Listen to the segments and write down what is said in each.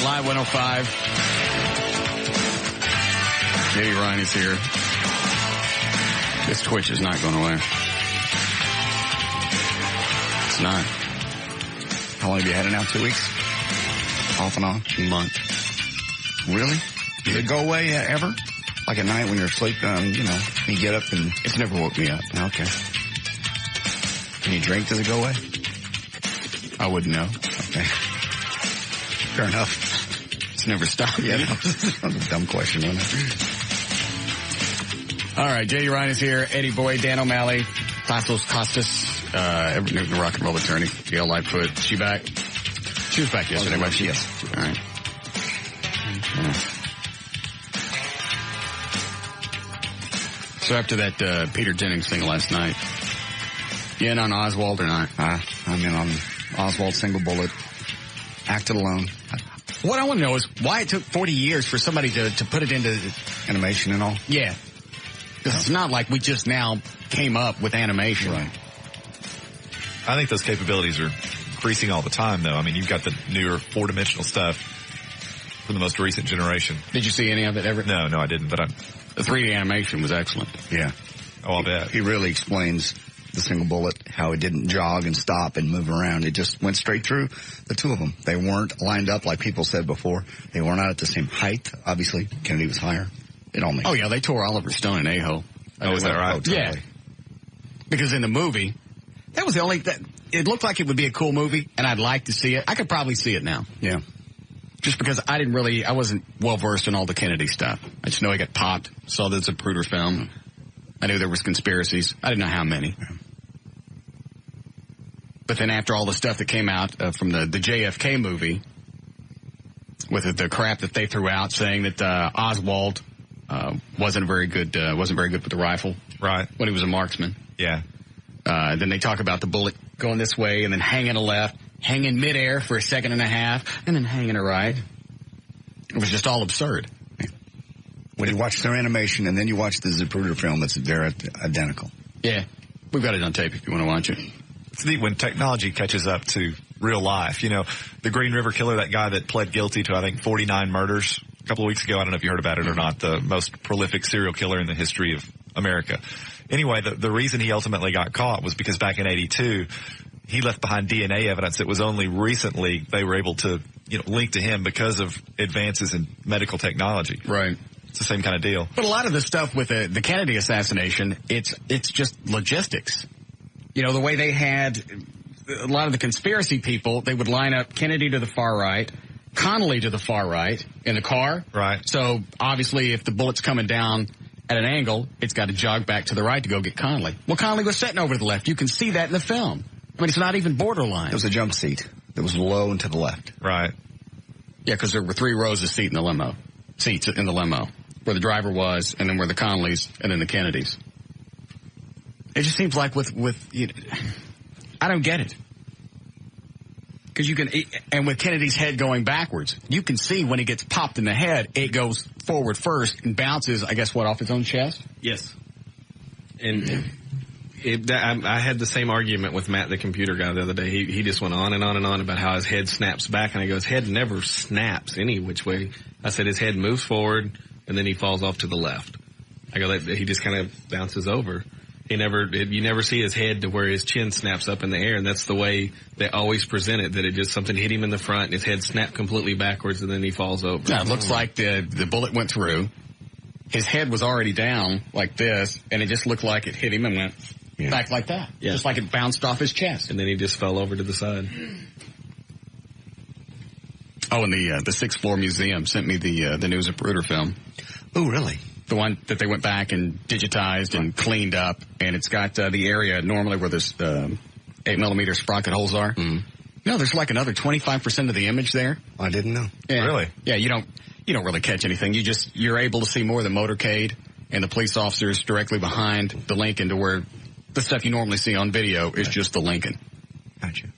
KLLI 105. J.D. Ryan is here. This twitch is not going away. It's not. How long have you had it now? 2 weeks? Off and on? A month. Really? Did it go away ever? Like at night when you're asleep, you get up and... It's never woke me up. Okay. When you drink, does it go away? I wouldn't know. Okay. Fair enough. It's never stopped. Yeah, that was a dumb question, wasn't it? All right, J.D. Ryan is here. Eddie Boyd, Dan O'Malley, Tassos Costas, the rock and roll attorney, Gail Lightfoot. She back? She was back yesterday, wasn't she? Yes. All right. Yeah. So after that Peter Jennings thing last night, you in on Oswald or not? I'm in on Oswald, single bullet, acted alone. What I want to know is why it took 40 years for somebody to put it into animation and all. Yeah. Because it's not like we just now came up with animation. Right. I think those capabilities are increasing all the time, though. I mean, you've got the newer four-dimensional stuff from the most recent generation. Did you see any of it ever? No, I didn't, but the 3D animation was excellent. Yeah. Oh, I'll bet. He really explains the single bullet, how it didn't jog and stop and move around. It just went straight through the two of them. They weren't lined up like people said before. They were not at the same height. Obviously, Kennedy was higher. It all makes sense. Yeah, they tore Oliver Stone in a-hole. Oh, is that right? Oh, totally. Yeah. Because in the movie, that was the only... It looked like it would be a cool movie, and I'd like to see it. I could probably see it now. Yeah. Just because I wasn't well-versed in all the Kennedy stuff. I just know he got popped, saw the Zapruder film. I knew there was conspiracies. I didn't know how many. Yeah. But then after all the stuff that came out from the JFK movie, with the crap that they threw out, saying that Oswald wasn't very good with the rifle, right? When he was a marksman. Yeah. Then they talk about the bullet going this way and then hanging a left, hanging midair for a second and a half, and then hanging a right. It was just all absurd. When you watch their animation and then you watch the Zapruder film, they're identical. Yeah. We've got it on tape if you want to watch it. It's neat when technology catches up to real life. You know, the Green River Killer, that guy that pled guilty to, I think, 49 murders a couple of weeks ago. I don't know if you heard about it or not. The most prolific serial killer in the history of America. Anyway, the reason he ultimately got caught was because back in 82, he left behind DNA evidence that was only recently they were able to, link to him because of advances in medical technology. Right. It's the same kind of deal. But a lot of the stuff with the Kennedy assassination, it's just logistics. The way they had a lot of the conspiracy people, they would line up Kennedy to the far right, Connolly to the far right in the car. Right. So obviously if the bullet's coming down at an angle, it's got to jog back to the right to go get Connolly. Well, Connolly was sitting over to the left. You can see that in the film. I mean, it's not even borderline. There was a jump seat that was low and to the left. Right. Yeah, because there were 3 rows of seats in the limo, where the driver was, and then where the Connollys, and then the Kennedys. It just seems like with I don't get it. Because and with Kennedy's head going backwards, you can see when he gets popped in the head, it goes forward first and bounces, I guess, off his own chest? Yes. And I had the same argument with Matt, the computer guy, the other day. He just went on and on and on about how his head snaps back, and I go, his head never snaps any which way. I said his head moves forward, and then he falls off to the left. I go, he just kind of bounces over. You never see his head to where his chin snaps up in the air, and that's the way they always present it, that it just something hit him in the front, and his head snapped completely backwards, and then he falls over. Yeah, it looks like the bullet went through. His head was already down like this, and it just looked like it hit him and went back like that. Yeah. Just like it bounced off his chest. And then he just fell over to the side. Oh, and the Sixth Floor Museum sent me the new Zapruder film. Oh, really? The one that they went back and digitized and cleaned up, and it's got the area normally where this 8mm sprocket holes are. Mm. There's like another 25% of the image there. I didn't know. Yeah. Really? Yeah, you don't really catch anything. You're able to see more of the motorcade and the police officers directly behind the Lincoln, to where the stuff you normally see on video is just the Lincoln. Gotcha.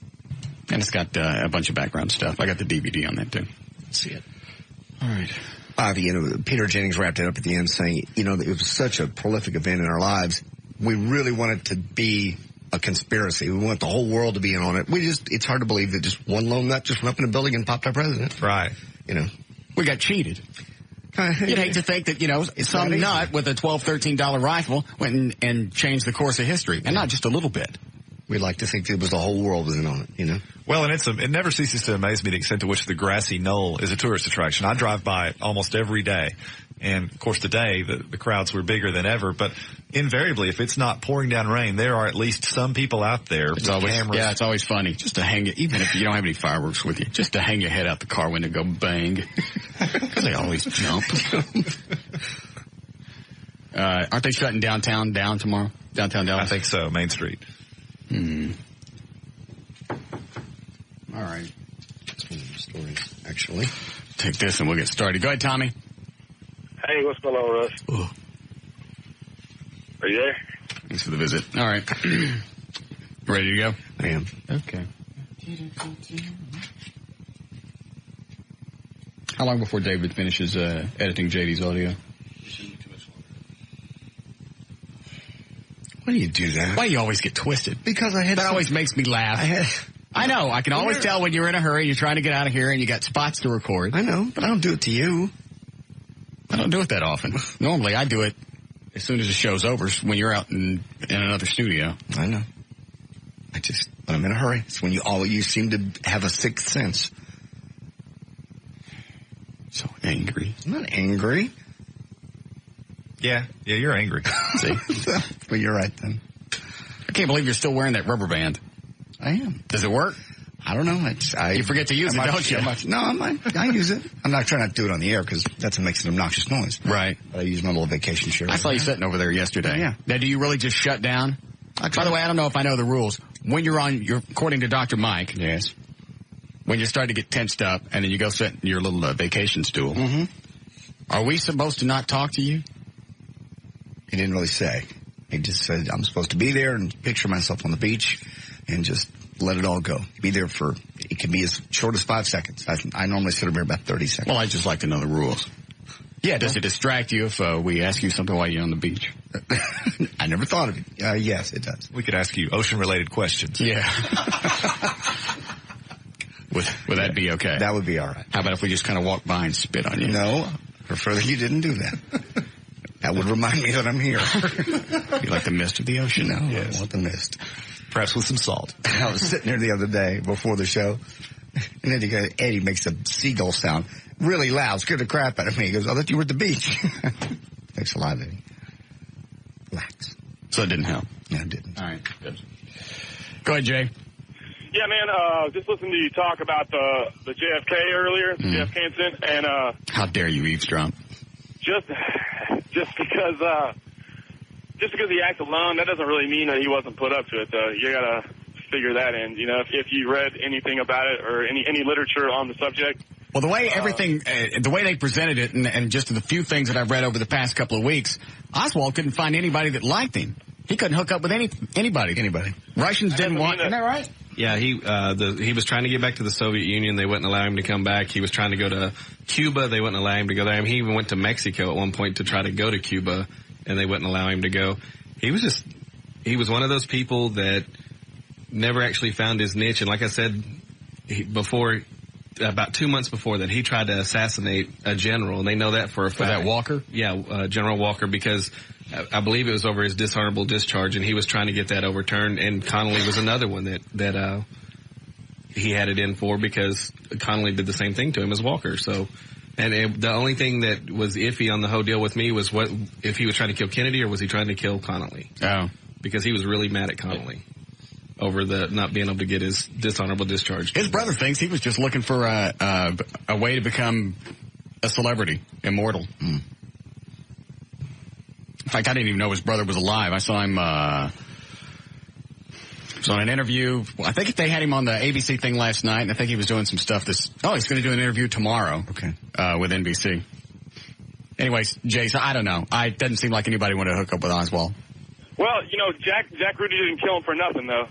And it's got a bunch of background stuff. I got the DVD on that too. Let's see it. All right. Peter Jennings wrapped it up at the end saying, it was such a prolific event in our lives. We really want it to be a conspiracy. We want the whole world to be in on it. It's hard to believe that just one lone nut just went up in a building and popped our president. Right. We got cheated. You'd hate to think that, some nut with a $12, $13 rifle went and changed the course of history, and not just a little bit. We'd like to think it was the whole world was in on it, Well, and it never ceases to amaze me the extent to which the grassy knoll is a tourist attraction. I drive by it almost every day. And, of course, today the crowds were bigger than ever. But invariably, if it's not pouring down rain, there are at least some people out there with cameras. Yeah, it's always funny just to hang it, even if you don't have any fireworks with you, just to hang your head out the car window and go bang. Because they always jump. Aren't they shutting downtown down tomorrow? Downtown Dallas? I think so, Main Street. All right. That's one of the stories, actually. Take this and we'll get started. Go ahead, Tommy. Hey, what's going on, Russ? Ooh. Are you there? Thanks for the visit. All right. Ready to go? I am. Okay. How long before David finishes editing JD's audio? Why do you do that? Why do you always get twisted? Because I had That always makes me laugh. I know. I can always tell when you're in a hurry, you're trying to get out of here, and you got spots to record. I know, but I don't do it to you. I don't do it that often. Normally, I do it as soon as the show's over when you're out in another studio. I know. When I'm in a hurry, it's when you seem to have a sixth sense. So angry. I'm not angry. Yeah, you're angry. See? Well, you're right then. I can't believe you're still wearing that rubber band. I am. Does it work? I don't know. You forget to use it, don't you? No, I use it. I'm not trying not to do it on the air because that makes an obnoxious noise. Right. But I use my little vacation shirt. I saw you sitting over there yesterday. Yeah. Now, do you really just shut down? By the way, I don't know if I know the rules. When you're according to Dr. Mike. Yes. When you start to get tensed up and then you go sit in your little vacation stool. Mm-hmm. Are we supposed to not talk to you? He didn't really say. He just said I'm supposed to be there and picture myself on the beach and just let it all go. Be there it can be as short as 5 seconds. I normally sit over here about 30 seconds. Well, I'd just like to know the rules. Yeah, does it distract you if we ask you something while you're on the beach? I never thought of it. Yes, it does. We could ask you ocean-related questions. Yeah. Would that be okay? That would be all right. How about if we just kind of walk by and spit on you? No, prefer that you didn't do that. That would remind me that I'm here. You like the mist of the ocean? No, Yes. I want the mist. Perhaps with some salt. I was sitting there the other day before the show, and then Eddie makes a seagull sound really loud, scared the crap out of me. He goes, I thought you were at the beach. Thanks a lot, Eddie. Relax. So it didn't help? No, it didn't. All right, good. Go ahead, Jay. Yeah, man, just listening to you talk about the JFK earlier, the JFK incident, and How dare you eavesdrop? just because he acted alone, that doesn't really mean that he wasn't put up to it, though. You gotta figure that in. If you read anything about it or any literature on the subject. Well, the way the way they presented it, and just the few things that I've read over the past couple of weeks, Oswald couldn't find anybody that liked him. He couldn't hook up with anybody. Russians didn't want. Isn't that right? Yeah, he was trying to get back to the Soviet Union. They wouldn't allow him to come back. He was trying to go to Cuba. They wouldn't allow him to go there. I mean, he even went to Mexico at one point to try to go to Cuba, and they wouldn't allow him to go. He was one of those people that never actually found his niche. And like I said about 2 months before that, he tried to assassinate a general, and they know that for a fact. Was that Walker? Yeah, General Walker, because I believe it was over his dishonorable discharge, and he was trying to get that overturned. And Connolly was another one that he had it in for, because Connolly did the same thing to him as Walker. So, the only thing that was iffy on the whole deal with me was if he was trying to kill Kennedy or was he trying to kill Connolly? Oh, because he was really mad at Connolly over the not being able to get his dishonorable discharge. His brother thinks he was just looking for a way to become a celebrity, immortal. In fact, I didn't even know his brother was alive. I saw him was on an interview. I think they had him on the ABC thing last night, and I think he was doing some stuff he's going to do an interview tomorrow. Okay. With NBC. Anyways, Jay, so I don't know. It doesn't seem like anybody wanted to hook up with Oswald. Well, Jack Ruby didn't kill him for nothing, though.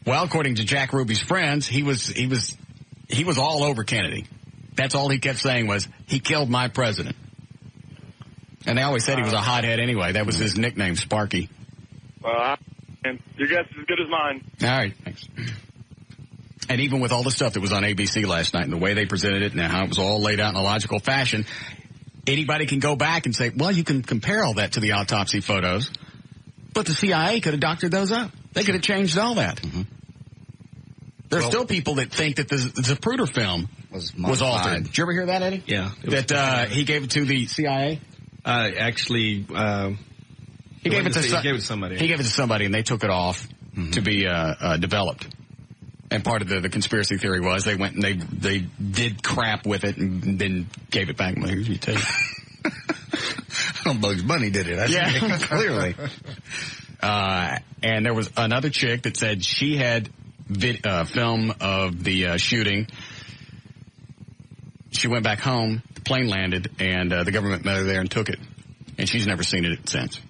Well, according to Jack Ruby's friends, he was all over Kennedy. That's all he kept saying was, he killed my president. And they always said he was a hothead anyway. That was his nickname, Sparky. And your guess is as good as mine. All right, thanks. And even with all the stuff that was on ABC last night and the way they presented it and how it was all laid out in a logical fashion, anybody can go back and say, well, you can compare all that to the autopsy photos, but the CIA could have doctored those up. They could have changed all that. Mm-hmm. There's still people that think that the Zapruder film was altered. Did you ever hear that, Eddie? Yeah. That he gave it to the CIA? Actually, he gave it to somebody. He gave it to somebody, and they took it off to be developed. And part of the conspiracy theory was they went and they did crap with it and then gave it back. Here's your tape. Bugs Bunny did it. Yeah, clearly. And there was another chick that said she had film of the shooting. She went back home. The plane landed, and the government met her there and took it. And she's never seen it since.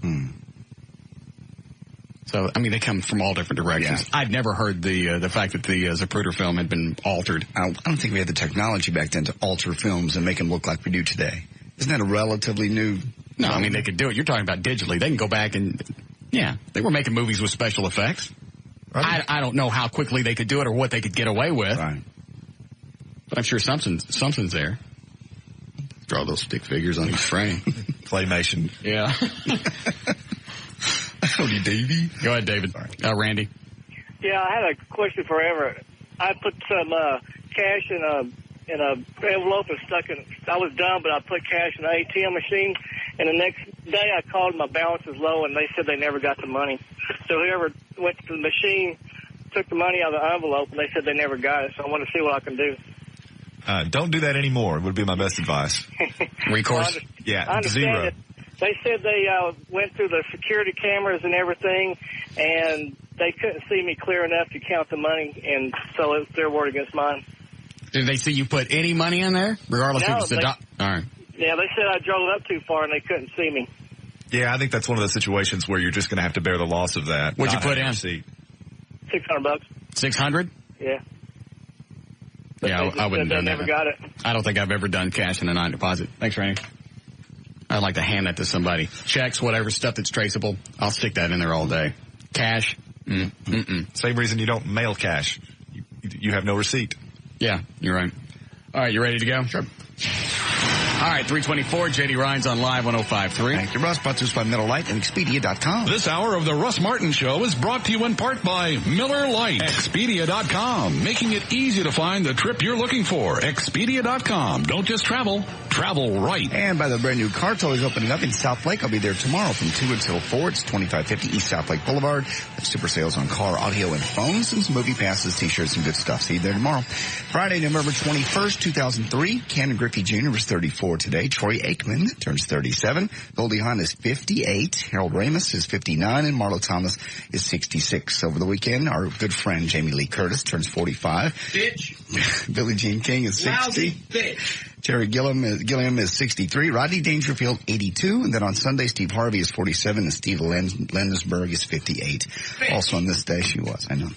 So, I mean, they come from all different directions. Yeah. I'd never heard the fact that the Zapruder film had been altered. I don't think we had the technology back then to alter films and make them look like we do today. Isn't that a relatively new... No, I mean, they could do it. You're talking about digitally. They can go back and... Yeah, they were making movies with special effects. Right. I don't know how quickly they could do it or what they could get away with. Right. But I'm sure something's there. Draw those stick figures on each frame. Claymation. Yeah. Howdy, Davey. Go ahead, David. Randy. Yeah, I had a question for Everett. I put some cash in a envelope and stuck it. I was dumb, but I put cash in an ATM machine. And the next day I called, my balance is low, and they said they never got the money. So whoever went to the machine took the money out of the envelope, and they said they never got it. So I want to see what I can do. Don't do that anymore would be my best advice. Recourse? Yeah, I understand zero. it. They said they went through the security cameras and everything, and they couldn't see me clear enough to count the money, and so it's their word against mine. Did they see you put any money in there, regardless if it's the All right. Yeah, they said I drove up too far, and they couldn't see me. Yeah, I think that's one of those situations where you're just going to have to bear the loss of that. What'd you put in? $600. $600? Yeah. Yeah, I wouldn't have done that. Never got it. I don't think I've ever done cash in a 9 deposit. Thanks, Randy. I'd like to hand that to somebody. Checks, whatever, stuff that's traceable. I'll stick that in there all day. Cash, Same reason you don't mail cash. You have no receipt. Yeah, you're right. All right, you ready to go? Sure. All right, 324, J.D. Ryan's on Live 105.3. Thank you, Russ. Brought to us by Miller Lite and Expedia.com. This hour of the Russ Martin Show is brought to you in part by Miller Lite. Expedia.com, making it easy to find the trip you're looking for. Expedia.com. Don't just travel, travel right. And by the brand new car toll is opening up in South Lake. I'll be there tomorrow from 2 until 4. It's 2550 East South Lake Boulevard. That's super sales on car, audio, and phones, and some movie passes, t-shirts, and good stuff. See you there tomorrow. Friday, November 21st, 2003. Ken Griffey Jr. was 34 today. Troy Aikman turns 37. Goldie Hawn is 58. Harold Ramis is 59. And Marlo Thomas is 66. Over the weekend, our good friend Jamie Lee Curtis turns 45. Bitch. Billie Jean King is 60. Lousy bitch. Terry Gilliam is 63. Rodney Dangerfield, 82. And then on Sunday, Steve Harvey is 47. And Steve Landesberg is 58. Also on this day, she was, I know.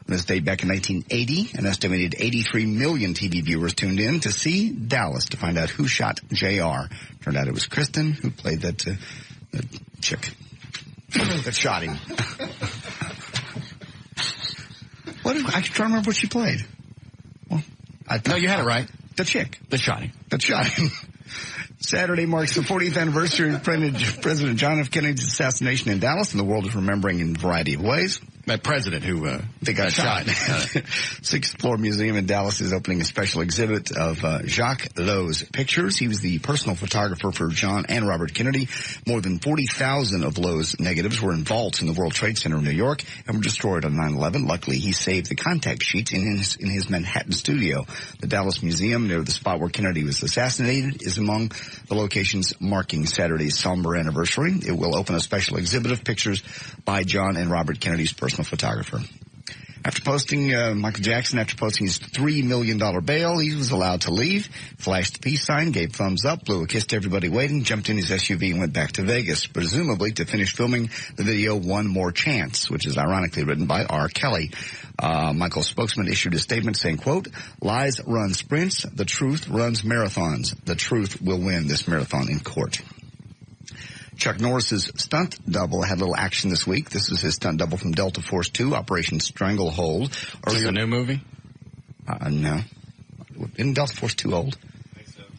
On this day back in 1980, an estimated 83 million TV viewers tuned in to see Dallas to find out who shot JR. Turned out it was Kristen who played that chick that shot him. I can't remember what she played. Well, No, you had it right. The chick. The shot him. That shot him. Saturday marks the 40th anniversary of President John F. Kennedy's assassination in Dallas, and the world is remembering in a variety of ways. That president who they got shot. Sixth Floor Museum in Dallas is opening a special exhibit of Jacques Lowe's pictures. He was the personal photographer for John and Robert Kennedy. More than 40,000 of Lowe's negatives were in vaults in the World Trade Center in New York and were destroyed on 9/11. Luckily, he saved the contact sheets in his Manhattan studio. The Dallas Museum, near the spot where Kennedy was assassinated, is among the locations marking Saturday's somber anniversary. It will open a special exhibit of pictures by John and Robert Kennedy's personal photographer. After posting, Michael Jackson, after posting his $3 million bail, he was allowed to leave, flashed the peace sign, gave thumbs up, blew a kiss to everybody waiting, jumped in his SUV and went back to Vegas, presumably to finish filming the video One More Chance, which is ironically written by R. Kelly. Michael's spokesman issued a statement saying, quote, "Lies run sprints, the truth runs marathons. The truth will win this marathon in court." Chuck Norris's stunt double had a little action this week. This is his stunt double from Delta Force 2, Operation Stranglehold. Is this a new movie? No. Isn't Delta Force too old?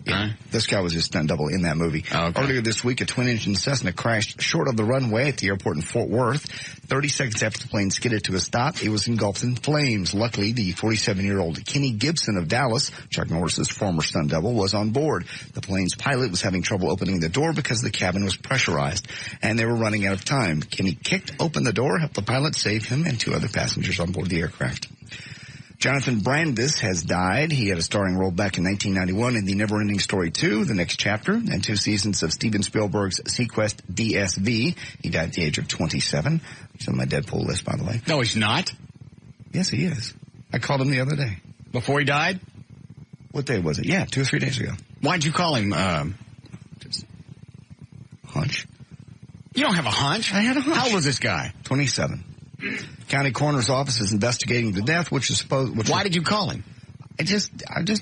Yeah. This guy was just stunt double in that movie. Oh, okay. Earlier this week, a twin-engine Cessna crashed short of the runway at the airport in Fort Worth. 30 seconds after the plane skidded to a stop, it was engulfed in flames. Luckily, the 47-year-old Kenny Gibson of Dallas, Chuck Norris's former stunt double, was on board. The plane's pilot was having trouble opening the door because the cabin was pressurized, and they were running out of time. Kenny kicked open the door, helped the pilot save him and 2 other passengers on board the aircraft. Jonathan Brandis has died. He had a starring role back in 1991 in The Neverending Story 2, The Next Chapter, and 2 seasons of Steven Spielberg's Sequest DSV. He died at the age of 27. He's on my Deadpool list, by the way. No, he's not. Yes, he is. I called him the other day. Before he died? What day was it? Yeah, 2 or 3 days ago. Why'd you call him? Just hunch. You don't have a hunch. I had a hunch. How old was this guy? 27. County coroner's office is investigating the death, Why did you call him? I just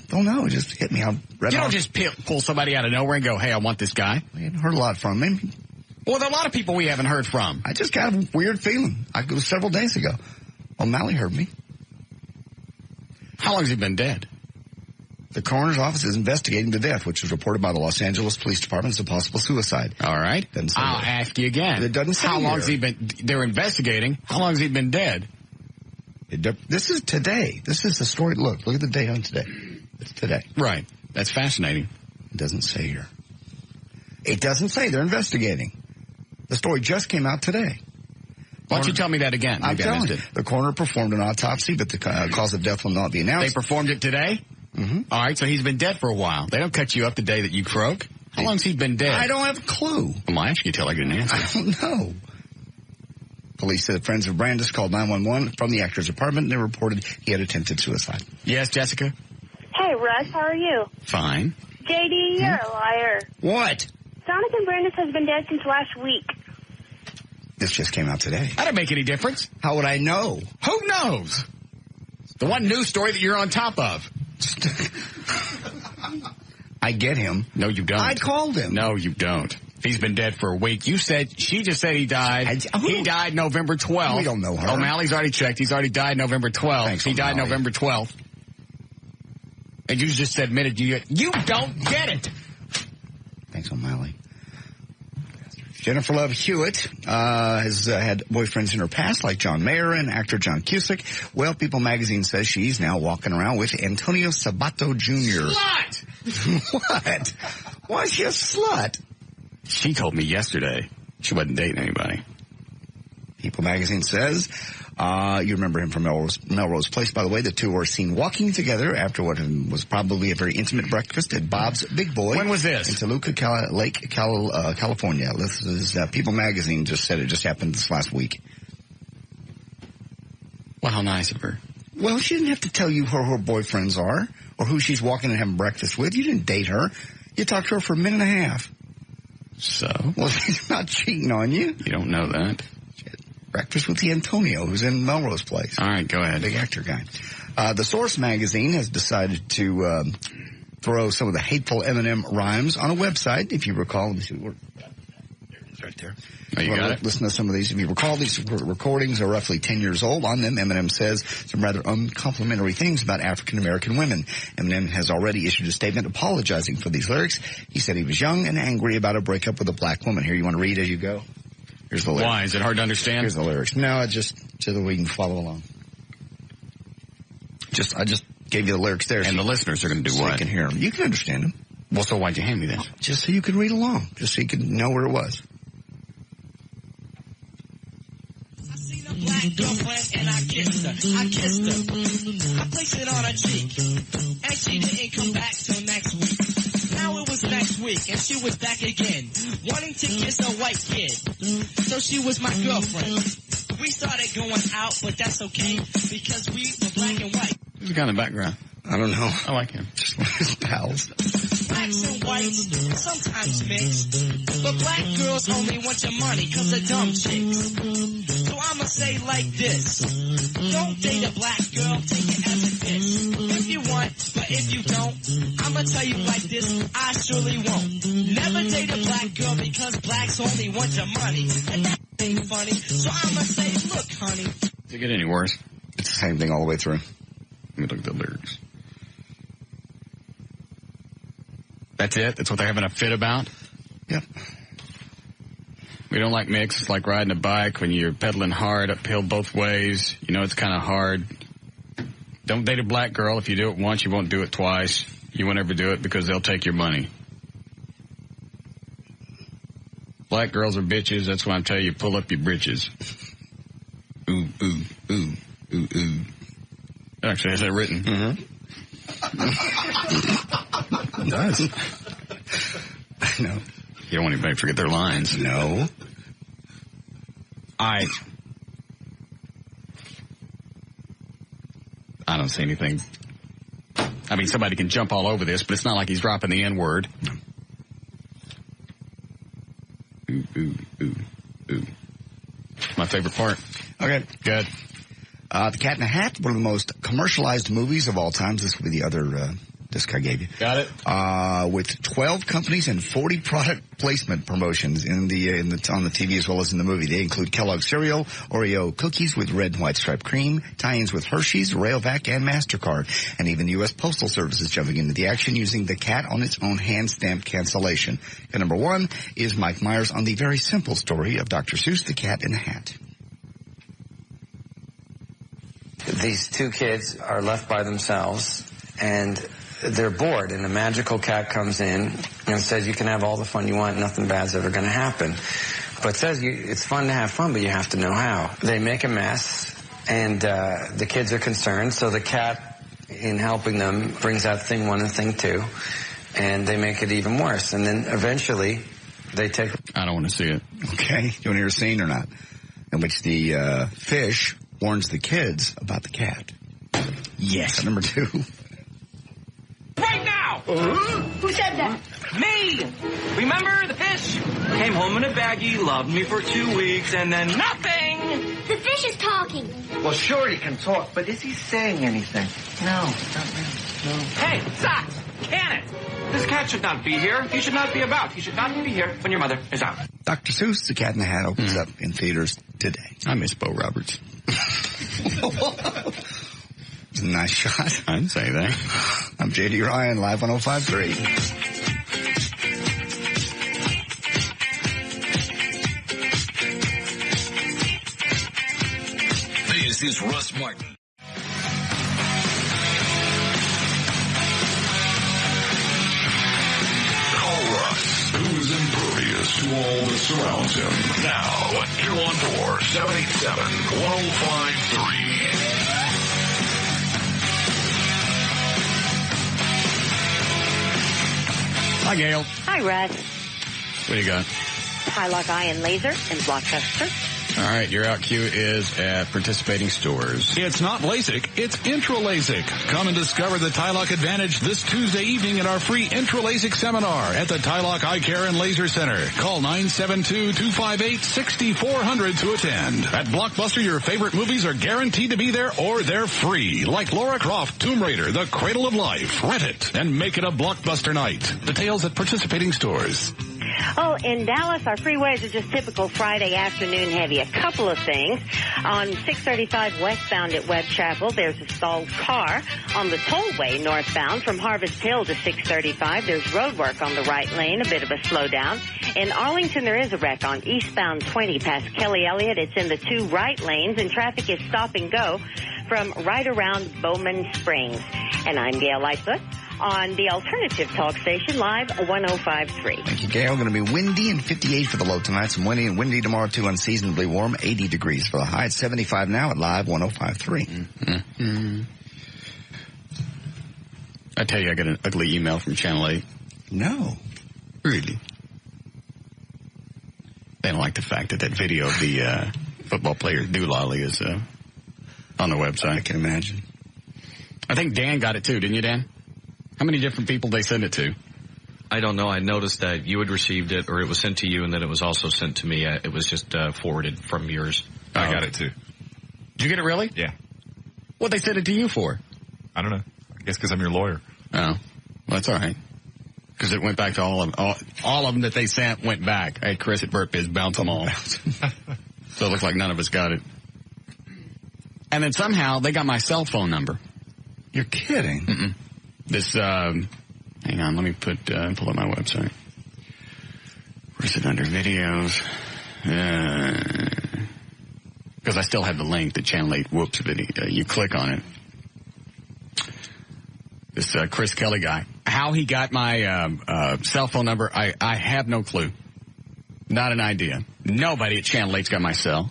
don't know. It just hit me. You don't just pull somebody out of nowhere and go, hey, I want this guy. I hadn't heard a lot from him. Well, there are a lot of people we haven't heard from. I just got a weird feeling. It was several days ago. O'Malley heard me. How long has he been dead? The coroner's office is investigating the death, which was reported by the Los Angeles Police Department as a possible suicide. All right. I'll ask you again. It doesn't say how long has he been? They're investigating. How long has he been dead? This is today. This is the story. Look at the date on today. It's today. Right. That's fascinating. It doesn't say here. It doesn't say. They're investigating. The story just came out today. Why don't you tell me that again? I'm telling you. The coroner performed an autopsy, but the cause of death will not be announced. They performed it today? Mm-hmm. All right, so he's been dead for a while. They don't cut you up the day that you croak. How long's he been dead? I don't have a clue. Well, I asked you to tell I get an answer. I don't know. Police said friends of Brandis called 911 from the actor's apartment and they reported he had attempted suicide. Yes, Jessica? Hey, Russ, how are you? Fine. JD, you're a liar. What? Jonathan Brandis has been dead since last week. This just came out today. That don't make any difference. How would I know? Who knows? The one news story that you're on top of. I get him. No, you don't. I called him. No, you don't. He's been dead for a week. She just said he died. He died November 12th. We don't know her. O'Malley's already checked. He's already died November 12th. Thanks, he died O'Malley. November 12th. And you just admitted you don't get it. Thanks, O'Malley. Jennifer Love Hewitt has had boyfriends in her past, like John Mayer and actor John Cusack. Well, People magazine says she's now walking around with Antonio Sabato Jr. Slut! What? Why is she a slut? She told me yesterday she wasn't dating anybody. People magazine says, you remember him from Melrose Place, by the way. The two were seen walking together after what was probably a very intimate breakfast at Bob's Big Boy. When was this? In Toluca Lake, California. This is People magazine just said it just happened this last week. Well, how nice of her. Well, she didn't have to tell you who her boyfriends are or who she's walking and having breakfast with. You didn't date her. You talked to her for a minute and a half. So? Well, she's not cheating on you. You don't know that. Breakfast with the Antonio, who's in Melrose Place. All right, go ahead. Big actor guy. The Source magazine has decided to throw some of the hateful Eminem rhymes on a website. If you recall, let me see. There it is right there. Oh, you got it? Listen to some of these. If you recall, these recordings are roughly 10 years old. On them, Eminem says some rather uncomplimentary things about African-American women. Eminem has already issued a statement apologizing for these lyrics. He said he was young and angry about a breakup with a black woman. Here, you want to read as you go? Here's the lyrics. Why? Is it hard to understand? Here's the lyrics. No, just so that we can follow along. I just gave you the lyrics there. And the listeners are going to do so what? You can hear them. You can understand them. Well, so why'd you hand me this? Just so you can read along. Just so you can know where it was. I seen a black girlfriend and I kissed her. I placed it on her cheek. And she didn't come back till next week. Now it was next week and she was back again, wanting to kiss a white kid. So she was my girlfriend. We started going out, but that's okay because we were black and white. Who's the guy in the background? I don't know. I like him. Just one of his pals. Blacks and whites sometimes mix, but black girls only want your money cause they're dumb chicks. So I'ma say like this: don't date a black girl, take it as a bitch. If you want, but if you don't, I'ma tell you like this: I surely won't. Never date a black girl because blacks only want your money, and that ain't funny. So I'ma say, look, honey. Does it get any worse? It's the same thing all the way through. Let me look at the lyrics. That's it? That's what they're having a fit about? Yep. We don't like mix. It's like riding a bike when you're pedaling hard uphill both ways. You know it's kind of hard. Don't date a black girl. If you do it once, you won't do it twice. You won't ever do it because they'll take your money. Black girls are bitches. That's why I'm telling you, pull up your britches. Ooh, ooh, ooh, ooh, ooh. Actually, has that written? Mm-hmm. It does. I know. You don't want anybody to forget their lines. No. I don't see anything. I mean, somebody can jump all over this, but it's not like he's dropping the N-word. Ooh, ooh, ooh, ooh. My favorite part. Okay. Good. The Cat in the Hat, one of the most commercialized movies of all times. This will be the other disc I gave you. Got it. With 12 companies and 40 product placement promotions on the TV as well as in the movie. They include Kellogg's cereal, Oreo cookies with red and white striped cream, tie-ins with Hershey's, Rayovac, and MasterCard, and even U.S. Postal Service is jumping into the action using the cat on its own hand-stamped cancellation. And number one is Mike Myers on the very simple story of Dr. Seuss, The Cat in the Hat. These two kids are left by themselves, and they're bored, and a magical cat comes in and says, you can have all the fun you want, nothing bad's ever going to happen. But says it's fun to have fun, but you have to know how. They make a mess, and the kids are concerned, so the cat, in helping them, brings out thing one and thing two, and they make it even worse. And then eventually, they take... I don't want to see it. Okay. You want to hear a scene or not? In which the fish warns the kids about the cat. Yes. Number two. Right now! Who said that? Me! Remember the fish? Came home in a baggie, loved me for 2 weeks, and then nothing! The fish is talking. Well, sure he can talk, but is he saying anything? No, not really. No. Hey, stop! Can it? This cat should not be here. He should not be about. He should not be here when your mother is out. Dr. Seuss, The Cat in the Hat opens up in theaters today. I miss Bo Roberts. It's a nice shot. I didn't say that. I'm J.D. Ryan, live on 105.3. This is Russ Martin. Call Russ, who's impervious to all that surrounds him. Now at 214-787-1053. Hi, Gail. Hi, Russ. What do you got? Tylock Eye and Laser in Blockbuster. All right, your out cue is at participating stores. It's not LASIK, it's Intra-LASIK. Come and discover the Tylock Advantage this Tuesday evening at our free Intra-LASIK seminar at the Tylock Eye Care and Laser Center. Call 972-258-6400 to attend. At Blockbuster, your favorite movies are guaranteed to be there or they're free. Like Lara Croft, Tomb Raider, The Cradle of Life. Rent it and make it a Blockbuster night. Details at participating stores. Oh, in Dallas, our freeways are just typical Friday afternoon heavy. A couple of things. On 635 westbound at Webb Chapel, there's a stalled car. On the tollway northbound from Harvest Hill to 635, there's road work on the right lane, a bit of a slowdown. In Arlington, there is a wreck on eastbound 20 past Kelly Elliott. It's in the two right lanes, and traffic is stop and go from right around Bowman Springs. And I'm Gail Lightfoot on the Alternative Talk Station, live 105.3. Thank you, Gail. Going to be windy and 58 for the low tonight. Some windy and windy tomorrow, too. Unseasonably warm, 80 degrees for the high. It's 75 now at live 105.3. Mm-hmm. I tell you, I got an ugly email from Channel 8. No. Really? They don't like the fact that video of the football player Doolally is on the website. I can imagine. I think Dan got it, too. Didn't you, Dan? How many different people they send it to? I don't know. I noticed that you had received it, or it was sent to you, and then it was also sent to me. It was just forwarded from yours. I got it, too. Did you get it really? Yeah. What they sent it to you for? I don't know. I guess because I'm your lawyer. Oh. Well, that's all right. Because it went back to all of them that they sent went back. Hey, Chris at Burt Biz, bounce them all. So it looks like none of us got it. And then somehow they got my cell phone number. You're kidding. Mm-mm. This, hang on, let me pull up my website. Where's it under videos? Because I still have the link, the Channel 8 Whoops video. You click on it. This Chris Kelly guy. How he got my cell phone number, I have no clue. Not an idea. Nobody at Channel 8's got my cell.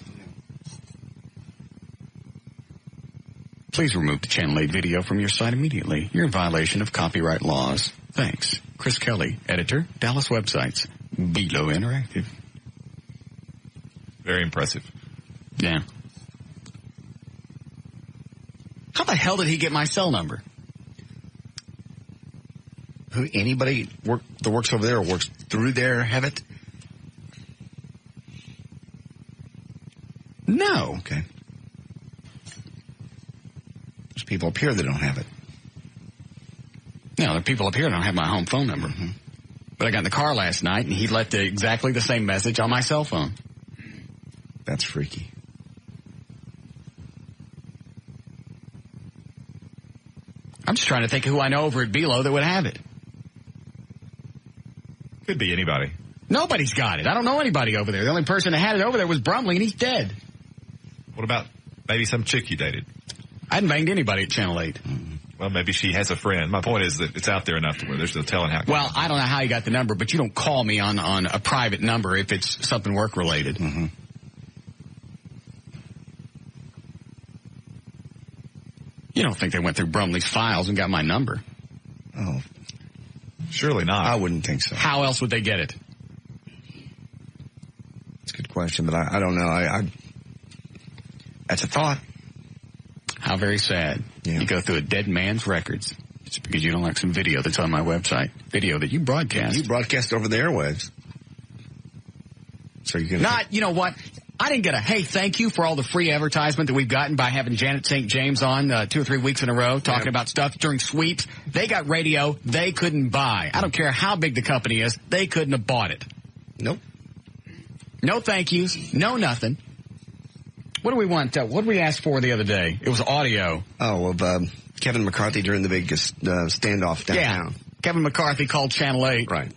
Please remove the Channel 8 video from your site immediately. You're in violation of copyright laws. Thanks. Chris Kelly, editor, Dallas Websites. Below Interactive. Very impressive. Yeah. How the hell did he get my cell number? Anybody that works over there or works through there have it? No. Okay. There's people up here that don't have it. No, there are people up here that don't have my home phone number. Mm-hmm. But I got in the car last night, and he left exactly the same message on my cell phone. That's freaky. I'm just trying to think of who I know over at Belo that would have it. Could be anybody. Nobody's got it. I don't know anybody over there. The only person that had it over there was Brumley, and he's dead. What about maybe some chick you dated? I hadn't banged anybody at Channel 8. Well, maybe she has a friend. My point is that it's out there enough to where there's no telling how. Well, I don't know how you got the number, but you don't call me on a private number if it's something work-related. Mm-hmm. You don't think they went through Brumley's files and got my number? Oh. Surely not. I wouldn't think so. How else would they get it? It's a good question, but I don't know. I that's a thought. How very sad. Yeah. You go through a dead man's records just because you don't like some video that's on my website. Video that you broadcast. You broadcast over the airwaves. So you're going to... you know what? I didn't get a, hey, thank you for all the free advertisement that we've gotten by having Janet St. James on 2 or 3 weeks in a row talking about stuff during sweeps. They got radio they couldn't buy. I don't care how big the company is. They couldn't have bought it. Nope. No thank yous. No nothing. What do we want? What did we ask for the other day? It was audio. Oh, of Kevin McCarthy during the big standoff downtown. Yeah. Kevin McCarthy called Channel 8. Right.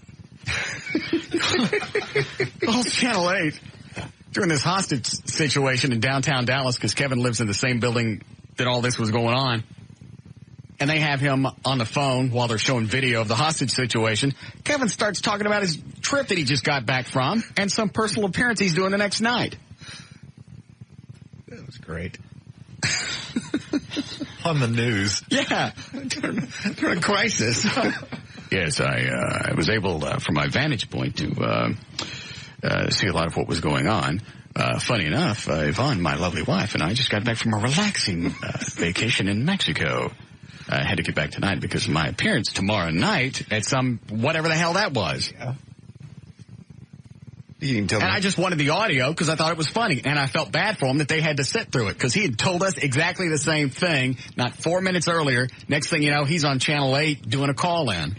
Called Channel 8 during this hostage situation in downtown Dallas because Kevin lives in the same building that all this was going on. And they have him on the phone while they're showing video of the hostage situation. Kevin starts talking about his trip that he just got back from and some personal appearance he's doing the next night. That was great. On the news. Yeah. During a crisis. Yes, I was able, from my vantage point, to see a lot of what was going on. Funny enough, Yvonne, my lovely wife, and I just got back from a relaxing vacation in Mexico. I had to get back tonight because of my appearance tomorrow night at some whatever the hell that was. Yeah. You didn't tell me. And I just wanted the audio because I thought it was funny, and I felt bad for him that they had to sit through it because he had told us exactly the same thing not 4 minutes earlier. Next thing you know, he's on Channel 8 doing a call-in.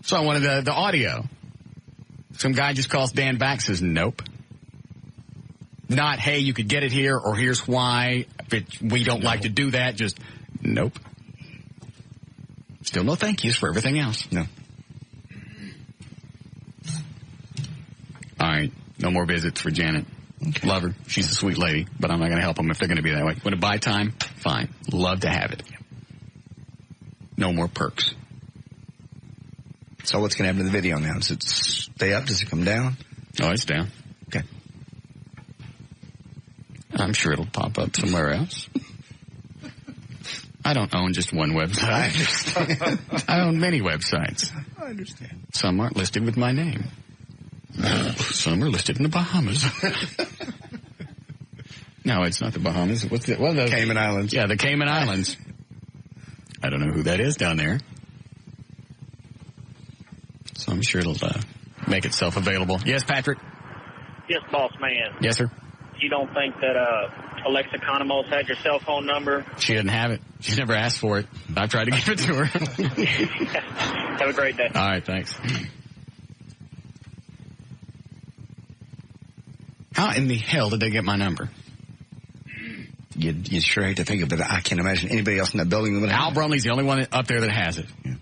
So I wanted the audio. Some guy just calls Dan back, says nope. Not, hey, you could get it here, or here's why. We don't like to do that. Just nope. Still no thank yous for everything else. No. All right. No more visits for Janet. Okay. Love her. She's a sweet lady, but I'm not going to help them if they're going to be that way. When to buy time, fine. Love to have it. No more perks. So what's going to happen to the video now? Does it stay up? Does it come down? Oh, it's down. Okay. I'm sure it'll pop up somewhere else. I don't own just one website. I understand. I own many websites. I understand. Some aren't listed with my name. Some are listed in the Bahamas. No, it's not the Bahamas. What's it? Well, the Cayman Islands. Yeah, the Cayman Islands. I don't know who that is down there. So I'm sure it'll make itself available. Yes, Patrick? Yes, boss man. Yes, sir? You don't think that Alexa Economos had your cell phone number? She didn't have it. She's never asked for it. I've tried to give it to her. Have a great day. All right, thanks. How in the hell did they get my number? you sure hate to think of it. I can't imagine anybody else in that building. Al Brumley's the only one up there that has it. Yeah.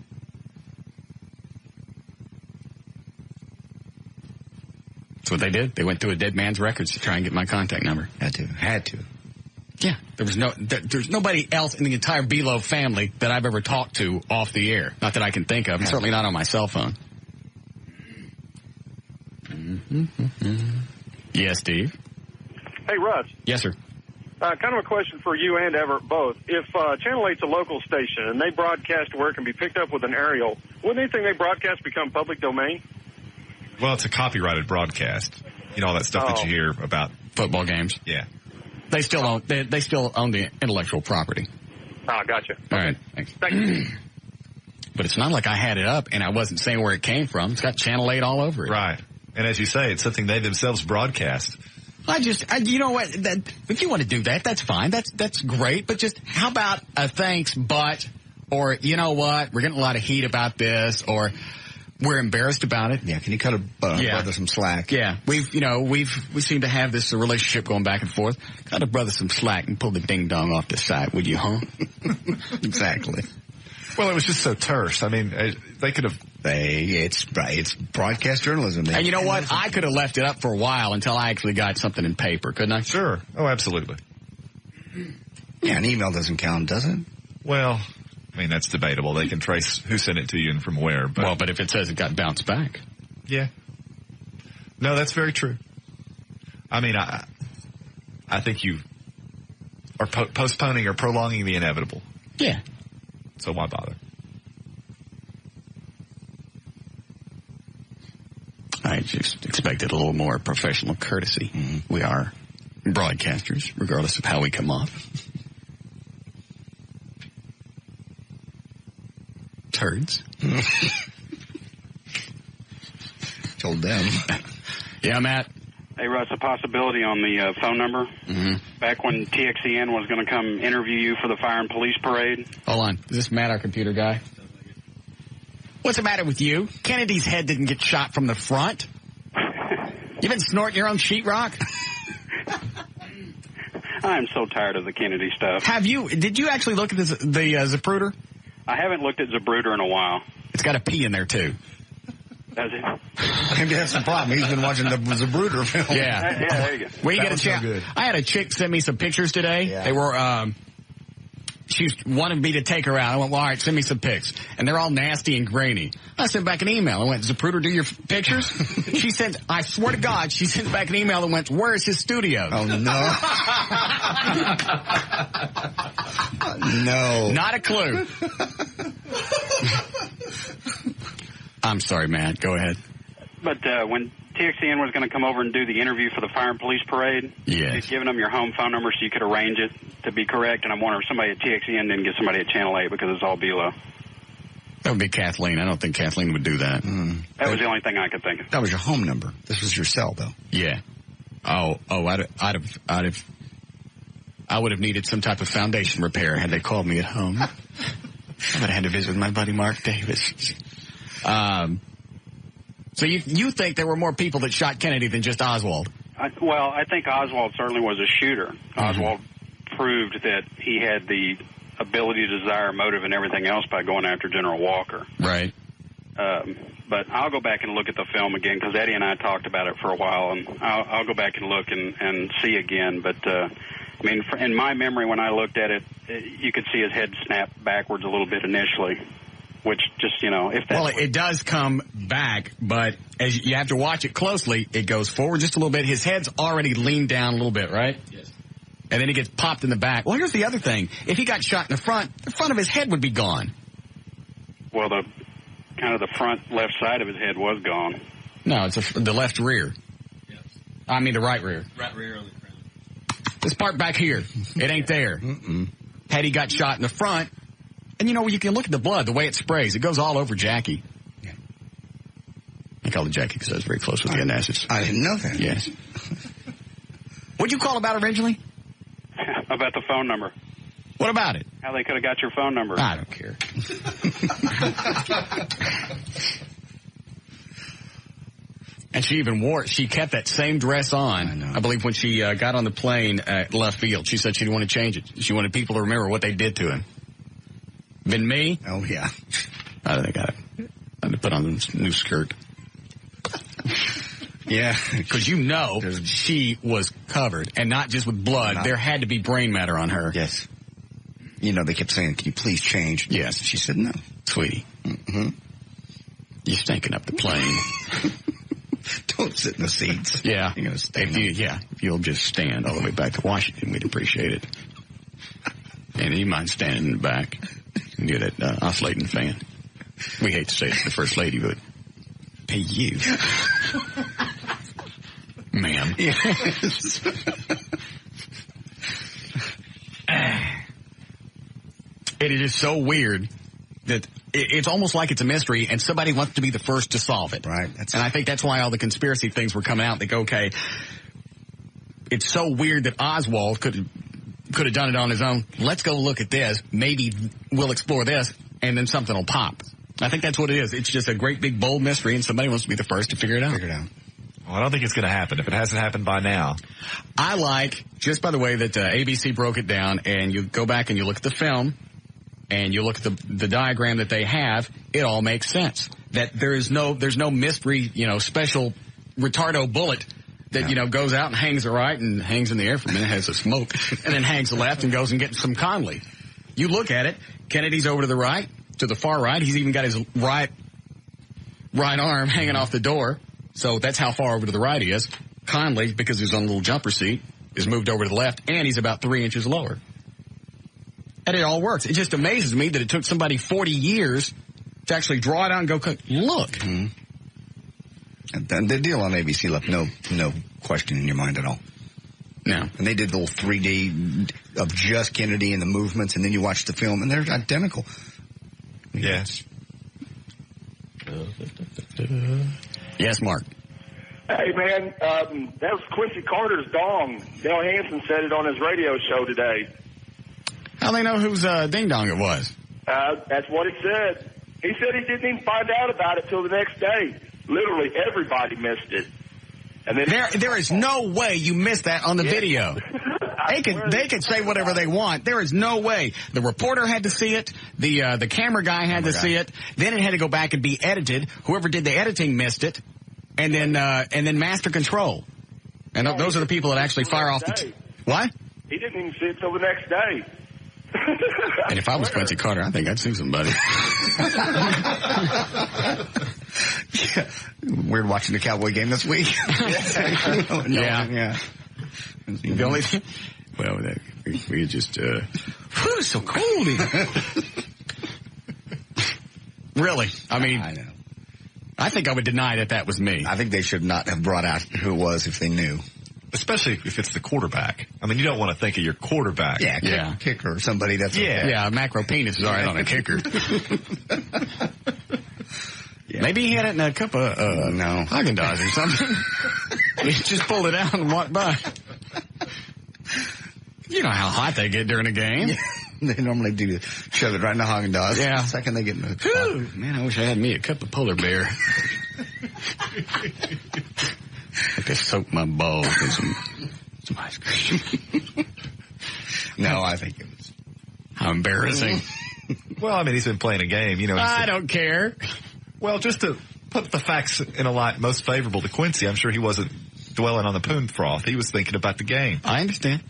That's what they did. They went through a dead man's records to try and get my contact number. Had to. Yeah, there's nobody else in the entire Below family that I've ever talked to off the air. Not that I can think of. Certainly not on my cell phone. Yes, Steve. Hey, Russ. Yes, sir. Kind of a question for you and Everett both. If Channel 8's a local station and they broadcast where it can be picked up with an aerial, wouldn't anything they broadcast become public domain? Well, it's a copyrighted broadcast. You know, all that stuff that you hear about football games. Yeah. They still own the intellectual property. Ah, gotcha. All right. Thanks. Thank you. But it's not like I had it up and I wasn't saying where it came from. It's got Channel 8 all over it. Right. And as you say, it's something they themselves broadcast. You know what? If you want to do that, that's fine. That's great. But just how about a thanks, but, or you know what? We're getting a lot of heat about this, or we're embarrassed about it. Yeah. Can you cut a brother some slack? Yeah. We seem to have this relationship going back and forth. Cut a brother some slack and pull the ding dong off the side, would you, huh? Exactly. Well, it was just so terse. I mean, they could have. It's broadcast journalism. And you know what? I could have left it up for a while until I actually got something in paper, couldn't I? Sure. Oh, absolutely. Yeah, an email doesn't count, does it? Well, I mean, that's debatable. They can trace who sent it to you and from where. But if it says it got bounced back. Yeah. No, that's very true. I mean, I think you are postponing or prolonging the inevitable. Yeah. So why bother? I just expected a little more professional courtesy. Mm-hmm. We are broadcasters, regardless of how we come off. Turds. Told them. Yeah, Matt. Hey, Russ, a possibility on the phone number. Mm-hmm. Back when TXEN was going to come interview you for the fire and police parade. Hold on. Is this Matt, our computer guy? What's the matter with you? Kennedy's head didn't get shot from the front. You been snorting your own sheetrock? I'm so tired of the Kennedy stuff. Did you actually look at the Zapruder? I haven't looked at Zapruder in a while. It's got a P in there, too. Does it? Maybe that's the problem. He's been watching the Zapruder film. Yeah. Yeah, there you go. When you get a chance. I had a chick send me some pictures today. Yeah. They were, she wanted me to take her out. I went, well, all right, send me some pics. And they're all nasty and grainy. I sent back an email. I went, Zapruder, do your pictures? She sent, I swear to God, she sent back an email and went, where's his studio? Oh, no. No. Not a clue. I'm sorry, Matt. Go ahead. But when TXEN was going to come over and do the interview for the fire and police parade, you'd given them your home phone number so you could arrange it to be correct, and I'm wondering if somebody at TXEN didn't get somebody at Channel 8 because it's all Below. That would be Kathleen. I don't think Kathleen would do that. That was the only thing I could think of. That was your home number. This was your cell, though. Yeah. I would have needed some type of foundation repair had they called me at home. I would have had to visit with my buddy Mark Davis. So you think there were more people that shot Kennedy than just Oswald? I think Oswald certainly was a shooter. Mm-hmm. Oswald proved that he had the ability, desire, motive, and everything else by going after General Walker. Right. But I'll go back and look at the film again because Eddie and I talked about it for a while, and I'll go back and look and see again. But, I mean, in my memory when I looked at it, you could see his head snap backwards a little bit initially. Which just, if that's... Well, it does come back, but as you have to watch it closely, it goes forward just a little bit. His head's already leaned down a little bit, right? Yes. And then he gets popped in the back. Well, here's the other thing. If he got shot in the front of his head would be gone. Well, the front left side of his head was gone. No, it's the left rear. Yes. I mean the right rear. Right rear on the crown. This part back here, it ain't there. Mm-mm. Had he got shot in the front... And, you can look at the blood, the way it sprays. It goes all over Jackie. Yeah. I call it Jackie because I was very close with the Onassis. I didn't know that. Yes. What'd you call about originally? About the phone number. What about it? How they could have got your phone number. I don't care. And she kept that same dress on, I believe, when she got on the plane at left field. She said she didn't want to change it. She wanted people to remember what they did to him. Been me? Oh, yeah. I think I had to put on a new skirt. Yeah, because she was covered, and not just with blood. There had to be brain matter on her. Yes. They kept saying, "Can you please change?" Yes. She said, "No, sweetie. Mm-hmm. You're stinking up the plane. Don't sit in the seats. Yeah. You're gonna stay. If you'll just stand all the way back to Washington, we'd appreciate it. And you mind standing in the back and get that oscillating fan. We hate to say it to the First Lady, but hey, you. Ma'am. Yes. It is just so weird that it's almost like it's a mystery and somebody wants to be the first to solve it. Right. And I think that's why all the conspiracy things were coming out. They go, okay, it's so weird that Oswald could have done it on his own. Let's go look at this. Maybe we'll explore this, and then something will pop. I think that's what it is. It's just a great, big, bold mystery, and somebody wants to be the first to figure it out. Well, I don't think it's going to happen if it hasn't happened by now. I like, just by the way that ABC broke it down, and you go back and you look at the film, and you look at the diagram that they have, it all makes sense. That there's no mystery, special retardo bullet that, goes out and hangs it right and hangs in the air for a minute, has a smoke, and then hangs to the left and goes and gets some Conley. You look at it, Kennedy's over to the right, to the far right. He's even got his right arm hanging off the door. So that's how far over to the right he is. Conley, because he's on a little jumper seat, is moved over to the left, and he's about 3 inches lower. And it all works. It just amazes me that it took somebody 40 years to actually draw it out and go, look. Mm-hmm. And the deal on ABC left no question in your mind at all. No. And they did the little 3D of just Kennedy and the movements, and then you watch the film, and they're identical. Yes. Yes, Mark. Hey, man, that was Quincy Carter's dong. Dale Hansen said it on his radio show today. How do they know whose ding-dong it was? That's what it said. He said he didn't even find out about it till the next day. Literally, everybody missed it. And then there is no way you missed that on the video. They could say whatever they want. There is no way. The reporter had to see it. The camera guy had to see it. Then it had to go back and be edited. Whoever did the editing missed it. And then master control. And those are the people that actually fire off the... What? He didn't even see it till the next day. And if I was Quincy Carter, I think I'd sue somebody. Yeah. Weird watching the Cowboy game this week. Yeah. The only thing... Well, we just... it's so cold here. Really? I mean... I know. I think I would deny that was me. I think they should not have brought out who it was if they knew. Especially if it's the quarterback. I mean, you don't want to think of your quarterback. Yeah, kicker or somebody that's... Yeah, macro penis is all right on a kicker. Maybe he had it in a cup of Haagen-Dazs or something. He just pulled it out and walked by. You know how hot they get during a game. Yeah. They normally do shove it right in the Haagen-Dazs. Yeah. The second they get in the... Man, I wish I had me a cup of polar bear. I could soak my balls with some ice cream. No, I think it was... How embarrassing. Well, I mean, he's been playing a game, you know. I don't care. Well, just to put the facts in a light most favorable to Quincy, I'm sure he wasn't dwelling on the poon froth. He was thinking about the game. I understand.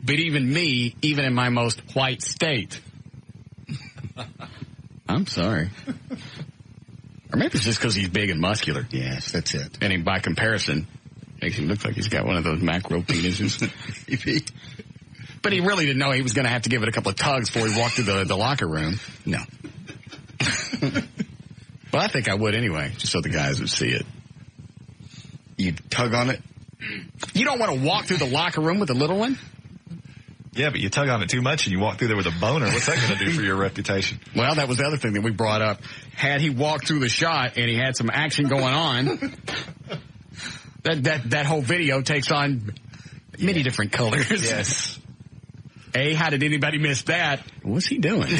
But even me, even in my most white state, I'm sorry. Or maybe it's just because he's big and muscular. Yes, that's it. And by comparison, makes him look like he's got one of those macro penises. But he really didn't know he was going to have to give it a couple of tugs before he walked through the locker room. No. But I think I would anyway, just so the guys would see it. You'd tug on it? You don't want to walk through the locker room with a little one? Yeah, but you tug on it too much and you walk through there with a boner. What's that going to do for your reputation? Well, that was the other thing that we brought up. Had he walked through the shot and he had some action going on, that whole video takes on many different colors. Yes. How did anybody miss that? What's he doing?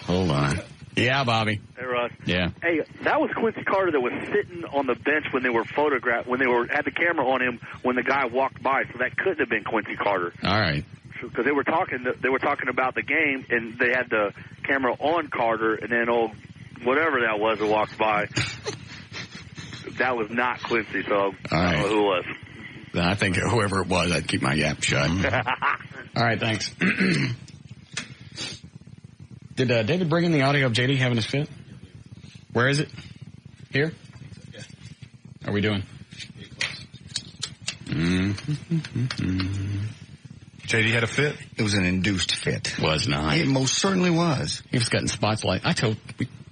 Hold on. Yeah, Bobby. Hey, Russ. Yeah. Hey, that was Quincy Carter that was sitting on the bench when they were had the camera on him when the guy walked by. So that couldn't have been Quincy Carter. All right. Because they were talking about the game, and they had the camera on Carter, and then whatever that was that walked by. That was not Quincy, so I don't know who it was. I think whoever it was, I'd keep my yap shut. All right, thanks. Did David bring in the audio of JD having his fit? Where is it? Here? Yeah. How are we doing? JD had a fit? It was an induced fit. Was not. It most certainly was. He was cutting spots we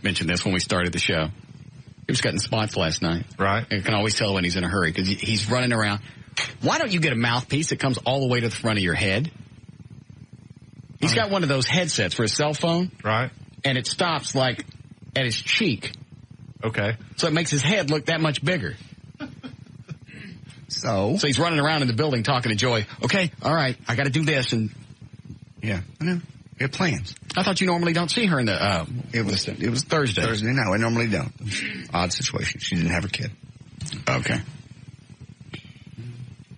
mentioned this when we started the show. He was cutting spots last night. Right. You can always tell when he's in a hurry because he's running around. Why don't you get a mouthpiece that comes all the way to the front of your head? He's got one of those headsets for his cell phone. Right. And it stops like at his cheek. Okay. So it makes his head look that much bigger. So he's running around in the building talking to Joy. Okay, all right, I got to do this. And yeah, I know. We have plans. I thought you normally don't see her in the. It was Thursday. Thursday. No, I normally don't. Odd situation. She didn't have her kid. Okay.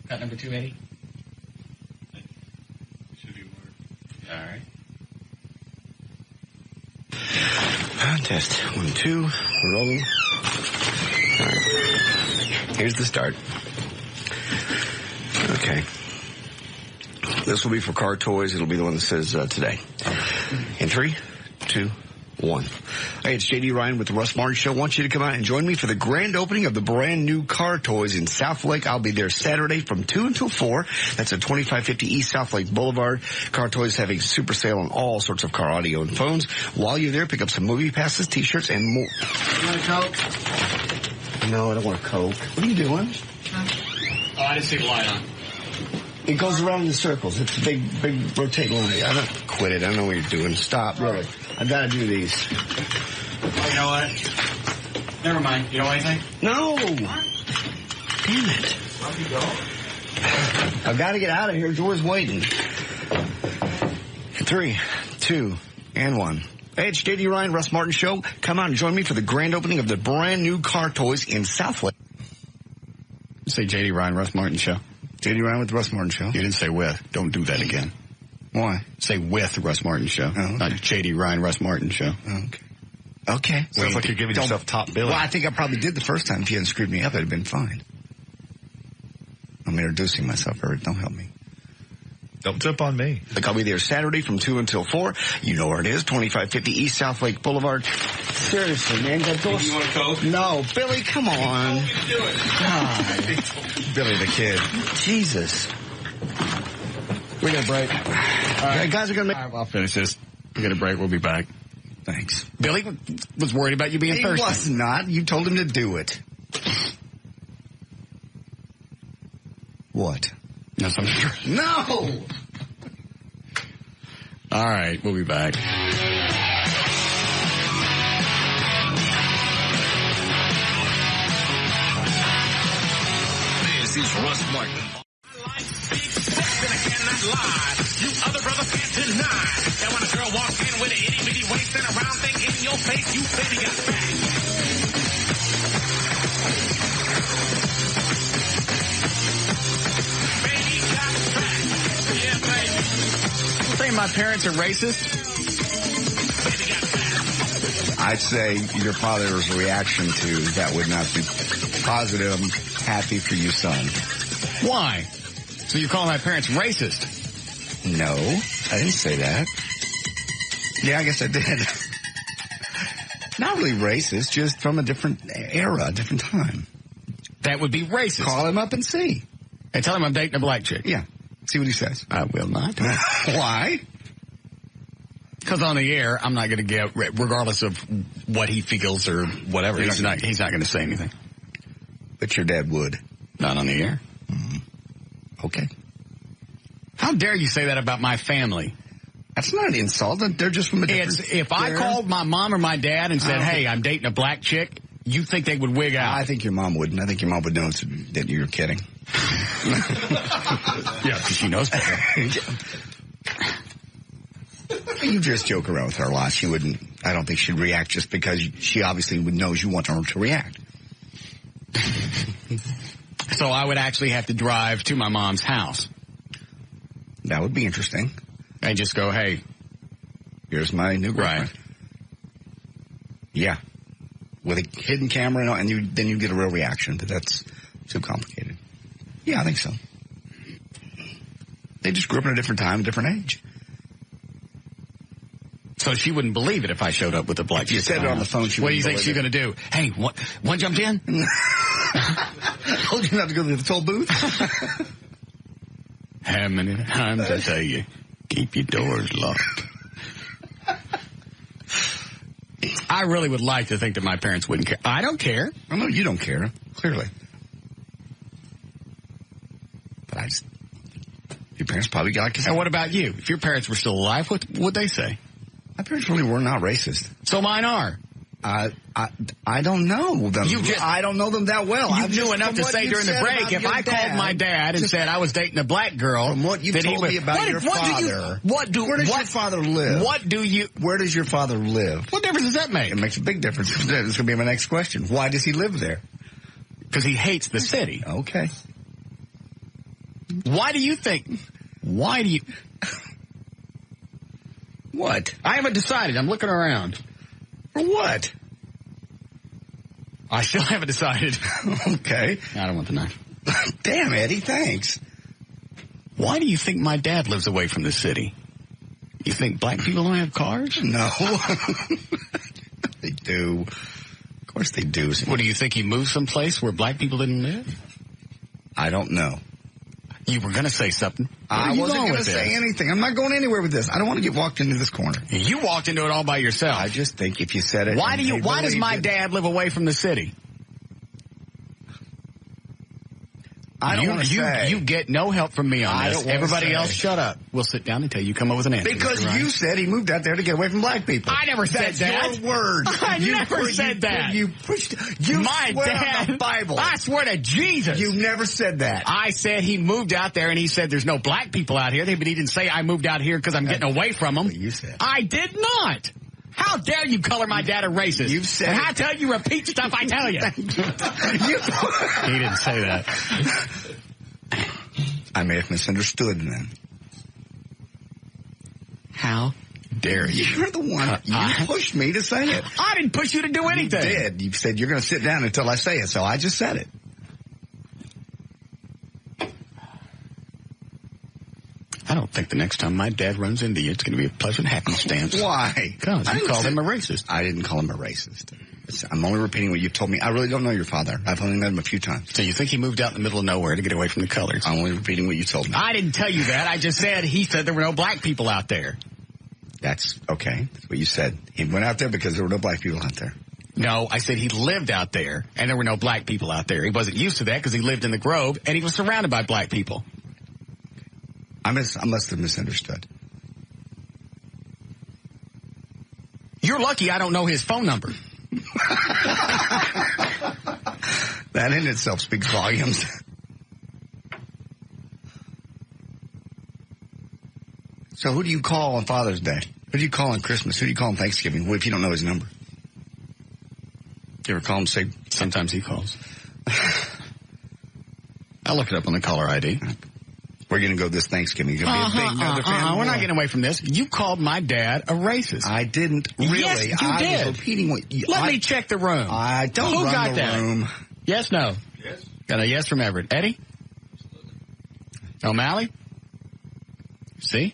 Cut number 2, Eddie. Should be more. All right. Test 1, 2. We're rolling. All right. Here's the start. Okay. This will be for car toys. It'll be the one that says today. In 3, 2, 1. Hey, it's J.D. Ryan with the Russ Martin Show. I want you to come out and join me for the grand opening of the brand new car toys in South Lake. I'll be there Saturday from 2 until 4. That's at 2550 East South Lake Boulevard. Car Toys having super sale on all sorts of car audio and phones. While you're there, pick up some movie passes, T-shirts, and more. You want a Coke? No, I don't want a Coke. What are you doing? Oh, I didn't see the light on. It goes around in circles. It's a big rotating light. I don't quit it. I don't know what you're doing. Stop, really. I gotta do these. Oh, you know what? Never mind. You know anything? No. Damn it. How do you go? I've got to get out of here. Door's waiting. 3, 2, and 1. Hey, it's J.D. Ryan, Russ Martin Show. Come out and join me for the grand opening of the brand new car toys in South Lake. Say J.D. Ryan, Russ Martin Show. J.D. Ryan with the Russ Martin Show. You didn't say with. Don't do that again. Why? Say with Russ Martin Show. Oh, okay. Not J.D. Ryan, Russ Martin Show. Okay. Sounds like you're giving yourself top billing. Well, I think I probably did the first time. If you hadn't screwed me up, it'd have been fine. I'm introducing myself, Eric. Don't help me. Don't tip on me. Look, I'll be there Saturday from 2 until 4. You know where it is, 2550 East South Lake Boulevard. Seriously, man. That door's... You want a Coke? No. Billy, come on. Do it. God. Billy the Kid. Jesus. We got a break. All right, guys are going to make... All right, I'll finish this. We got a break. We'll be back. Thanks. Billy was worried about you being thirsty. He was not. You told him to do it. What? No. No! All right, we'll be back. This is Russ Martin. You other brothers can't deny that when a girl walks in with an itty bitty waist and a round thing in your face, you baby got back. Baby got back. Yeah, baby. You saying my parents are racist? Baby got back. I'd say your father's reaction to that would not be positive. I'm happy for you, son. Why? So you're calling my parents racist? No, I didn't say that. Yeah, I guess I did. Not really racist, just from a different era, a different time. That would be racist. Call him up and see. And tell him I'm dating a black chick. Yeah. See what he says. I will not. Why? Because on the air, I'm not going to get, regardless of what he feels or whatever, he's not going to say anything. But your dad would. Not on the air. Mm-hmm. Okay. How dare you say that about my family? That's not an insult. They're just from a different... If I called my mom or my dad and said, hey, I'm dating a black chick, you think they would wig out? I think your mom wouldn't. I think your mom would know that you're kidding. Yeah, because she knows better. You just joke around with her a lot. She wouldn't I don't think she'd react just because she obviously knows you want her to react. So I would actually have to drive to my mom's house. That would be interesting. And just go, hey, here's my new girlfriend. Right. Yeah. With a hidden camera, and then you get a real reaction, but that's too complicated. Yeah, I think so. They just grew up in a different time, a different age. So she wouldn't believe it if I showed up with a black. If you said it on the phone, she what do you wouldn't think she's going to do? Hey, one jumped in? Told you not to go to the toll booth? How many times I tell you, keep your doors locked. I really would like to think that my parents wouldn't care. I don't care. I know you don't care, clearly. But your parents probably got And what about you? If your parents were still alive, what would they say? My parents really were not racist. So mine are. I don't know them. I don't know them that well. You knew enough to say during the break, if I called my dad and said I was dating a black girl, from what you told me about your father, where does your father live? Where does your father live? What difference does that make? It makes a big difference. It's going to be my next question. Why does he live there? Because he hates the city. Okay. Why do you think? Why do you? What? I haven't decided. I'm looking around. For what? I still haven't decided. Okay. I don't want the knife. Damn, Eddie, thanks. Why do you think my dad lives away from the city? You think black people don't have cars? No. They do. Of course they do. What, do you think he moved someplace where black people didn't live? I don't know. You were going to say something. I wasn't going to say anything. I'm not going anywhere with this. I don't want to get walked into this corner. You walked into it all by yourself. I just think if you said it. Why does my dad live away from the city? I don't want to say. You get no help from me on this. Everybody else, shut up. We'll sit down until you come up with an answer. Because you said he moved out there to get away from black people. I never said that. That's your word. I never said that. You pushed. You my swear dad, on the Bible. I swear to Jesus. You never said that. I said he moved out there, and he said there's no black people out here. But he didn't say I moved out here because I'm getting away from them. You said. I did not. How dare you color my dad a racist? You've said. And how dare you repeat stuff I tell you? He didn't say that. I may have misunderstood then. How dare you? You're the one. You pushed me to say it. I didn't push you to do anything. You did. You said you're going to sit down until I say it, so I just said it. I don't think the next time my dad runs into you, it's going to be a pleasant happenstance. Why? Because you called him a racist. I didn't call him a racist. I'm only repeating what you've told me. I really don't know your father. I've only met him a few times. So you think he moved out in the middle of nowhere to get away from the colors? I'm only repeating what you told me. I didn't tell you that. I just said he said there were no black people out there. That's okay. That's what you said. He went out there because there were no black people out there. No, I said he lived out there, and there were no black people out there. He wasn't used to that because he lived in the Grove, and he was surrounded by black people. I must have misunderstood. You're lucky I don't know his phone number. That in itself speaks volumes. So who do you call on Father's Day? Who do you call on Christmas? Who do you call on Thanksgiving? What if you don't know his number? You ever call him, say, sometimes he calls. I'll look it up on the caller ID. We're going to go this Thanksgiving. You're going to be a big Nether fan. We're not getting away from this. You called my dad a racist. I didn't really. Yes, you did. I was repeating what you... Let me check the room. I don't Who run got the that? room. Yes, no? Yes. Got a yes from Everett. Eddie? O'Malley? See?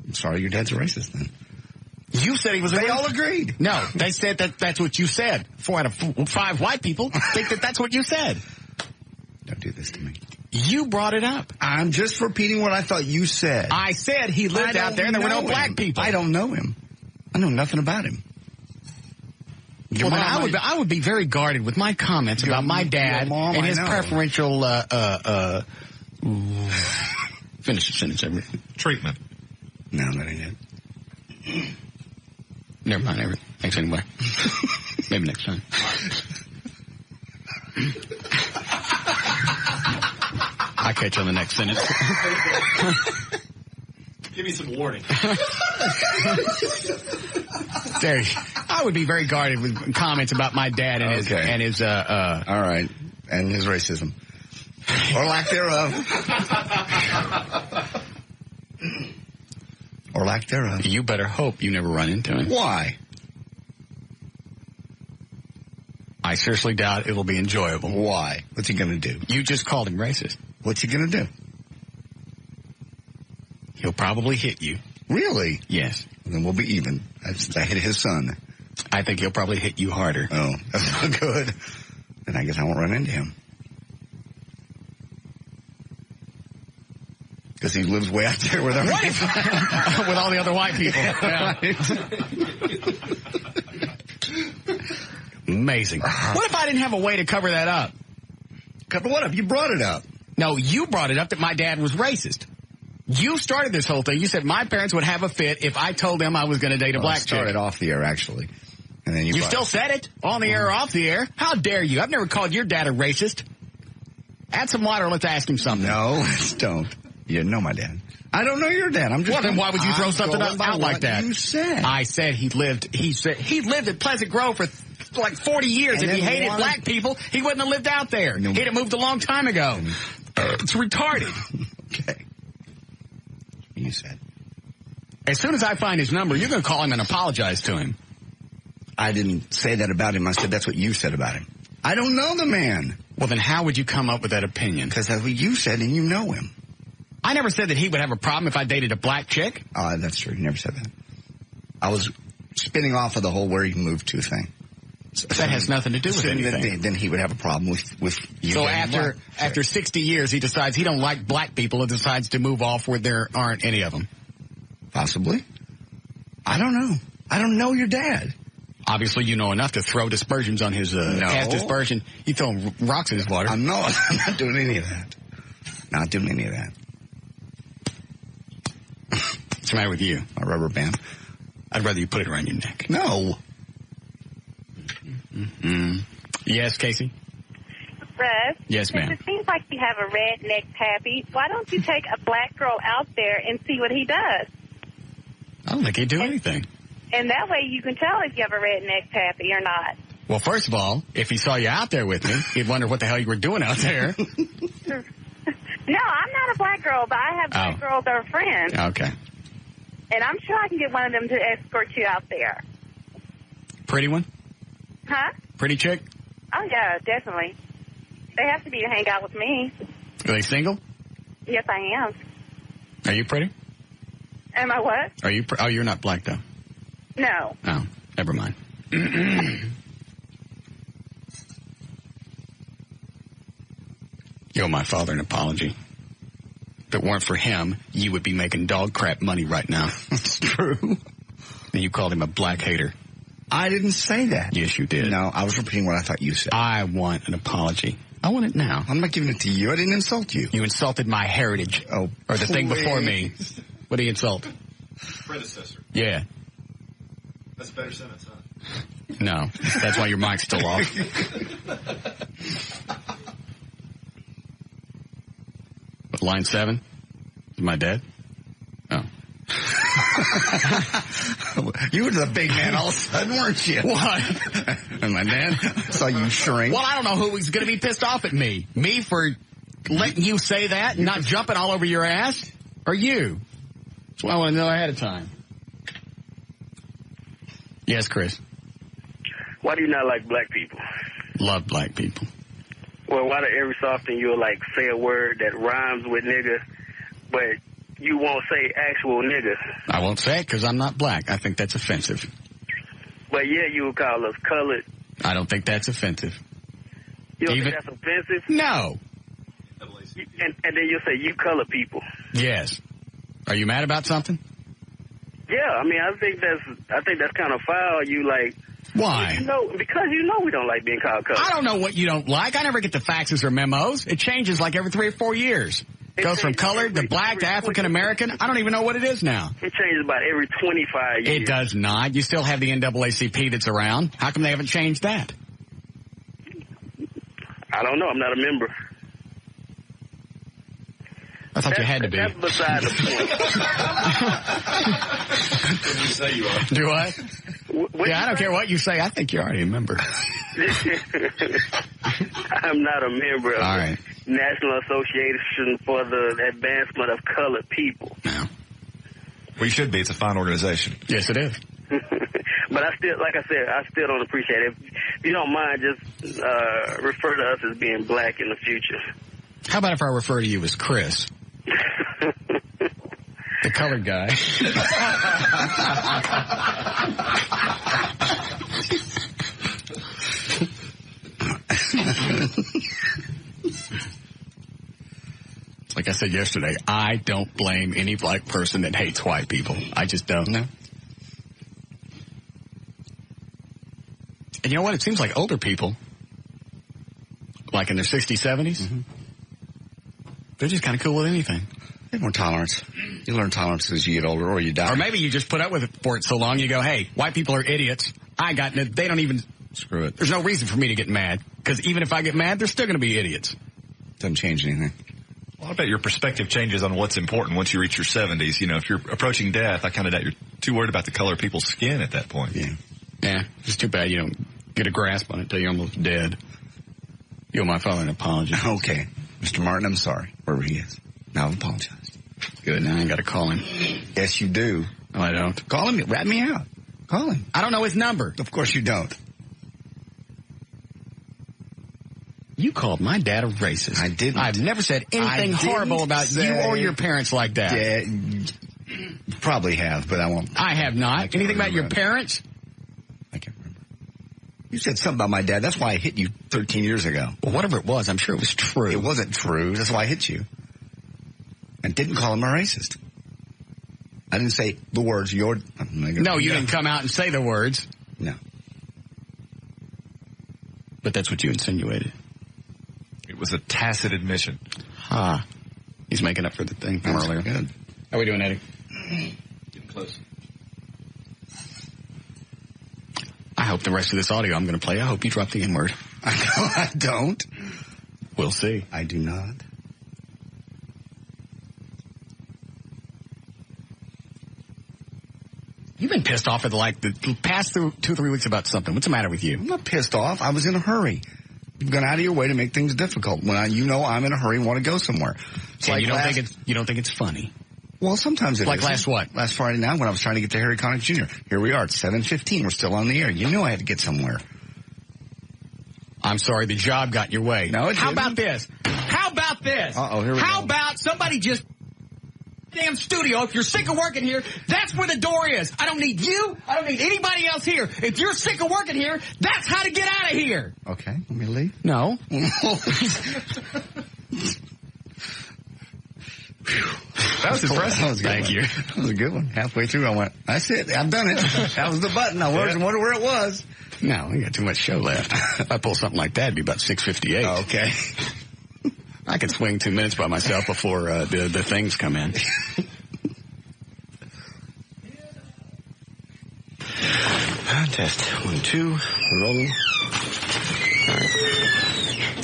I'm sorry, your dad's a racist then. You said he was a racist. They all agreed. No, they said that's what you said. 4 out of 5 white people think that's what you said. Don't do this to me. You brought it up. I'm just repeating what I thought you said. I said he lived out there and there were no black people. I don't know him. I know nothing about him. Well, I would be very guarded with my comments about my dad and his preferential finish the sentence, Everett. Treatment. No, that ain't it. Never mind, Everett. Thanks anyway. Maybe next time. I'll catch you on the next sentence. Give me some warning. There, I would be very guarded with comments about my dad and his all right, and his racism or lack thereof, or lack thereof. You better hope you never run into him. Why? I seriously doubt it'll be enjoyable. Why? What's he going to do? You just called him racist. What's he going to do? He'll probably hit you. Really? Yes. Then we'll be even. I hit his son. I think he'll probably hit you harder. Oh, that's not good. Then I guess I won't run into him. Because he lives way out there with with all the other white people. Yeah. Amazing. What if I didn't have a way to cover that up? Cover what up? You brought it up. No, you brought it up that my dad was racist. You started this whole thing. You said my parents would have a fit if I told them I was going to date a black chick. I started off the air, actually. And then you still said it? On the air or off the air? How dare you? I've never called your dad a racist. Add some water. Let's ask him something. No, don't. You know my dad. I don't know your dad. I'm just. Well, then why would you throw something out like that? You said. I said he lived at Pleasant Grove for like 40 years. If he hated black people, he wouldn't have lived out there. No. He'd have moved a long time ago. It's retarded. Okay. You said. As soon as I find his number, you're going to call him and apologize to him. I didn't say that about him. I said that's what you said about him. I don't know the man. Well, then how would you come up with that opinion? Because that's what you said, and you know him. I never said that he would have a problem if I dated a black chick. That's true. You never said that. I was spinning off of the whole where he moved to thing. That has nothing to do with anything. Then he would have a problem with you. So after 60 years, he decides he don't like black people and decides to move off where there aren't any of them. Possibly. I don't know. I don't know your dad. Obviously, you know enough to throw dispersions on his cast dispersion. You throw rocks in his water. I'm not doing any of that. Not doing any of that. What's the matter with you? A rubber band. I'd rather you put it around your neck. No. Mm-hmm. Yes, Casey? Russ? Yes, ma'am. It seems like you have a redneck pappy. Why don't you take a black girl out there and see what he does? I don't think he'd do anything. And that way you can tell if you have a redneck pappy or not. Well, first of all, if he saw you out there with me, he'd wonder what the hell you were doing out there. No, I'm not a black girl, but I have black girls that are friends. Okay. And I'm sure I can get one of them to escort you out there. Pretty one? Huh? Pretty chick? Oh, yeah, definitely. They have to be to hang out with me. Are they single? Yes, I am. Are you pretty? Am I what? Are you? Oh, you're not black, though. No. Oh, never mind. You owe my father an apology. If it weren't for him, you would be making dog crap money right now. It's true. And you called him a black hater. I didn't say that. Yes, you did. No, I was repeating what I thought you said. I want an apology. I want it now. I'm not giving it to you. I didn't insult you. You insulted my heritage. Oh, or the thing before me. What do you insult? Predecessor. Yeah. That's a better sentence, huh? No. That's why your mic's still off. Line 7? Is my dad? Oh. You were the big man all of a sudden, weren't you? What? And my dad saw you shrink. Well, I don't know who is going to be pissed off at me. Me for letting you say that and not jumping all over your ass? Or you? That's what I want to know ahead of time. Yes, Chris. Why do you not like black people? Love black people. Well, why do every so often you'll like say a word that rhymes with nigga, but you won't say actual nigga? I won't say it because I'm not black. I think that's offensive. But yeah, you will call us colored. I don't think that's offensive. You don't think that's offensive? No. And then you'll say you color people. Yes. Are you mad about something? Yeah, I mean, I think that's kind of foul. You like. Why? Because you know we don't like being called colored. I don't know what you don't like. I never get the faxes or memos. It changes like every 3 or 4 years. It goes from colored to black to African American. I don't even know what it is now. It changes about every 25 years. It does not. You still have the NAACP that's around. How come they haven't changed that? I don't know. I'm not a member. I thought you had to be. That's beside the point. You say you are. Do I? Yeah, I don't care what you say. I think you're already a member. I'm not a member of the National Association for the Advancement of Colored People. No. We should be. It's a fine organization. Yes, it is. But I still, like I said, I still don't appreciate it. If you don't mind, just refer to us as being black in the future. How about if I refer to you as Chris? The colored guy. Like I said yesterday, I don't blame any black person that hates white people. I just don't. No. And you know what? It seems like older people, like in their 60s, 70s, they're just kind of cool with anything. They have more tolerance. You learn tolerance as you get older or you die. Or maybe you just put up with it for it so long you go, hey, white people are idiots. They don't even... Screw it. There's no reason for me to get mad. Because even if I get mad, they're still going to be idiots. Doesn't change anything. Well, I bet your perspective changes on what's important once you reach your 70s. You know, if you're approaching death, I kind of doubt you're too worried about the color of people's skin at that point. Yeah. Yeah, it's too bad you don't get a grasp on it until you're almost dead. You owe my father an apology. Okay. Mr. Martin, I'm sorry. Wherever he is. Now I've apologized. Good, now I ain't got to call him. Yes, you do. No, I don't. Call him. Rat me out. Call him. I don't know his number. Of course you don't. You called my dad a racist. I didn't. I've never said anything horrible about you or your parents like that. Probably have, but I won't. I have not. Anything about your parents? I can't remember. You said something about my dad. That's why I hit you 13 years ago. Well, whatever it was, I'm sure it was true. It wasn't true. That's why I hit you. And didn't call him a racist. I didn't say the words, No, you didn't come out and say the words. No. But that's what you insinuated. It was a tacit admission. He's making up for the thing from earlier. Good. How are we doing, Eddie? Getting close. I hope the rest of this audio I'm going to play, I hope you drop the N-word. I don't. We'll see. I do not. You've been pissed off for the past 2 or 3 weeks about something. What's the matter with you? I'm not pissed off. I was in a hurry. You've gone out of your way to make things difficult. When I'm in a hurry and want to go somewhere. It's like you don't think it's funny. Well, sometimes it like is. Last Friday night when I was trying to get to Harry Connick Jr. Here we are at 7:15. We're still on the air. You knew I had to get somewhere. I'm sorry, the job got in your way. No, it How didn't. about this? Uh-oh, here we go. How about somebody just damn studio? If you're sick of working here, that's where the door is. I don't need you. I don't need anybody else here. If you're sick of working here, that's how to get out of here. Okay, want me to leave? No. That was impressive. That was good. Thank you. That was a good one. Halfway through, I went, that's it. I've done it. That was the button. I wonder where it was. No, we got too much show left. If I pull something like that, it'd be about 6:58. Okay. I can swing 2 minutes by myself before the things come in. Test 1, 2. We're rolling. All right.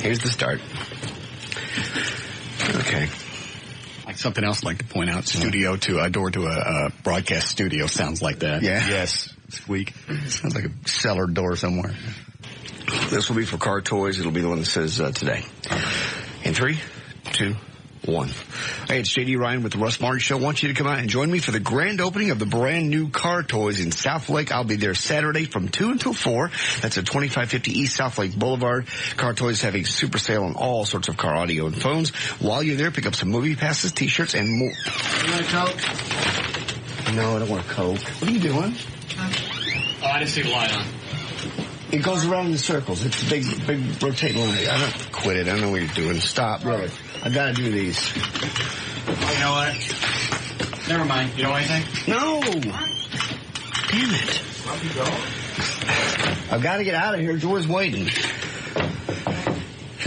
Here's the start. Okay. Like something else I'd like to point out. A door to a broadcast studio sounds like that. Yeah. Yes. Squeak. Sounds like a cellar door somewhere. This will be for car toys. It'll be the one that says today. In 3, 2, 1. Hey, it's J.D. Ryan with the Russ Martin Show. I want you to come out and join me for the grand opening of the brand new Car Toys in South Lake. I'll be there Saturday from 2 until 4. That's at 2550 East South Lake Boulevard. Car Toys have a super sale on all sorts of car audio and phones. While you're there, pick up some movie passes, T-shirts, and more. You want a Coke? No, I don't want a Coke. What are you doing? Oh, I didn't see the light on. It goes around in circles. It's a big rotating line. I don't quit it. I don't know what you're doing. Stop, really. I gotta do these. Oh, you know what? Never mind. You know anything? No. Damn it. Where you go? I've got to get out of here. Joy's waiting.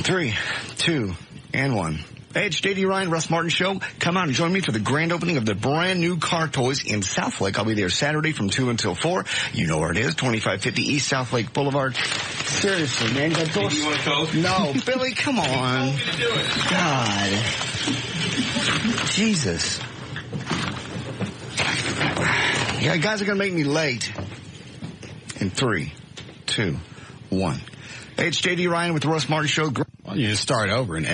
3, 2, and 1. Hey, it's J.D. Ryan, Russ Martin Show. Come out and join me for the grand opening of the brand new Car Toys in South Lake. I'll be there Saturday from 2 until 4. You know where it is, 2550 East South Lake Boulevard. Seriously, man. You want a Coke? No, Billy, come on. Do it. God. Jesus. Yeah, guys are going to make me late. In 3, 2, 1. Hey, it's J.D. Ryan with the Russ Martin Show. Well, you just start over and,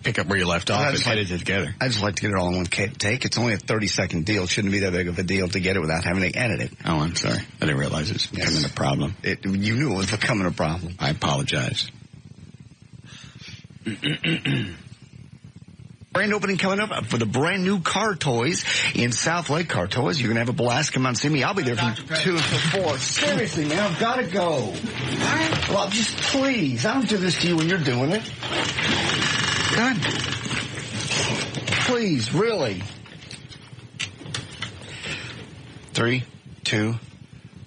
pick up where you left off and edit it together. I just like to get it all in one take. It's only a 30-second deal. It shouldn't be that big of a deal to get it without having to edit it. Oh, I'm sorry. I didn't realize it was becoming a problem. You knew it was becoming a problem. I apologize. Grand opening coming up for the brand new Car Toys in South Lake. Car Toys. You're going to have a blast. Come out and see me. I'll be there from 2 until 4. Seriously, man, I've got to go. All right? Well, just please. I don't do this to you when you're doing it. God. Please, really. 3, 2,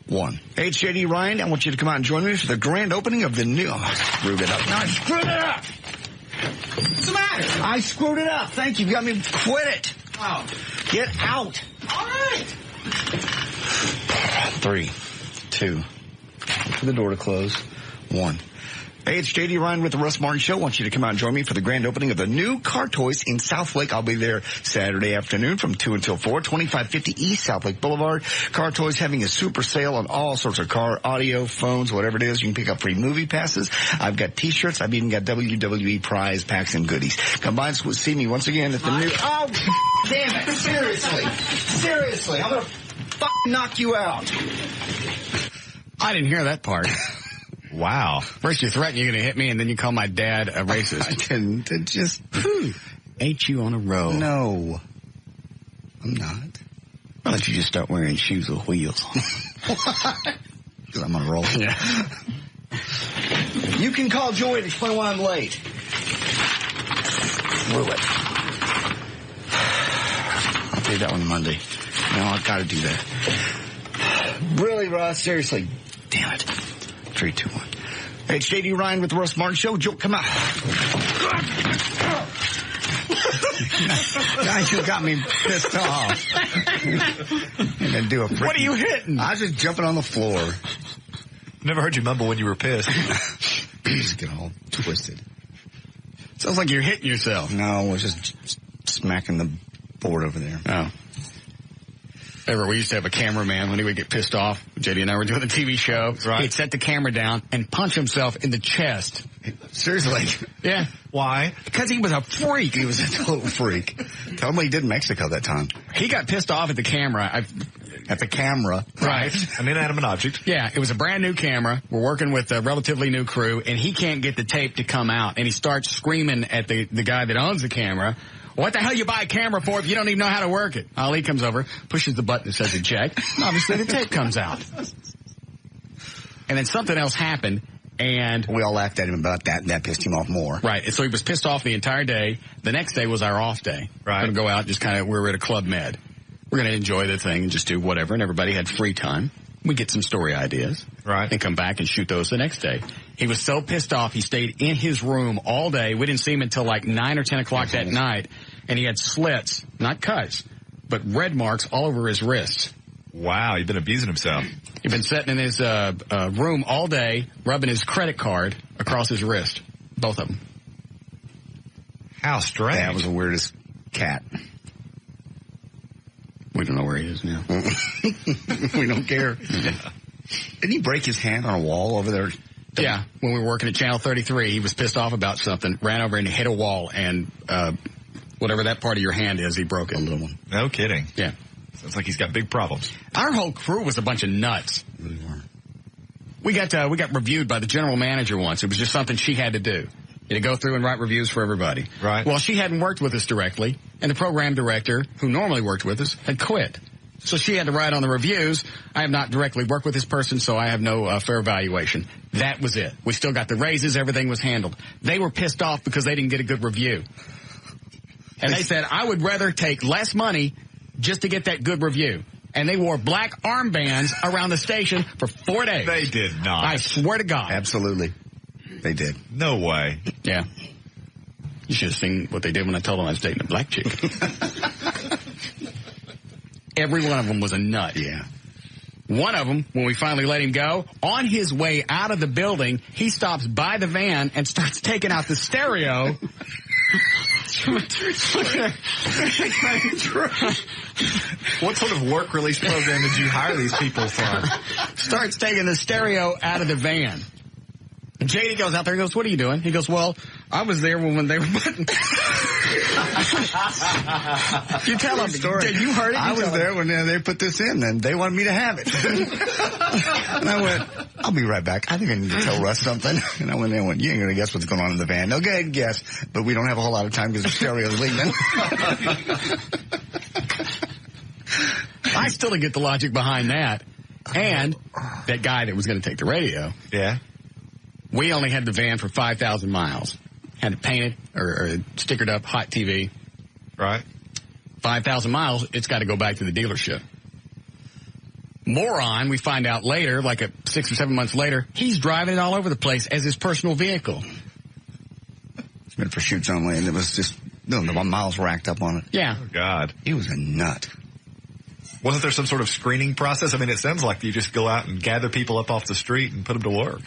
1. Hey, it's J.D. Ryan. I want you to come out and join me for the grand opening of the new... Oh, I screwed it up. No, I screwed it up. What's the matter? I screwed it up. Thank you. You got me. Quit it. Oh. Get out. All right. 3, 2. Wait for the door to close. 1. Hey, it's J.D. Ryan with the Russ Martin Show. I want you to come out and join me for the grand opening of the new Car Toys in South Lake. I'll be there Saturday afternoon from 2 until 4, 2550 East South Lake Boulevard. Car Toys having a super sale on all sorts of car, audio, phones, whatever it is. You can pick up free movie passes. I've got T-shirts. I've even got WWE prize packs and goodies. Come by and see me once again at the new... Oh, damn it. Seriously. I'm going to knock you out. I didn't hear that part. Wow. First you threaten you're going to hit me, and then you call my dad a racist. I didn't. It just... Ain't you on a roll? No. I'm not. Why don't you just start wearing shoes with wheels? Because I'm on a roll. Yeah. You can call Joey to explain why I'm late. Will it? I'll pay that one Monday. No, I've got to do that. Really, Ross? Seriously. Damn it. 3, 2, 1. Hey, it's J.D. Ryan with the Russ Martin Show. Joe, come out. Guys, you got me pissed off. And then do a what are you hitting? I was just jumping on the floor. Never heard you mumble when you were pissed. Just get all twisted. Sounds like you're hitting yourself. No, I was just smacking the board over there. Oh. Ever, we used to have a cameraman when he would get pissed off. JD and I were doing a TV show. Right. He'd set the camera down and punch himself in the chest. Seriously? Yeah. Why? Because he was a freak. He was a total freak. Tell him what he did in Mexico that time. He got pissed off at the camera. At the camera. Right. An inanimate object. Yeah, it was a brand new camera. We're working with a relatively new crew, and he can't get the tape to come out. And he starts screaming at the guy that owns the camera. What the hell you buy a camera for if you don't even know how to work it? Ali comes over, pushes the button that says eject, and obviously the tape comes out. And then something else happened, and... We all laughed at him about that, and that pissed him off more. Right, and so he was pissed off the entire day. The next day was our off day. Right. We're going to go out, just kind of, we were at a Club Med. We're going to enjoy the thing and just do whatever, and everybody had free time. We get some story ideas. Right. And come back and shoot those the next day. He was so pissed off, he stayed in his room all day. We didn't see him until like 9 or 10 o'clock that night. And he had slits, not cuts, but red marks all over his wrists. Wow, he'd been abusing himself. He'd been sitting in his room all day, rubbing his credit card across his wrist. Both of them. How strange. That was the weirdest cat. We don't know where he is now. We don't care. Yeah. Didn't he break his hand on a wall over there? Yeah, when we were working at Channel 33, he was pissed off about something, ran over and hit a wall, and whatever that part of your hand is, he broke it. A little one. No kidding. Yeah. Sounds like he's got big problems. Our whole crew was a bunch of nuts. We got reviewed by the general manager once. It was just something she had to do. You had to go through and write reviews for everybody. Right. Well, she hadn't worked with us directly, and the program director, who normally worked with us, had quit. So she had to write on the reviews. I have not directly worked with this person, so I have no fair evaluation. That was it. We still got the raises. Everything was handled. They were pissed off because they didn't get a good review. And they said, I would rather take less money just to get that good review. And they wore black armbands around the station for 4 days. They did not. I swear to God. Absolutely. They did. No way. Yeah. You should have seen what they did when I told them I was dating a black chick. Every one of them was a nut. Yeah. One of them, when we finally let him go, on his way out of the building, he stops by the van and starts taking out the stereo What sort of work release program did you hire these people from? Starts taking the stereo out of the van. And JD goes out there and goes, what are you doing? He goes, well, I was there when they were putting... You tell them. Did you heard it? I was there when they put this in, and they wanted me to have it. And I went, I'll be right back. I think I need to tell Russ something. And I went there and went, you ain't going to guess what's going on in the van. No, go ahead and guess. But we don't have a whole lot of time because the stereo's leaving. I still didn't get the logic behind that. And that guy that was going to take the radio. Yeah. We only had the van for 5,000 miles. Had it painted or stickered up, hot TV. Right. 5,000 miles, it's got to go back to the dealership. Moron, we find out later, like 6 or 7 months later, he's driving it all over the place as his personal vehicle. It's meant for shoots only, and it was just, the miles racked up on it. Yeah. Oh, God. He was a nut. Wasn't there some sort of screening process? I mean, it sounds like you just go out and gather people up off the street and put them to work.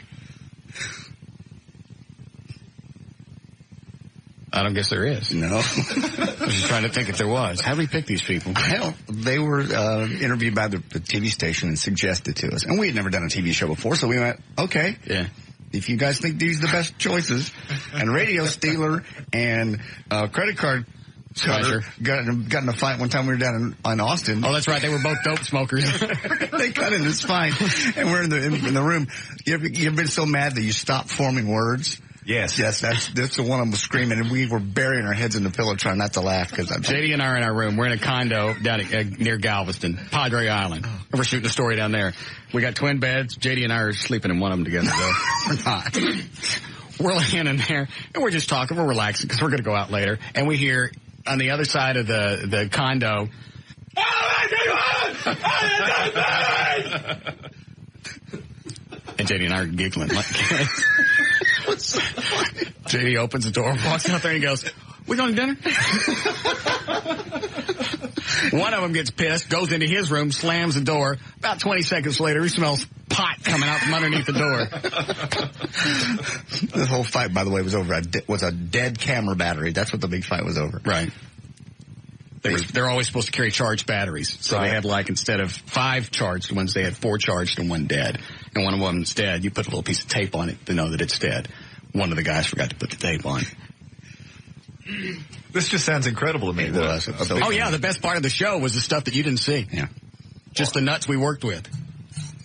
I don't guess there is. No. I was just trying to think if there was. How do we pick these people? Hell, they were interviewed by the TV station and suggested to us. And we had never done a TV show before, so we went, okay. Yeah. If you guys think these are the best choices, and radio stealer and credit card cutter got in a fight one time we were down in Austin. Oh, that's right. They were both dope smokers. They cut in this fight, and we're in the room. You've been so mad that you stopped forming words. Yes. Yes, that's the one I was screaming, and we were burying our heads in the pillow trying not to laugh. JD and I are in our room. We're in a condo down near Galveston, Padre Island. And we're shooting a story down there. We got twin beds. JD and I are sleeping in one of them together, though. We're not. We're laying in there, and we're just talking. We're relaxing because we're going to go out later. And we hear on the other side of the condo, and JD and I are giggling like kids. JD opens the door, walks out there, and he goes, we going to dinner? One of them gets pissed, goes into his room, slams the door. About 20 seconds later, he smells pot coming out from underneath the door. This whole fight, by the way, was over a dead camera battery. That's what the big fight was over. Right. They're always supposed to carry charged batteries. So they had, instead of 5 charged ones, they had 4 charged and 1 dead. And one of them's dead. You put a little piece of tape on it to know that it's dead. One of the guys forgot to put the tape on. This just sounds incredible to me. The best part of the show was the stuff that you didn't see. Yeah. Just the nuts we worked with.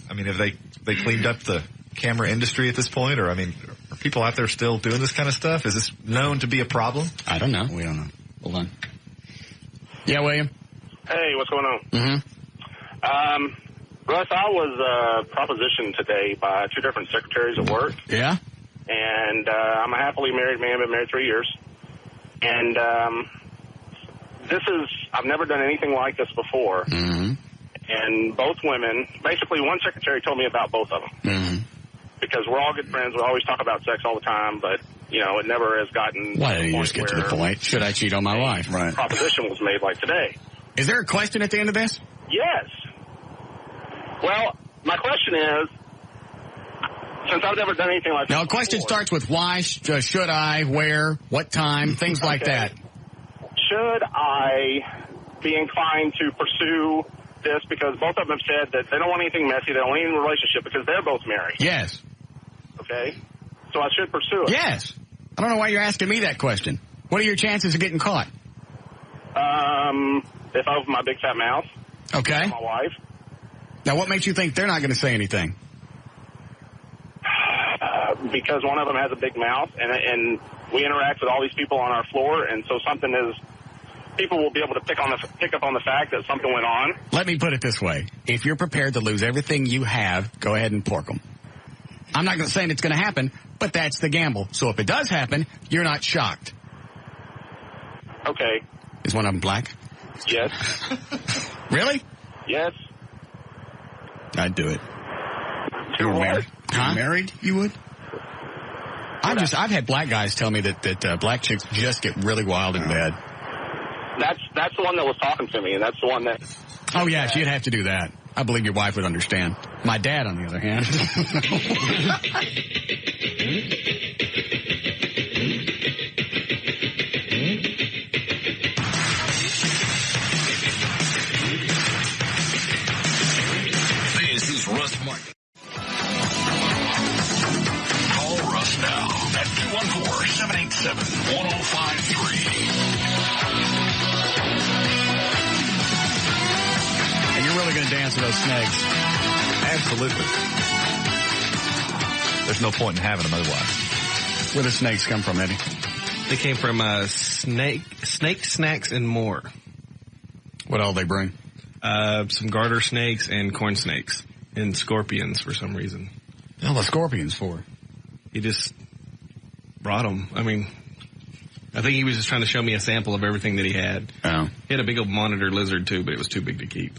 I mean, have they cleaned up the camera industry at this point? Or, I mean, are people out there still doing this kind of stuff? Is this known to be a problem? I don't know. We don't know. Hold on. Yeah, William? Hey, what's going on? Mm-hmm. Russ, I was propositioned today by 2 different secretaries of work. Yeah? And I'm a happily married man, been married 3 years. And I've never done anything like this before. Mm-hmm. And both women, basically one secretary told me about both of them. Mm-hmm. Because we're all good friends. We always talk about sex all the time, but, it never has gotten... Why didn't you just get to the point? Should I cheat on my wife? Right. Proposition was made like today. Is there a question at the end of this? Yes. Well, my question is, since I've never done anything like this Now, a question starts with why, should I, where, what time, things like that. Should I be inclined to pursue this? Because both of them have said that they don't want anything messy, they don't want any relationship because they're both married. Yes. Okay? So I should pursue it. Yes. I don't know why you're asking me that question. What are your chances of getting caught? If I open my big fat mouth. Okay. My wife. Now, what makes you think they're not going to say anything? Because one of them has a big mouth, and we interact with all these people on our floor, and so people will be able to pick up on the fact that something went on. Let me put it this way. If you're prepared to lose everything you have, go ahead and pork them. I'm not going to say it's going to happen, but that's the gamble. So if it does happen, you're not shocked. Okay. Is one of them black? Yes. Really? Yes. I'd do it. You were married? Huh? Married? You would? I've had black guys tell me that black chicks just get really wild in bed. That's the one that was talking to me, and that's the one that... Oh, yeah, you'd have to do that. I believe your wife would understand. My dad, on the other hand. to dance with those snakes. Absolutely. There's no point in having them otherwise. Where do snakes come from, Eddie? They came from snake snacks and more. What all they bring? Some garter snakes and corn snakes and scorpions for some reason. What the scorpions for? He just brought them. I mean, I think he was just trying to show me a sample of everything that he had. Oh. He had a big old monitor lizard too, but it was too big to keep.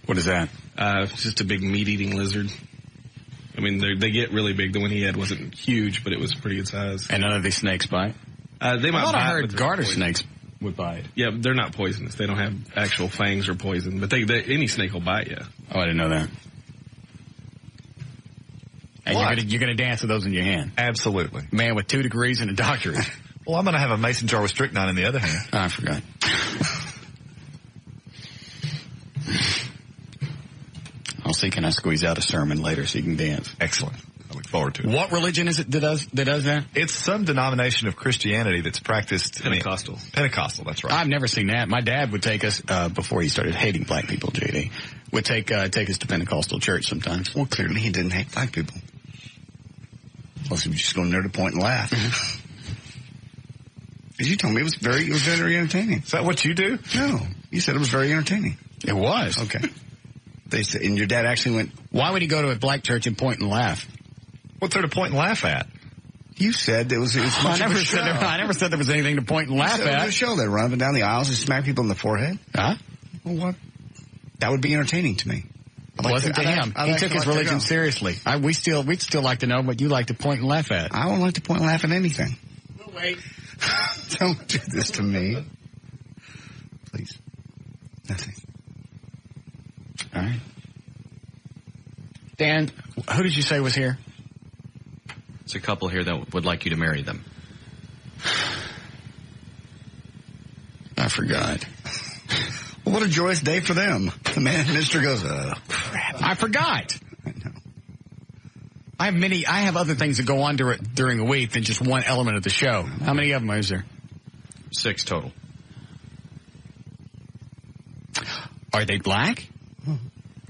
What is that? It's just a big meat-eating lizard. I mean, they get really big. The one he had wasn't huge, but it was pretty good size. And none of these snakes bite? They might bite. I heard garter snakes would bite. Yeah, they're not poisonous. They don't have actual fangs or poison, but any snake will bite you. Oh, I didn't know that. And you're gonna dance with those in your hand? Absolutely. Man with 2 degrees and a doctorate. Well, I'm gonna have a mason jar with strychnine in the other hand. Oh, I forgot. I'll see, can I squeeze out a sermon later so you can dance? Excellent. I look forward to it. What religion is it that does that? It's some denomination of Christianity that's practiced Pentecostal. Pentecostal, that's right. I've never seen that. My dad would take us, before he started hating black people, JD, would take us to Pentecostal church sometimes. Well, clearly he didn't hate black people. Unless he was just going there to point and laugh. Because you told me it was very entertaining. Is that what you do? No. You said it was very entertaining. It was. Okay. They said, and your dad actually went, why would he go to a black church and point and laugh? What's there to point and laugh at? You said it was much of a show. I never said there was anything to point and laugh at. It was a show. They run up and down the aisles and smack people in the forehead. Huh? Well, what? That would be entertaining to me. It wasn't to him. He took his religion seriously. We'd still like to know what you like to point and laugh at. I don't like to point and laugh at anything. We'll wait. Don't do this to me. Please. Nothing. All right. Dan, who did you say was here? It's a couple here that would like you to marry them. I forgot. Well, what a joyous day for them. The minister goes, crap. I forgot. I know. I have other things that go on during a week than just one element of the show. How many of them is there? 6 total. Are they black?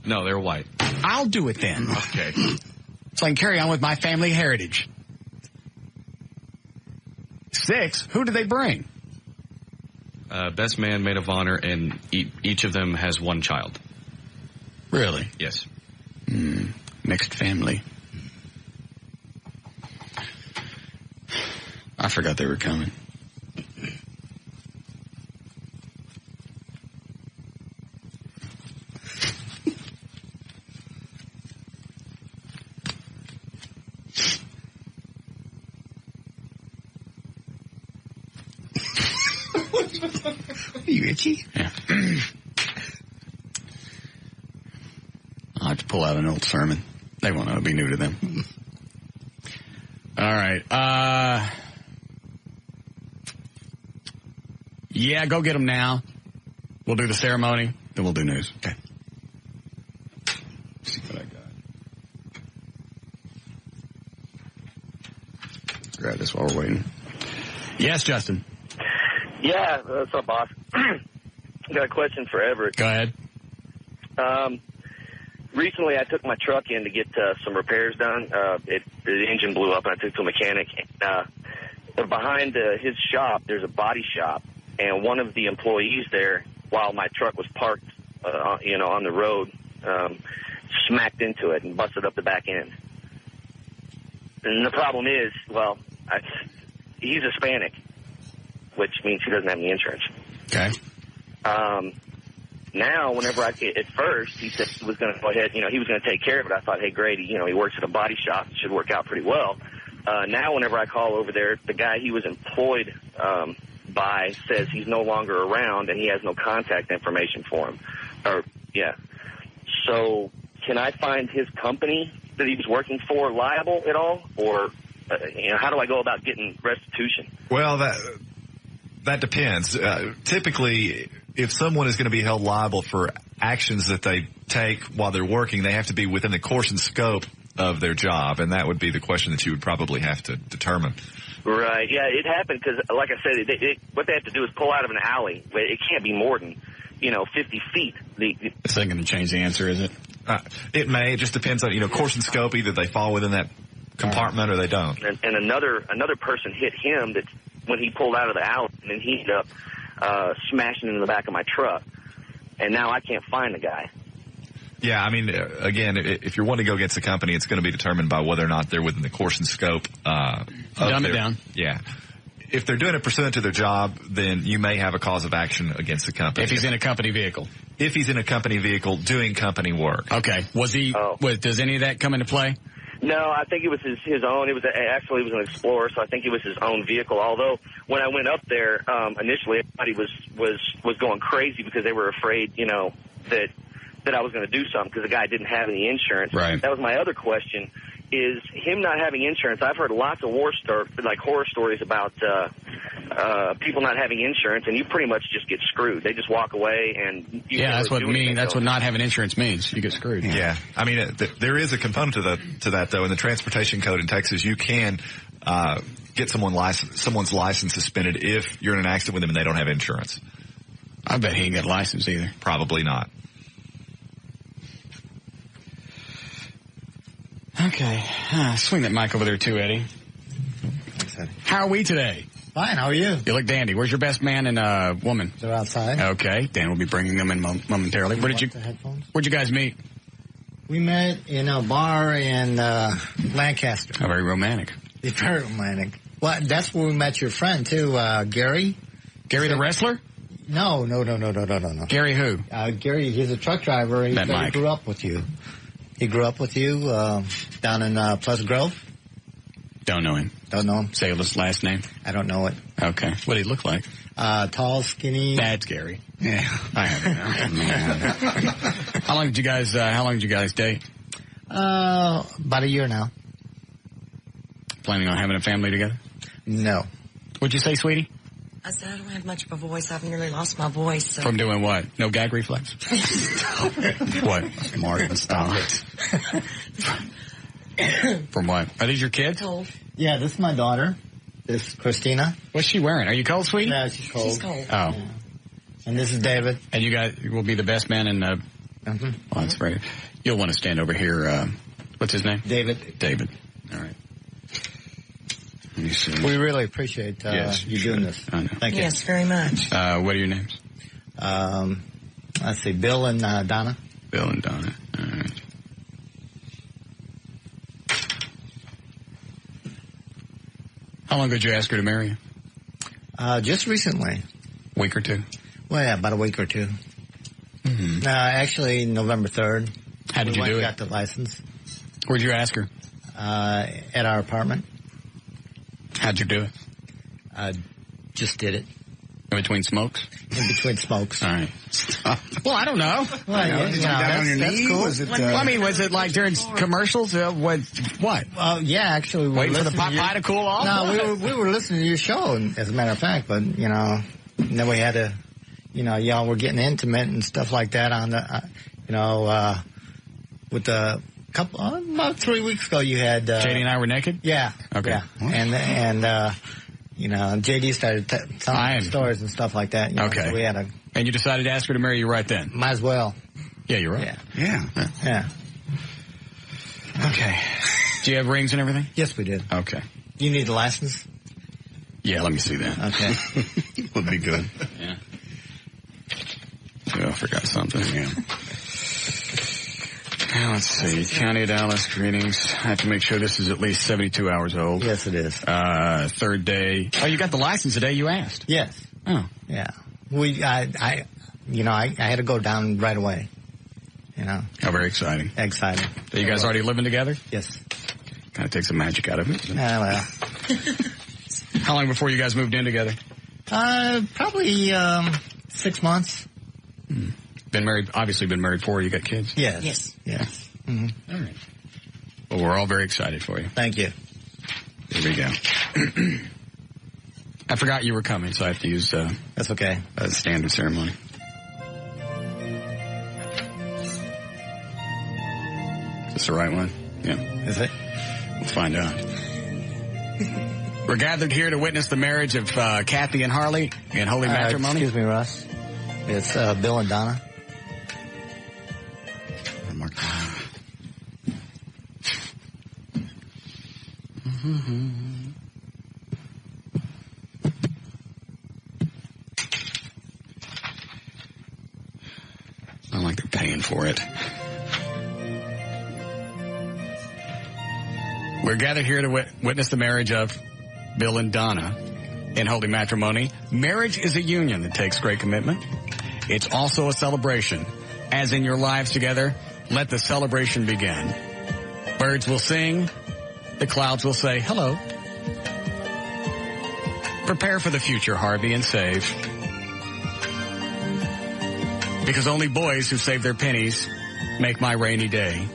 No, they're white. I'll do it then. Okay. So I can carry on with my family heritage. 6? Who do they bring? Best man, maid of honor, and each of them has 1 child. Really? Yes. Mixed family. I forgot they were coming. Are you itchy? Yeah. I'll have to pull out an old sermon. They won't know. It'll be new to them. All right. Yeah, go get them now. We'll do the ceremony, then we'll do news. Okay. Let's see what I got. Grab this while we're waiting. Yes, Justin. Yeah, what's up, boss? Got a question for Everett. Go ahead. Recently, I took my truck in to get some repairs done. The engine blew up, and I took it to a mechanic. Behind his shop, there's a body shop, and one of the employees there, while my truck was parked, on the road, smacked into it and busted up the back end. And the problem is, he's Hispanic, which means he doesn't have any insurance. Okay. Now, whenever at first, he said he was going to go ahead, he was going to take care of it. I thought, hey, great, he works at a body shop. It should work out pretty well. Now, whenever I call over there, the guy he was employed by says he's no longer around and he has no contact information for him. So can I find his company that he was working for liable at all? Or, how do I go about getting restitution? Well, that depends. Typically, if someone is going to be held liable for actions that they take while they're working, they have to be within the course and scope of their job, and that would be the question that you would probably have to determine. Right. Yeah, it happened because, like I said, what they have to do is pull out of an alley. It can't be more than 50 feet. This ain't going to change the answer, is it? It may. It just depends on, course and scope. Either they fall within that compartment or they don't. And another person hit him that when he pulled out of the alley, and then he ended up smashing into the back of my truck. And now I can't find the guy. Yeah, I mean, again, if you're wanting to go against the company, it's going to be determined by whether or not they're within the course and scope. Dumb it down. Yeah. If they're doing it pursuant to their job, then you may have a cause of action against the company. If he's in a company vehicle. If he's in a company vehicle doing company work. Okay. Was he? Does any of that come into play? No, I think it was his own. It was an Explorer, so I think it was his own vehicle. Although when I went up there initially, everybody was going crazy because they were afraid, that I was going to do something because the guy didn't have any insurance. Right. That was my other question. Is him not having insurance? I've heard lots of horror stories about people not having insurance, and you pretty much just get screwed. They just walk away, and that's what not having insurance means. You get screwed. Yeah, I mean, there is a component to that though. In the transportation code in Texas, you can get someone's license suspended if you're in an accident with them and they don't have insurance. I bet he ain't got a license either. Probably not. Okay. Swing that mic over there too, Eddie. How are we today? Fine. How are you? You look dandy. Where's your best man and woman? They're outside. Okay. Dan will be bringing them in momentarily. Where'd you guys meet? We met in a bar in Lancaster. Oh, very romantic. It's very romantic. Well, that's where we met your friend too, Gary. Gary the wrestler? No. Gary who? Gary, he's a truck driver. He grew up with you. He grew up with you down in Pleasant Grove? Don't know him. Don't know him? Say his last name? I don't know it. Okay. What did he look like? Tall, skinny. That's Gary. Yeah. I have it now. How long did you guys date? About a year now. Planning on having a family together? No. What'd you say, sweetie? I said I don't have much of a voice. I've nearly lost my voice. So. From doing what? No gag reflex? What? Martin, stop it. From what? Are these your kids? Cold. Yeah, this is my daughter. This is Christina. What's she wearing? Are you cold, sweetie? Yeah, she's cold. She's cold. Oh. Yeah. And this is David. And you guys will be the best man in well, that's right. You'll want to stand over here. What's his name? David. David. All right. Let me see. We really appreciate you doing this. I know. Thank you. Yes, very much. What are your names? Let's see, Bill and Donna. Bill and Donna. All right. How long ago did you ask her to marry you? Just recently. Week or two? Well, yeah, about a week or two. Mm-hmm. Actually, November 3rd. How did you do it? We got the license. Where'd you ask her? At our apartment. How'd you do it? Just did it. In between smokes? In between smokes. All right. Well, I don't know. Well, that's cool. Was it, well, I mean, was it like during commercials? What? Well, yeah, actually. Waiting for the pie to cool off? No, we were listening to your show, as a matter of fact, but, and then we had to, y'all were getting intimate and stuff like that on the, with the couple, about 3 weeks ago you had. JD and I were naked? Yeah. Okay. Yeah. And JD started telling stories and stuff like that. Okay. So we had and you decided to ask her to marry you right then? Might as well. Yeah, you're right. Yeah. Okay. Do you have rings and everything? Yes, we did. Okay. Do you need a license? Yeah, let me see that. Okay. Would be good. Yeah. Oh, I forgot something. Yeah. Now, let's see. County of Dallas, greetings. I have to make sure this is at least 72 hours old. Yes, it is. Third day. Oh, you got the license the day you asked? Yes. Oh. Yeah. I had to go down right away. Oh, very exciting. Exciting. Are you guys already living together? Yes. Kind of takes the magic out of it. Well. How long before you guys moved in together? Probably 6 months. Obviously been married 4. You got kids? Yes. Mm-hmm. All right. Well, we're all very excited for you. Thank you. Here we go. I forgot you were coming, so I have to use that's okay. A standard ceremony. Is this the right one? Yeah. Is it? We'll find out. We're gathered here to witness the marriage of Kathy and Harley in holy matrimony. Excuse me, Russ. It's Bill and Donna. Not like they're paying for it. We're gathered here to witness the marriage of Bill and Donna in holy matrimony. Marriage is a union that takes great commitment. It's also a celebration. As in your lives together, let the celebration begin. Birds will sing. The clouds will say hello. Prepare for the future, Harvey, and save. Because only boys who save their pennies make my rainy day.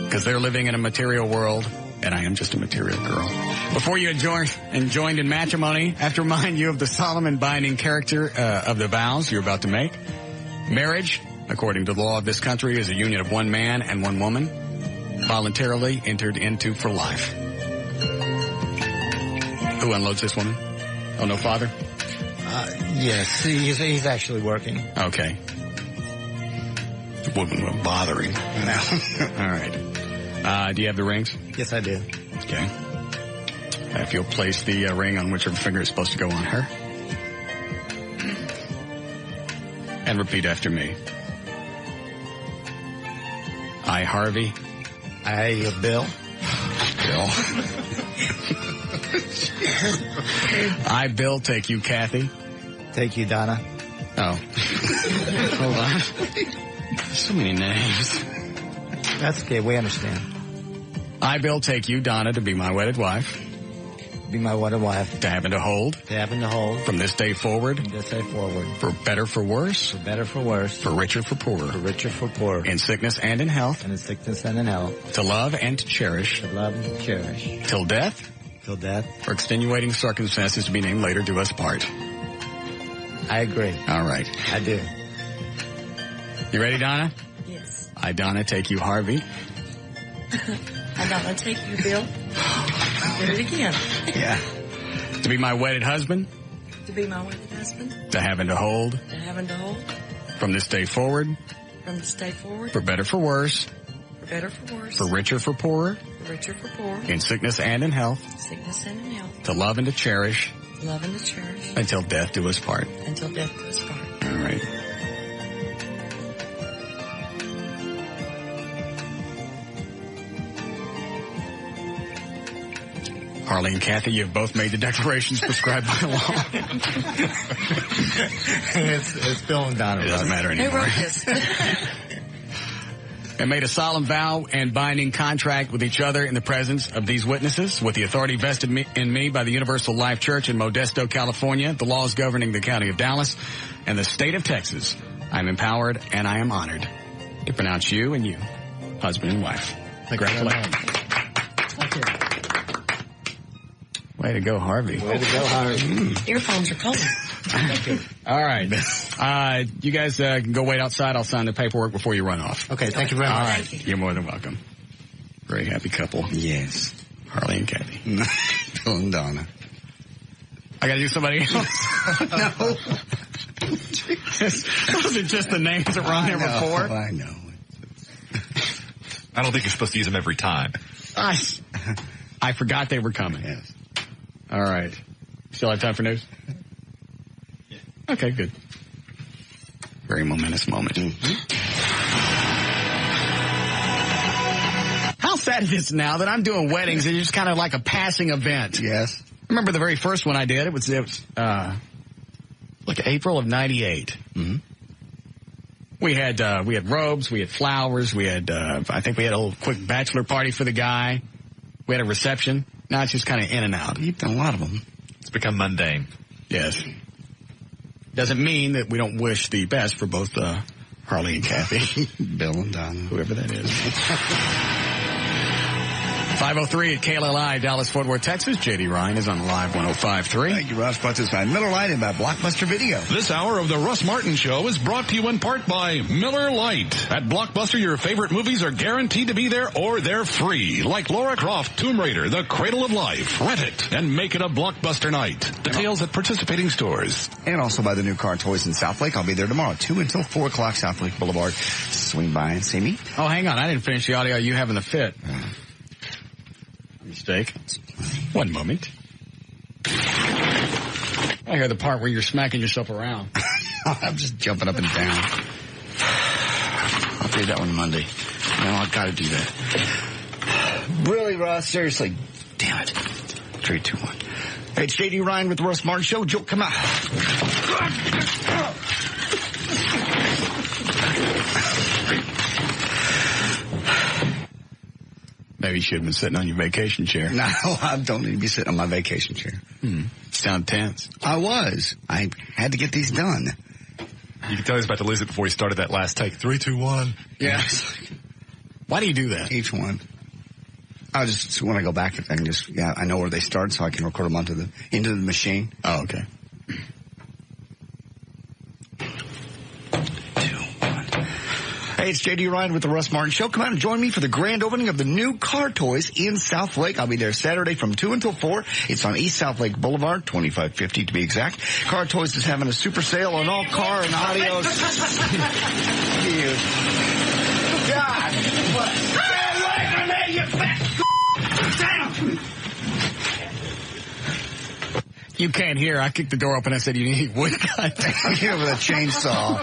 Because they're living in a material world, and I am just a material girl. Before you joined in matrimony, I have to remind you of the solemn and binding character of the vows you're about to make. Marriage, according to the law of this country, is a union of one man and one woman, voluntarily entered into for life. Who unloads this woman? Oh, no father? Yes, he's actually working. Okay. The woman was bothering. No. All right. Do you have the rings? Yes, I do. Okay. If you'll place the ring on whichever finger it's supposed to go on her. And repeat after me. I, Harvey. I, Bill. Bill. I, Bill, take you, Kathy. Take you, Donna. Oh. Hold on. So many names. That's okay. We understand. I, Bill, take you, Donna, to be my wedded wife. Be my wedded wife. To have and to hold. To have and to hold. From this day forward. From this day forward. For better, for worse. For better, for worse. For richer, for poorer. For richer, for poorer. In sickness and in health. And in sickness and in health. To love and to cherish. To love and to cherish. Till death. Till death. For extenuating circumstances to be named later do us part. I agree. All right. I do. You ready, Donna? Yes. I, Donna, take you, Harvey. I Donna, take you, Bill. Did it again. Yeah. To be my wedded husband. To be my wedded husband. To have and to hold. To have and to hold. From this day forward. From this day forward. For better, for worse. For better, for worse. For richer, for poorer. For richer, for poorer. In sickness and in health. Sickness and in health. To love and to cherish. Love and to cherish. Until death do us part. Until death do us part. All right. Harley and Kathy, you've both made the declarations prescribed by law. It's Bill and Donna. It doesn't matter anymore. Who wrote this? And made a solemn vow and binding contract with each other in the presence of these witnesses, with the authority vested in me by the Universal Life Church in Modesto, California, the laws governing the county of Dallas, and the state of Texas. I am empowered and I am honored to pronounce you and you, husband and wife. Congratulations. Thank you. Way to go, Harvey. Way to go, Harvey. Earphones are cold. Thank you. All right. You guys can go wait outside. I'll sign the paperwork before you run off. Okay, thank you very much. All right. You're more than welcome. Very happy couple. Yes. Harley and Kathy. Bill and Donna. I gotta do somebody else? No. Those are just the names that were on there before. I know. I don't think you're supposed to use them every time. I forgot they were coming. Yes. All right. Still have time for news? Yeah. Okay, good. Very momentous moment. Mm-hmm. How sad it is now that I'm doing weddings. It's just kind of like a passing event. Yes. I remember the very first one I did. It was like April of '98. Mm-hmm. We had robes, we had flowers, we had I think we had a little quick bachelor party for the guy. We had a reception. Now it's just kind of in and out. You've done a lot of them. It's become mundane. Yes. Doesn't mean that we don't wish the best for both Harley and Kathy. Bill and Donna. Whoever that is. 5:03 at KLLI, Dallas, Fort Worth, Texas. J.D. Ryan is on Live 105.3. Thank you, Russ. Brought to us by Miller Lite and by Blockbuster Video. This hour of the Russ Martin Show is brought to you in part by Miller Lite. At Blockbuster, your favorite movies are guaranteed to be there or they're free. Like Lara Croft, Tomb Raider, The Cradle of Life. Rent it and make it a Blockbuster night. Details at participating stores. And also by the new car toys in Southlake. I'll be there tomorrow, 2 until 4 o'clock, Southlake Boulevard. Swing by and see me. Oh, hang on. I didn't finish the audio. You having the fit. Mistake. One moment. I hear the part where you're smacking yourself around. I'm just jumping up and down. I'll do that one Monday. No, I've got to do that. Really, Russ? Seriously? Damn it. 3, 2, 1. Hey, it's J.D. Ryan with the Russ Martin Show. Joe, come out. Maybe you should have been sitting on your vacation chair. No, I don't need to be sitting on my vacation chair. Sound tense. I was. I had to get these done. You can tell he's about to lose it before he started that last take. 3, 2, 1. Yeah. Why do you do that? Each one. I just, when I go back, I can just, I know where they start, so I can record them into the machine. Oh, okay. 2, 1. Hey, it's J.D. Ryan with the Russ Martin Show. Come out and join me for the grand opening of the new car toys in Southlake. I'll be there Saturday from 2 until 4. It's on East Southlake Boulevard, 2550 to be exact. Car Toys is having a super sale on all car and audio. God, what? Stay away from me, you fat You can't hear. I kicked the door open. I said, you need wood cut. Here with a chainsaw.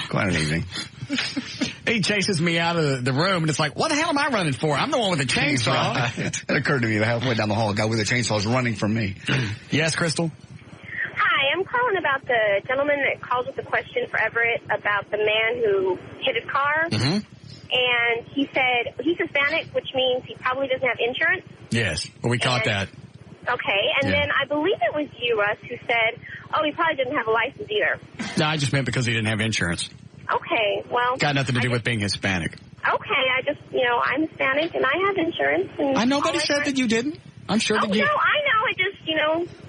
Quite an evening. He chases me out of the room, and it's like, what the hell am I running for? I'm the one with the chainsaw. It occurred to me halfway down the hall, a guy with a chainsaw is running from me. Yes, Crystal? Hi, I'm calling about the gentleman that called with a question for Everett about the man who hit his car. Mm-hmm. And he said he's Hispanic, which means he probably doesn't have insurance. Yes, well, we caught that. Okay, and then I believe it was you, Russ, who said, oh, he probably didn't have a license either. No, I just meant because he didn't have insurance. Okay, well. Got nothing to do with being Hispanic. Okay, I just, I'm Hispanic and I have insurance. And nobody said that you didn't. I'm sure that you. No, I know.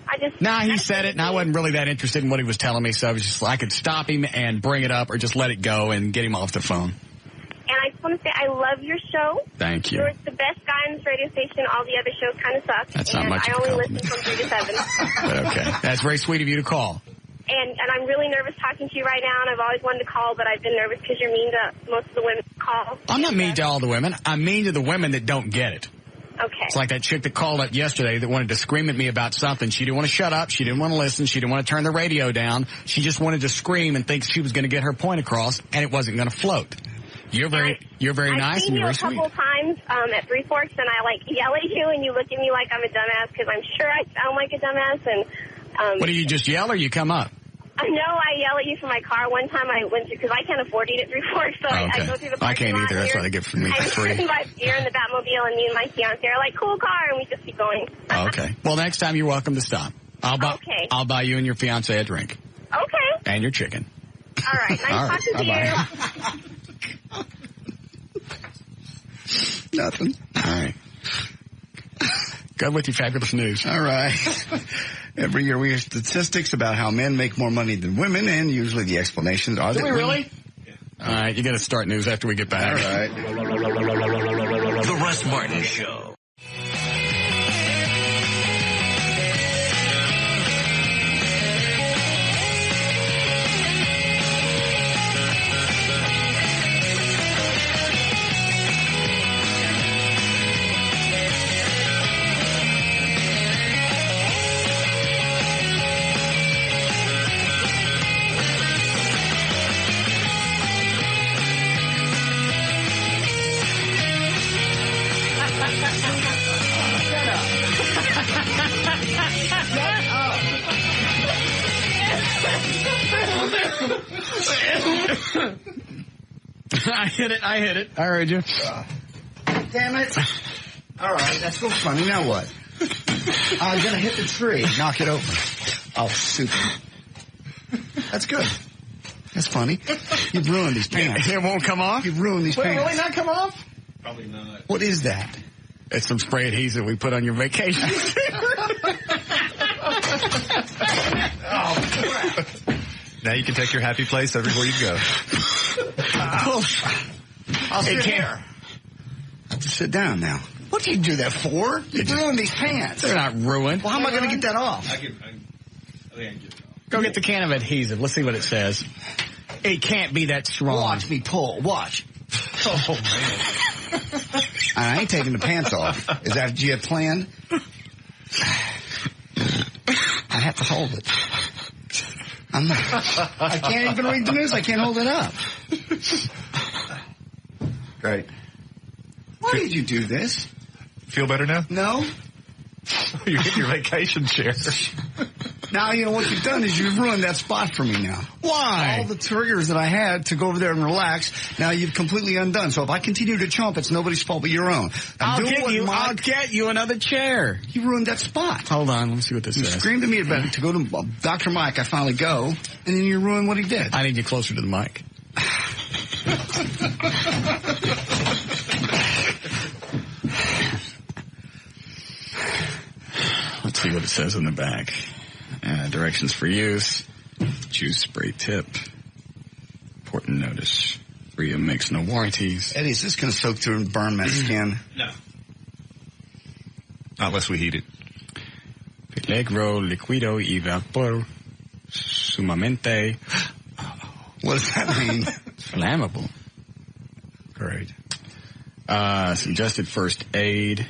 I just. Nah, he said it, and I wasn't really that interested in what he was telling me, so I was just I could stop him and bring it up or just let it go and get him off the phone. And I just want to say I love your show. Thank you. You're the best guy on this radio station. All the other shows kind of suck. That's not much of a compliment. I only compliment. listen from 3 to 7. But okay. That's very sweet of you to call. And I'm really nervous talking to you right now, and I've always wanted to call, but I've been nervous because you're mean to most of the women who call. I'm not mean to all the women. I'm mean to the women that don't get it. Okay. It's like that chick that called up yesterday that wanted to scream at me about something. She didn't want to shut up. She didn't want to listen. She didn't want to turn the radio down. She just wanted to scream and think she was going to get her point across, and it wasn't going to float. You're very nice and you're very sweet. I've seen you a couple times at Three Forks, and I yell at you, and you look at me like I'm a dumbass because I'm sure I sound like a dumbass. And what do you just yell or you come up? No, I yell at you from my car. One time I went to, because I can't afford to eat at Three Forks, so I go through the parking I can't lot. either. That's why they get from me for free. And my deer in the Batmobile, and me and my fiance are like, cool car, and we just keep going. Oh, okay. Well, next time you're welcome to stop. I'll buy you and your fiance a drink. Okay. And your chicken. All right. Nice talking to you. Nothing. All right. Go with your fabulous news. All right. Every year we hear statistics about how men make more money than women, and usually the explanations are that. Do we really? Yeah. All right, you got to start news after we get back. All right. The Russ Martin Show. I hit it. I heard you. Damn it. All right, that's so funny. Now what? I'm going to hit the tree. Knock it over. Oh, super. That's good. That's funny. You've ruined these pants. It won't come off? You've ruined these Will it pants. really not come off? Probably not. What is that? It's some spray adhesive we put on your vacation. Now you can take your happy place everywhere you go. I'll sit here. I have to sit down now. What did you do that for? You ruined these pants. They're not ruined. Well, how am I going to get that off? I think I can get it off. Go get the can of adhesive. Let's see what it says. It can't be that strong. Watch me pull. Watch. Oh, man. I ain't taking the pants off. Is that what you had planned? I have to hold it. I can't even read the news. I can't hold it up. Great. Why did you do this? Feel better now? No. You're in your vacation chair. Now, you know what you've done is you've ruined that spot for me now. Why? All the triggers that I had to go over there and relax, now you've completely undone. So if I continue to chomp, it's nobody's fault but your own. I'll get you another chair. You ruined that spot. Hold on, let me see what this You says. screamed at me about it to go to Dr. Mike. I finally go, and then you ruined what he did. I need you closer to the mic. Let's see what it says on the back. Directions for use. Choose spray tip. Important notice. Ria makes no warranties. Eddie, is this going to soak through and burn my skin? No. Not unless we heat it. Peligro liquido y vapor sumamente. What does that mean? Flammable. Great. Suggested first aid.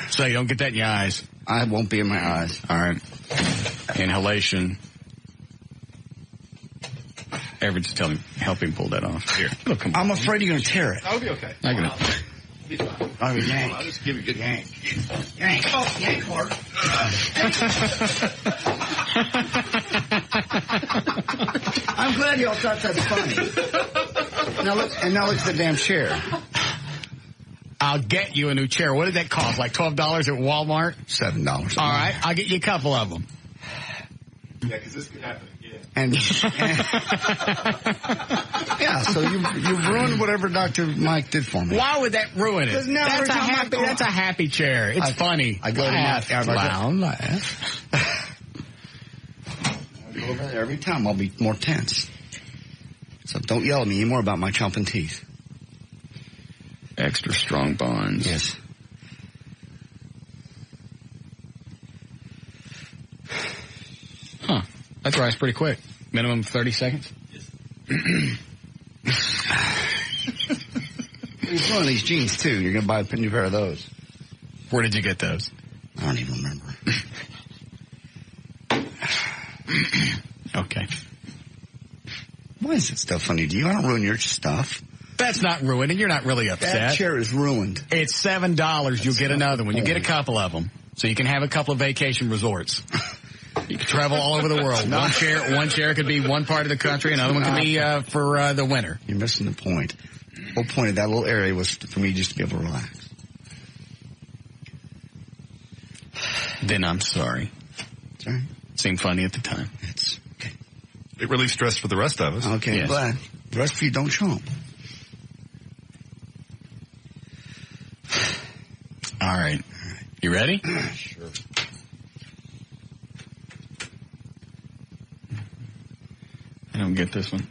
So you don't get that in your eyes. I won't be in my eyes. All right. Inhalation. Ever just help him pull that off. Here. I'm afraid you're going to tear it. I'll be okay. I'm gonna. Oh, yank. I'll just give you a good yank. Yank. Oh, yank hard. I'm glad y'all thought that's funny. Now look at the damn chair. I'll get you a new chair. What did that cost? Like $12 at Walmart? $7. All right. I'll get you a couple of them. Yeah, because this could happen again. And yeah, so you ruined whatever Dr. Mike did for me. Why would that ruin it? Because now That's a happy chair. It's funny. I go to laugh. laugh. Go over there every time. I'll be more tense. So don't yell at me anymore about my chomping teeth. Extra strong bonds. Yes. Huh. That dries pretty quick. Minimum 30 seconds. You're one of these jeans, too. You're going to buy a new pair of those. Where did you get those? I don't even remember. Okay. Why is that stuff funny to you? I don't ruin your stuff. That's not ruined, and you're not really upset. That chair is ruined. It's $7. You'll get another one. You get a couple of them. So you can have a couple of vacation resorts. You can travel all over the world. One chair could be one part of the country. Another one could be for the winter. You're missing the point. The whole point of that little area was for me just to be able to relax. Then I'm sorry. Sorry. Seemed funny at the time. It's okay. It relieved stress for the rest of us. Okay, Yes. glad. The rest of you don't chomp. All right. You ready? Sure. I don't get this one.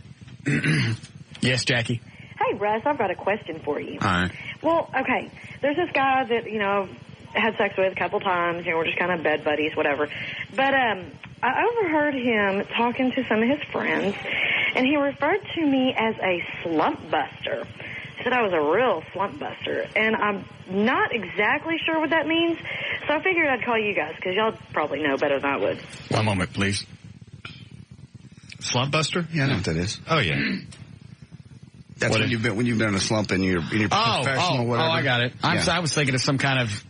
Yes, Jackie. Hey, Russ, I've got a question for you. All right. Well, okay, there's this guy that, had sex with a couple times, we're just kind of bed buddies, whatever. But I overheard him talking to some of his friends, and he referred to me as a slump buster. He said I was a real slump buster, and I'm not exactly sure what that means, so I figured I'd call you guys, because y'all probably know better than I would. One moment, please. Slump buster? Yeah, I know what that is. Oh, yeah. That's when you've been in a slump and you're professional or whatever. Oh, I got it. I was thinking of some kind of...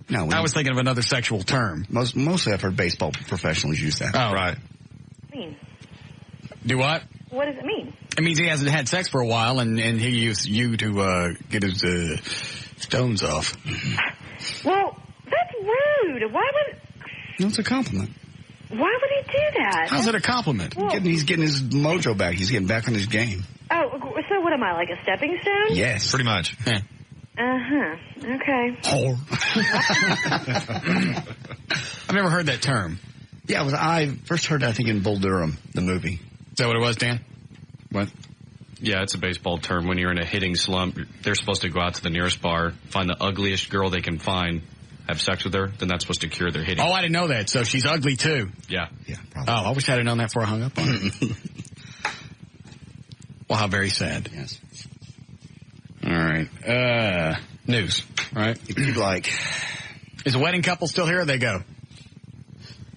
No, I was thinking of another sexual term. Mostly I've heard baseball professionals use that. Oh, right. What does it mean? Do what? What does it mean? It means he hasn't had sex for a while, and he used you to get his stones off. Well, that's rude. Why would... No, it's a compliment. Why would he do that? How's it a compliment? Well, He's getting his mojo back. He's getting back on his game. Oh, so what am I, like a stepping stone? Yes. Pretty much. Yeah. Uh-huh. Okay. I've never heard that term. Yeah, I first heard that, I think, in Bull Durham, the movie. Is that what it was, Dan? What? Yeah, it's a baseball term. When you're in a hitting slump, they're supposed to go out to the nearest bar, find the ugliest girl they can find, have sex with her, then that's supposed to cure their hitting. Oh, I didn't know that. So she's ugly, too. Yeah. Yeah, probably. Oh, I wish I'd have known that before I hung up on her. Well, how very sad. Yes. All right. News, right? If you'd like. Is the wedding couple still here or they go?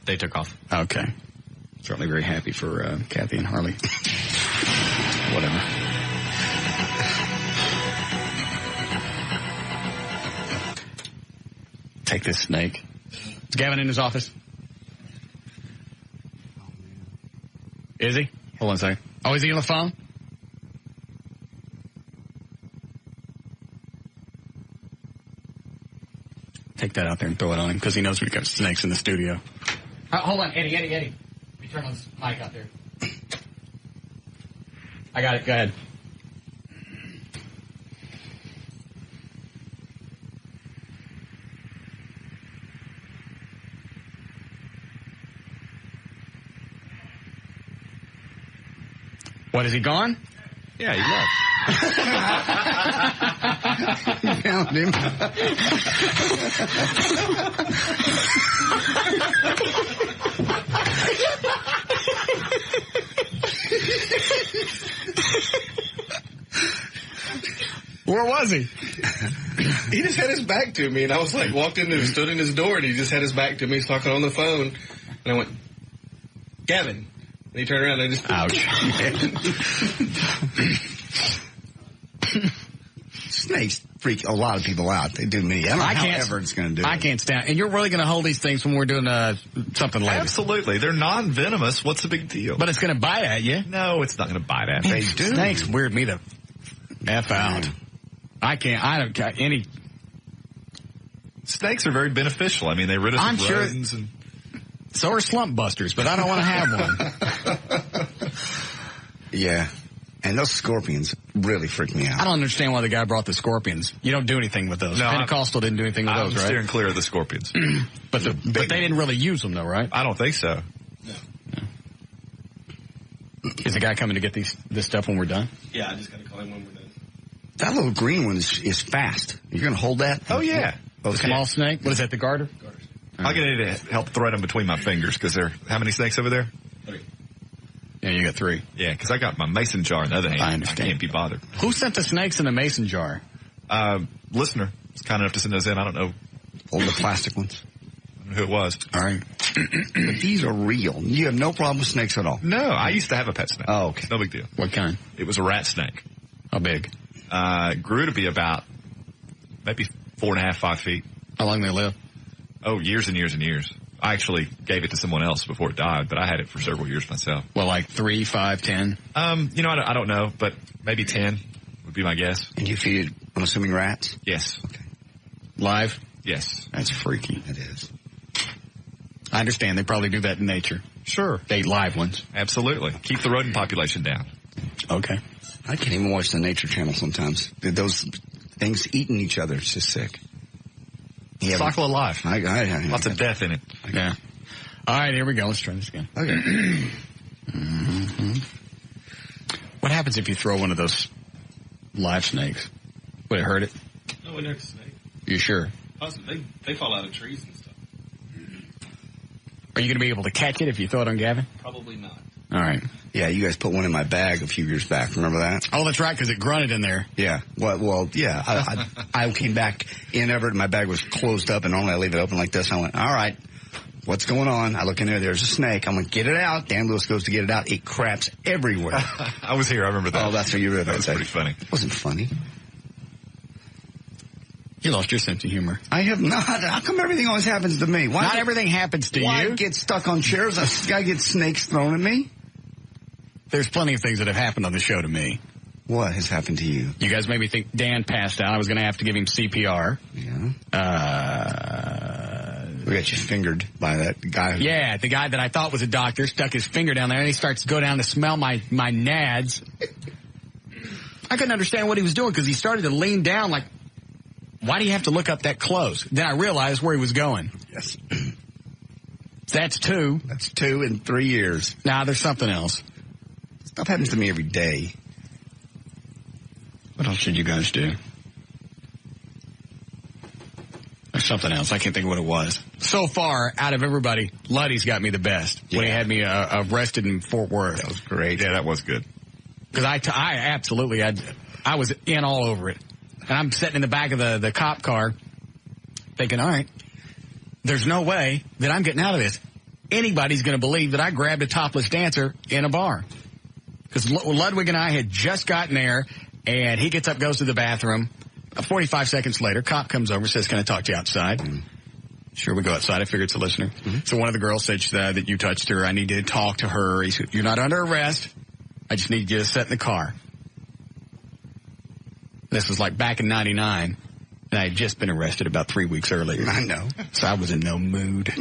They took off. Okay. Certainly very happy for Kathy and Harley. Whatever. Take this snake. Is Gavin in his office? Is he? Hold on a second. Oh, is he on the phone? Take that out there and throw it on him because he knows we've got snakes in the studio. Hold on, Eddie. Let me turn on this mic out there. I got it. Go ahead. What, is he gone? Yeah, he left. You found him. Where was he? He just had his back to me, and I was like, walked in and stood in his door, and he just had his back to me. He's talking on the phone, and I went, Gavin. And he turned around and I just... Ouch. Snakes freak a lot of people out. They do me. I don't know how ever it's going to do I can't stand. And you're really going to hold these things when we're doing something later. Absolutely. They're non-venomous. What's the big deal? But it's going to bite at you. No, it's not going to bite at me. They do. Snakes weird me the F out. I don't got any. Snakes are very beneficial. I mean, they rid us of rodents and... So are slump busters, but I don't want to have one. Yeah. And those scorpions really freak me out. I don't understand why the guy brought the scorpions. You don't do anything with those. No, Pentecostal didn't do anything with those, right? I'm steering clear of the scorpions. But they didn't really use them, though, right? I don't think so. No. Is the guy coming to get this stuff when we're done? Yeah, I just got to call him when we're done. That little green one is fast. You're going to hold that? Oh, yeah. The small snake? What is that, the garter? I'm going to need to help thread them between my fingers because how many snakes over there? 3. Yeah, you got 3. Yeah, because I got my mason jar in the other hand. I understand. I can't be bothered. Who sent the snakes in the mason jar? Listener was kind enough to send those in. I don't know. All the plastic ones. I don't know who it was. All right. But these are real. You have no problem with snakes at all? No, I used to have a pet snake. Oh, okay. No big deal. What kind? It was a rat snake. How big? Grew to be about maybe 4.5, 5 feet. How long they live? Oh, years and years and years. I actually gave it to someone else before it died, but I had it for several years myself. Well, like 3, 5, 10? I don't know, but maybe 10 would be my guess. And you feed it, I'm assuming, rats? Yes. Okay. Live? Yes. That's freaky. It is. I understand. They probably do that in nature. Sure. They eat live ones. Absolutely. Keep the rodent population down. Okay. I can't even watch the Nature Channel sometimes. Those things eating each other, it's just sick. Cycle of life. Lots of death in it. Yeah. All right, here we go. Let's try this again. Okay. Mm-hmm. What happens if you throw one of those live snakes? Would it hurt it? No, it hurts a snake. You sure? Possibly. They fall out of trees and stuff. Are you going to be able to catch it if you throw it on Gavin? Probably not. All right. Yeah, you guys put one in my bag a few years back. Remember that? Oh, that's right, because it grunted in there. Yeah. Well, yeah. I came back in Everett, and my bag was closed up, and normally I leave it open like this. I went, all right, what's going on? I look in there. There's a snake. I'm going to get it out. Dan Lewis goes to get it out. It craps everywhere. I was here. I remember that. Oh, that's what you read. That was pretty funny. It wasn't funny. You lost your sense of humor. I have not. How come everything always happens to me? Not everything happens to you. Why get stuck on chairs? I get snakes thrown at me. There's plenty of things that have happened on the show to me. What has happened to you? You guys maybe think Dan passed out. I was going to have to give him CPR. Yeah. We got you fingered by that guy. Yeah, the guy that I thought was a doctor stuck his finger down there, and he starts to go down to smell my nads. I couldn't understand what he was doing because he started to lean down like, why do you have to look up that close? Then I realized where he was going. Yes. That's 2. That's 2 in 3 years. Nah, there's something else. Stuff happens to me every day. What else should you guys do? There's something else. I can't think of what it was. So far, out of everybody, Luddy's got me the best. When he had me arrested in Fort Worth. That was great. Yeah, that was good. Because I absolutely, I was in all over it. And I'm sitting in the back of the cop car thinking, all right, there's no way that I'm getting out of this. Anybody's going to believe that I grabbed a topless dancer in a bar. Because Ludwig and I had just gotten there, and he gets up, goes to the bathroom. 45 seconds later, cop comes over, says, can I talk to you outside? Sure, we go outside. I figure it's a listener. So one of the girls said that you touched her. I need to talk to her. He said, you're not under arrest. I just need you to sit in the car. This was like back in 99, and I had just been arrested about 3 weeks earlier. I know. So I was in no mood.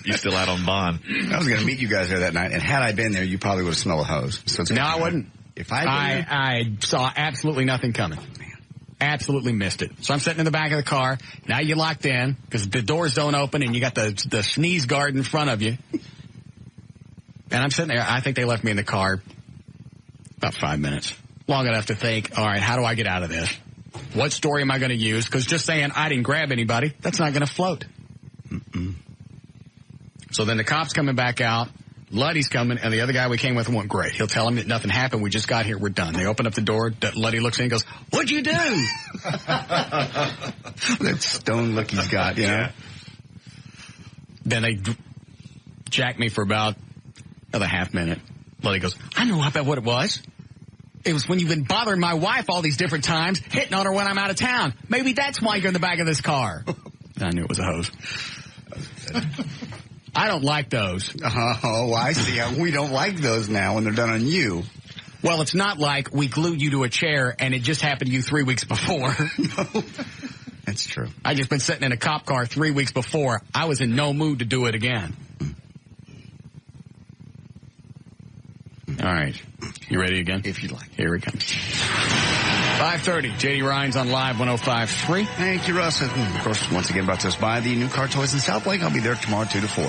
You still out on bond. I was going to meet you guys there that night, and had I been there, you probably would have smelled a hose. So no, I wouldn't. If I saw absolutely nothing coming. Absolutely missed it. So I'm sitting in the back of the car. Now you're locked in because the doors don't open and you got the sneeze guard in front of you. And I'm sitting there. I think they left me in the car about 5 minutes. Long enough to think, all right, how do I get out of this? What story am I going to use? Because just saying I didn't grab anybody, that's not going to float. So then the cop's coming back out. Luddy's coming, and the other guy we came with went, great. He'll tell him that nothing happened. We just got here. We're done. They open up the door. Luddy looks in and goes, what'd you do? That stone look he's got, you know? Then they jacked me for about another half minute. Luddy goes, I know about what it was. It was when you've been bothering my wife all these different times, hitting on her when I'm out of town. Maybe that's why you're in the back of this car. And I knew it was a hose. I don't like those. Oh, I see. We don't like those now when they're done on you. Well, it's not like we glued you to a chair and it just happened to you 3 weeks before. No, that's true. I just been sitting in a cop car 3 weeks before. I was in no mood to do it again. All right. You ready again? If you'd like. Here it comes. 5:30. J.D. Ryan's on Live 105.3. Thank you, Russ. And of course, once again, brought to us by the New Car Toys in South Lake. I'll be there tomorrow 2 to 4.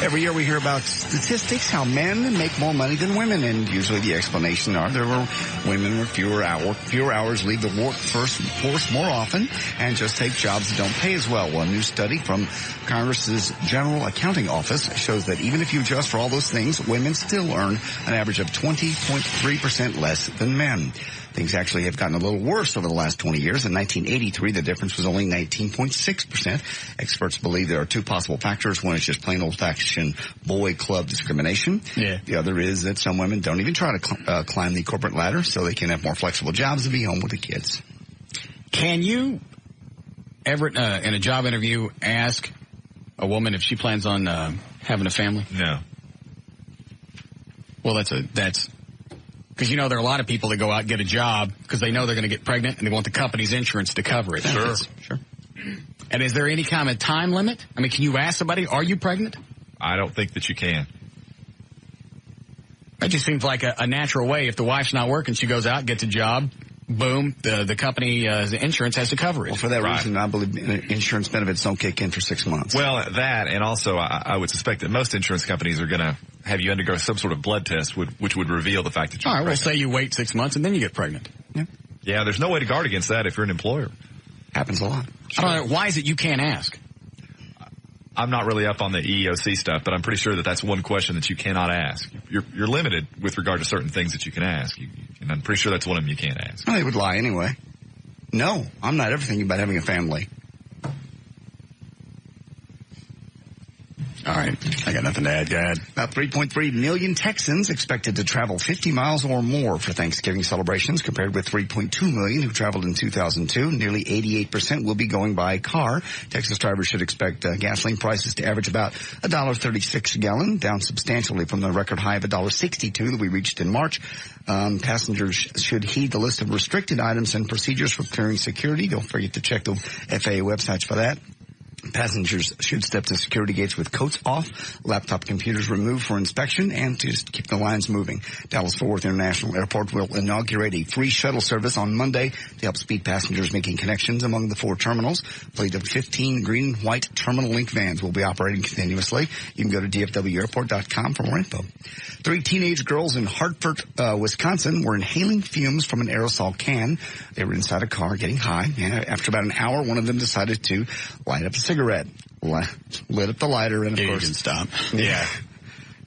Every year we hear about statistics, how men make more money than women. And usually the explanation are there were women with fewer hours leave the workforce more often and just take jobs that don't pay as well. Well, a new study from Congress's General Accounting Office shows that even if you adjust for all those things, women still earn an average of 20.3% less than men. Things actually have gotten a little worse over the last 20 years. In 1983, the difference was only 19.6%. Experts believe there are two possible factors. One is just plain old-fashioned boy club discrimination. Yeah. The other is that some women don't even try to climb the corporate ladder so they can have more flexible jobs and be home with the kids. Can you ever, in a job interview, ask a woman if she plans on having a family? No. Well, that's because, you know, there are a lot of people that go out and get a job because they know they're going to get pregnant and they want the company's insurance to cover it. Sure. And is there any kind of time limit? I mean, can you ask somebody, are you pregnant? I don't think that you can. That just seems like a natural way. If the wife's not working, she goes out, gets a job, boom, the company, the insurance has to cover it. Well, for that reason, I believe insurance benefits don't kick in for 6 months. Well, that, and also I would suspect that most insurance companies are going to have you undergo some sort of blood test, which would reveal the fact that you're pregnant. All right, well, say you wait 6 months and then you get pregnant. Yeah, there's no way to guard against that if you're an employer. Happens a lot. Sure. I don't know, why is it you can't ask? I'm not really up on the EEOC stuff, but I'm pretty sure that that's one question that you cannot ask. You're limited with regard to certain things that you can ask, and I'm pretty sure that's one of them you can't ask. Well, they would lie anyway. No, I'm not ever thinking about having a family. All right. I got nothing to add. Go ahead. About 3.3 million Texans expected to travel 50 miles or more for Thanksgiving celebrations, compared with 3.2 million who traveled in 2002. Nearly 88% will be going by car. Texas drivers should expect gasoline prices to average about $1.36 a gallon, down substantially from the record high of $1.62 that we reached in March. Passengers should heed the list of restricted items and procedures for clearing security. Don't forget to check the FAA websites for that. Passengers should step to security gates with coats off, laptop computers removed for inspection, and to just keep the lines moving. Dallas-Fort Worth International Airport will inaugurate a free shuttle service on Monday to help speed passengers making connections among the 4 terminals. A fleet of 15 green and white Terminal Link vans will be operating continuously. You can go to dfwairport.com for more info. 3 teenage girls in Hartford, Wisconsin were inhaling fumes from an aerosol can. They were inside a car getting high. And after about an hour, one of them decided to light up a cigarette. Lit up the lighter, and of course, you can stop. Yeah.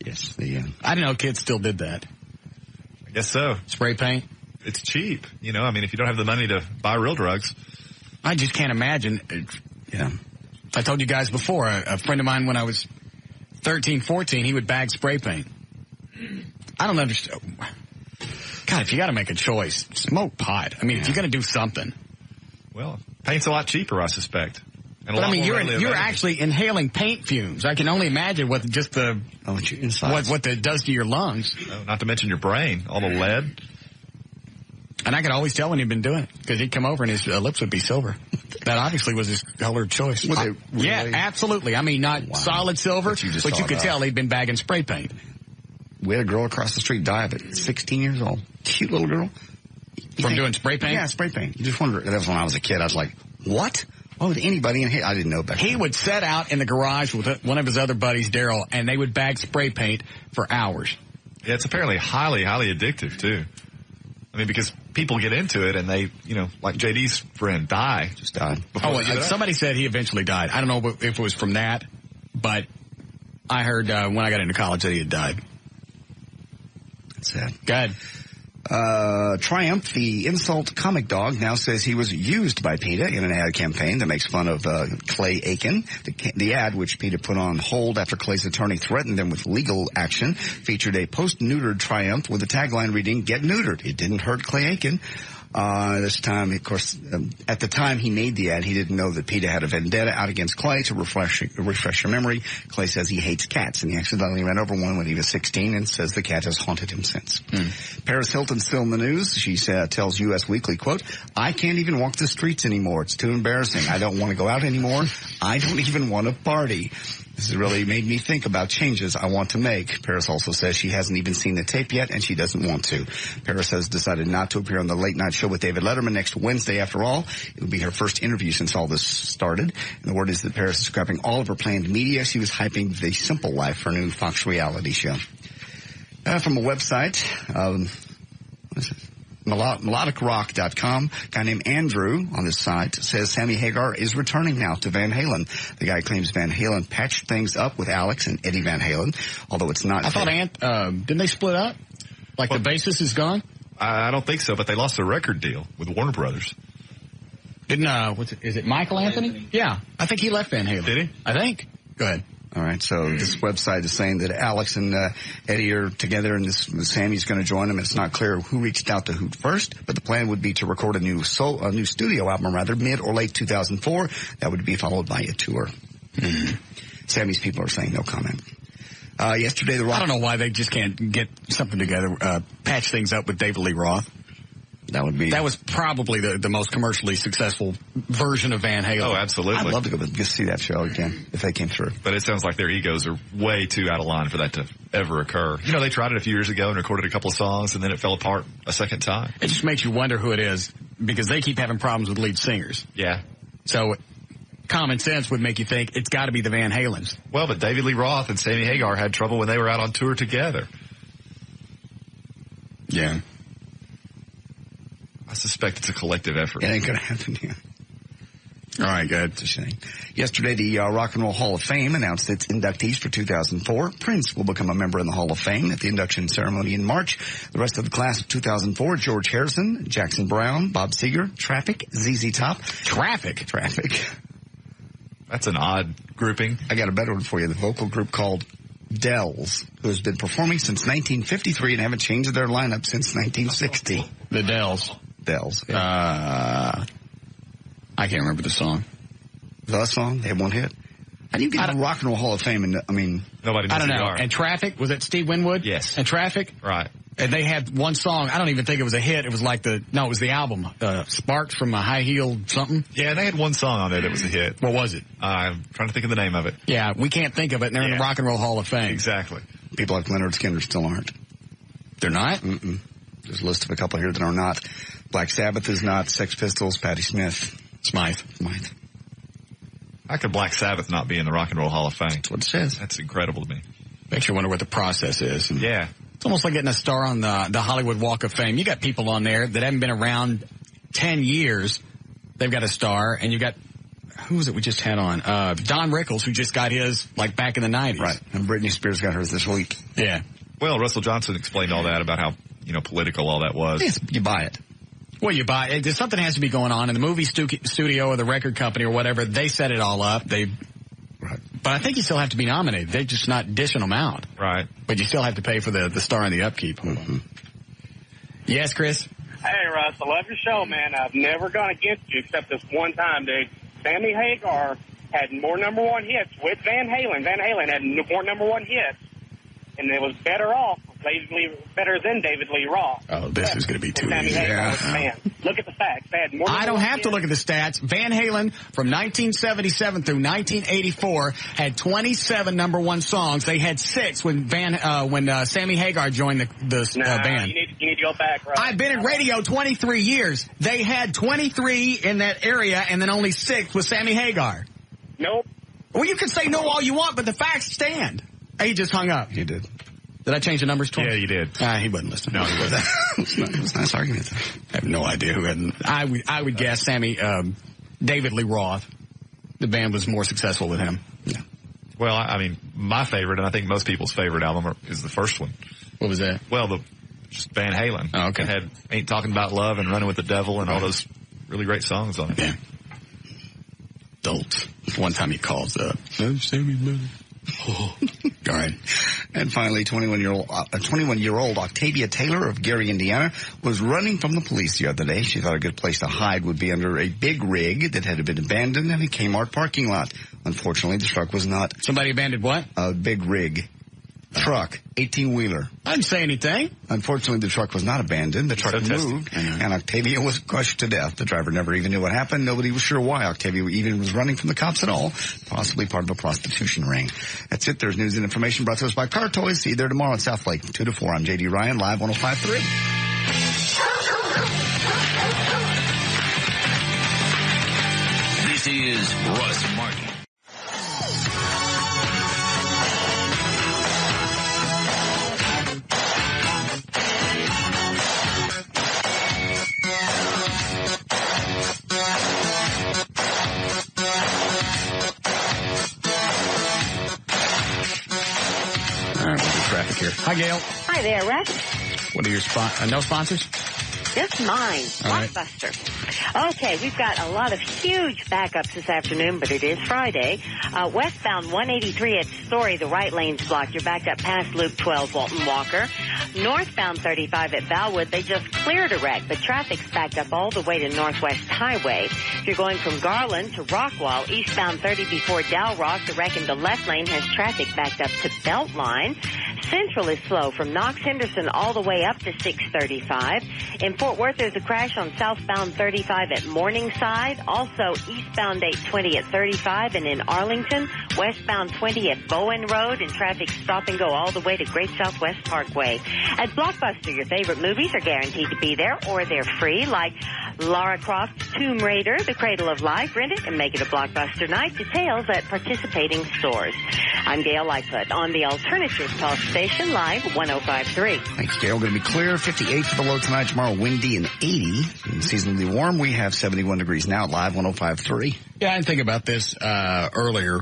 Yes. I didn't know kids still did that. I guess so. Spray paint. It's cheap. You know, I mean, if you don't have the money to buy real drugs. I just can't imagine. Yeah. I told you guys before, a friend of mine when I was 13, 14, he would bag spray paint. I don't understand. God, if you got to make a choice, smoke pot. I mean, if you're going to do something. Well, paint's a lot cheaper, I suspect. But I mean, you're actually inhaling paint fumes. I can only imagine what just the what that does to your lungs. Oh, not to mention your brain, all the lead. And I could always tell when he'd been doing it because he'd come over and his lips would be silver. That obviously was his colored choice. Really? Yeah, absolutely. I mean, not solid silver, but you could tell he'd been bagging spray paint. We had a girl across the street die of it, 16 years old. Cute little girl. From doing spray paint? Yeah, spray paint. You just wonder. That was when I was a kid. I was like, what? Why would anybody in here? I didn't know back then. He would set out in the garage with one of his other buddies, Daryl, and they would bag spray paint for hours. Yeah, it's apparently highly, highly addictive, too. I mean, because people get into it and they, you know, like JD's friend, just died. Somebody said he eventually died. I don't know if it was from that, but I heard when I got into college that he had died. That's sad. Go ahead. Triumph, the insult comic dog, now says he was used by PETA in an ad campaign that makes fun of Clay Aiken. The ad, which PETA put on hold after Clay's attorney threatened them with legal action, featured a post-neutered Triumph with a tagline reading, "Get neutered. It didn't hurt Clay Aiken." This time, of course, at the time he made the ad, he didn't know that PETA had a vendetta out against Clay. To refresh your memory, Clay says he hates cats, and he accidentally ran over one when he was 16 and says the cat has haunted him since. Paris Hilton's still in the news. She tells U.S. Weekly, quote, "I can't even walk the streets anymore. It's too embarrassing. I don't want to go out anymore. I don't even want to party. This has really made me think about changes I want to make." Paris also says she hasn't even seen the tape yet, and she doesn't want to. Paris has decided not to appear on the Late Night Show with David Letterman next Wednesday. After all, it will be her first interview since all this started. And the word is that Paris is scrapping all of her planned media. She was hyping The Simple Life, her new Fox reality show. From a website, melodicrock.com. A guy named Andrew on this site says Sammy Hagar is returning now to Van Halen. The guy claims Van Halen patched things up with Alex and Eddie Van Halen, although it's not. I thought didn't they split up? Like the bassist is gone? I don't think so, but they lost a record deal with Warner Brothers. Is it Michael Anthony? Yeah, I think he left Van Halen. Did he? I think. Go ahead. All right, so this website is saying that Alex and Eddie are together, and Sammy's going to join them. It's not clear who reached out to who first, but the plan would be to record a new studio album, mid or late 2004. That would be followed by a tour. Sammy's people are saying no comment. Yesterday, I don't know why they just can't get something together, patch things up with David Lee Roth. That was probably the most commercially successful version of Van Halen. Oh, absolutely. I'd love to go see that show again if they came through. But it sounds like their egos are way too out of line for that to ever occur. You know, they tried it a few years ago and recorded a couple of songs, and then it fell apart a second time. It just makes you wonder who it is, because they keep having problems with lead singers. Yeah. So common sense would make you think it's got to be the Van Halens. Well, but David Lee Roth and Sammy Hagar had trouble when they were out on tour together. Yeah. I suspect it's a collective effort. It ain't going to happen here. All right, good. It's a shame. Yesterday, the Rock and Roll Hall of Fame announced its inductees for 2004. Prince will become a member in the Hall of Fame at the induction ceremony in March. The rest of the class of 2004, George Harrison, Jackson Browne, Bob Seger, Traffic, ZZ Top. Traffic. That's an odd grouping. I got a better one for you. The vocal group called Dells, who has been performing since 1953 and haven't changed their lineup since 1960. The Dells. Yeah. I can't remember the song. The song? They had one hit. How do you get in the Rock and Roll Hall of Fame? And nobody knows I don't who you know. are. And Traffic, was it Steve Winwood? Yes. And Traffic? Right. And they had one song. I don't even think it was a hit. It was like it was the album, Sparks from a High Heel something. Yeah, they had one song on there that was a hit. What was it? I'm trying to think of the name of it. Yeah, we can't think of it, and they're in the Rock and Roll Hall of Fame. Exactly. People like Leonard Skinner still aren't. They're not? Mm-mm. There's a list of a couple here that are not. Black Sabbath is not. Sex Pistols, Patti Smith. Smythe. How could Black Sabbath not be in the Rock and Roll Hall of Fame? That's what it says. That's incredible to me. Makes you wonder what the process is. Yeah. It's almost like getting a star on the Hollywood Walk of Fame. You got people on there that haven't been around 10 years. They've got a star, and you got, who was it we just had on? Don Rickles, who just got his, like, back in the 90s. Right. And Britney Spears got hers this week. Yeah. Well, Russell Johnson explained all that about how, political all that was. Yes, you buy it. Well, you buy it. Something has to be going on in the movie studio or the record company or whatever. They set it all up. Right. But I think you still have to be nominated. They're just not dishing them out. Right. But you still have to pay for the star and the upkeep. Mm-hmm. Yes, Chris? Hey, Russ, I love your show, man. I've never gone against you except this one time, dude. Sammy Hagar had more number one hits with Van Halen. Van Halen had more number one hits, and it was better than David Lee Roth. Oh, this is going to be too Sammy easy. Hagar was the man. Look at the facts. They had more I don't have to hits. look at the stats. Van Halen from 1977 through 1984 had 27 number one songs. They had 6 when Sammy Hagar joined the band. You need to go back, right? I've been in radio 23 years. They had 23 in that area, and then only 6 with Sammy Hagar. Nope. Well, you can say no all you want, but the facts stand. He just hung up. He did. Did I change the numbers twice? Yeah, you did. He wasn't listening. No, he wasn't. It was a nice argument. I have no idea who had. I would guess David Lee Roth. The band was more successful with him. Yeah. Well, I mean, my favorite, and I think most people's favorite album is the first one. What was that? Well, just Van Halen. Oh, okay. It had Ain't Talking About Love and Running with the Devil and all those really great songs on it. Yeah. Dolts. One time he calls up. Oh, Sammy, man. Oh. All right. And finally, 21-year-old Octavia Taylor of Gary, Indiana, was running from the police the other day. She thought a good place to hide would be under a big rig that had been abandoned in a Kmart parking lot. Unfortunately, the truck was not. Somebody abandoned what? A big rig. Truck, 18-wheeler. I didn't say anything. Unfortunately, the truck was not abandoned. The truck moved, and Octavia was crushed to death. The driver never even knew what happened. Nobody was sure why Octavia even was running from the cops at all. Possibly part of a prostitution ring. That's it. There's news and information brought to us by Car Toys. See you there tomorrow at South Lake, 2 to 4. I'm J.D. Ryan, live 105.3. This is Russ Martin. Traffic here. Hi, Gail. Hi there, Rex. What are your no sponsors? Just mine, All right. Blockbuster. Okay, we've got a lot of huge backups this afternoon, but it is Friday. Westbound 183 at Story, the right lane's blocked. You're backed up past Loop 12, Walton Walker. Northbound 35 at Valwood, they just cleared a wreck. The traffic's backed up all the way to Northwest Highway. If you're going from Garland to Rockwall, eastbound 30 before Dalrock, the wreck in the left lane has traffic backed up to Beltline. Central is slow from Knox Henderson all the way up to 635. In Fort Worth, there's a crash on southbound 35 at Morningside. Also, eastbound 820 at 35. And in Arlington, westbound 20 at Bowen Road. And traffic stop and go all the way to Great Southwest Parkway. At Blockbuster, your favorite movies are guaranteed to be there or they're free, like Lara Croft's Tomb Raider, The Cradle of Life. Rent it and make it a Blockbuster night. Details at participating stores. I'm Gail Lightfoot on the Alternative Talk Station, live 105.3. Thanks, Gail. Going to be clear, 58 for the low tonight, tomorrow windy and 80. Seasonally warm, we have 71 degrees now at live 105.3. Yeah, I didn't think about this earlier.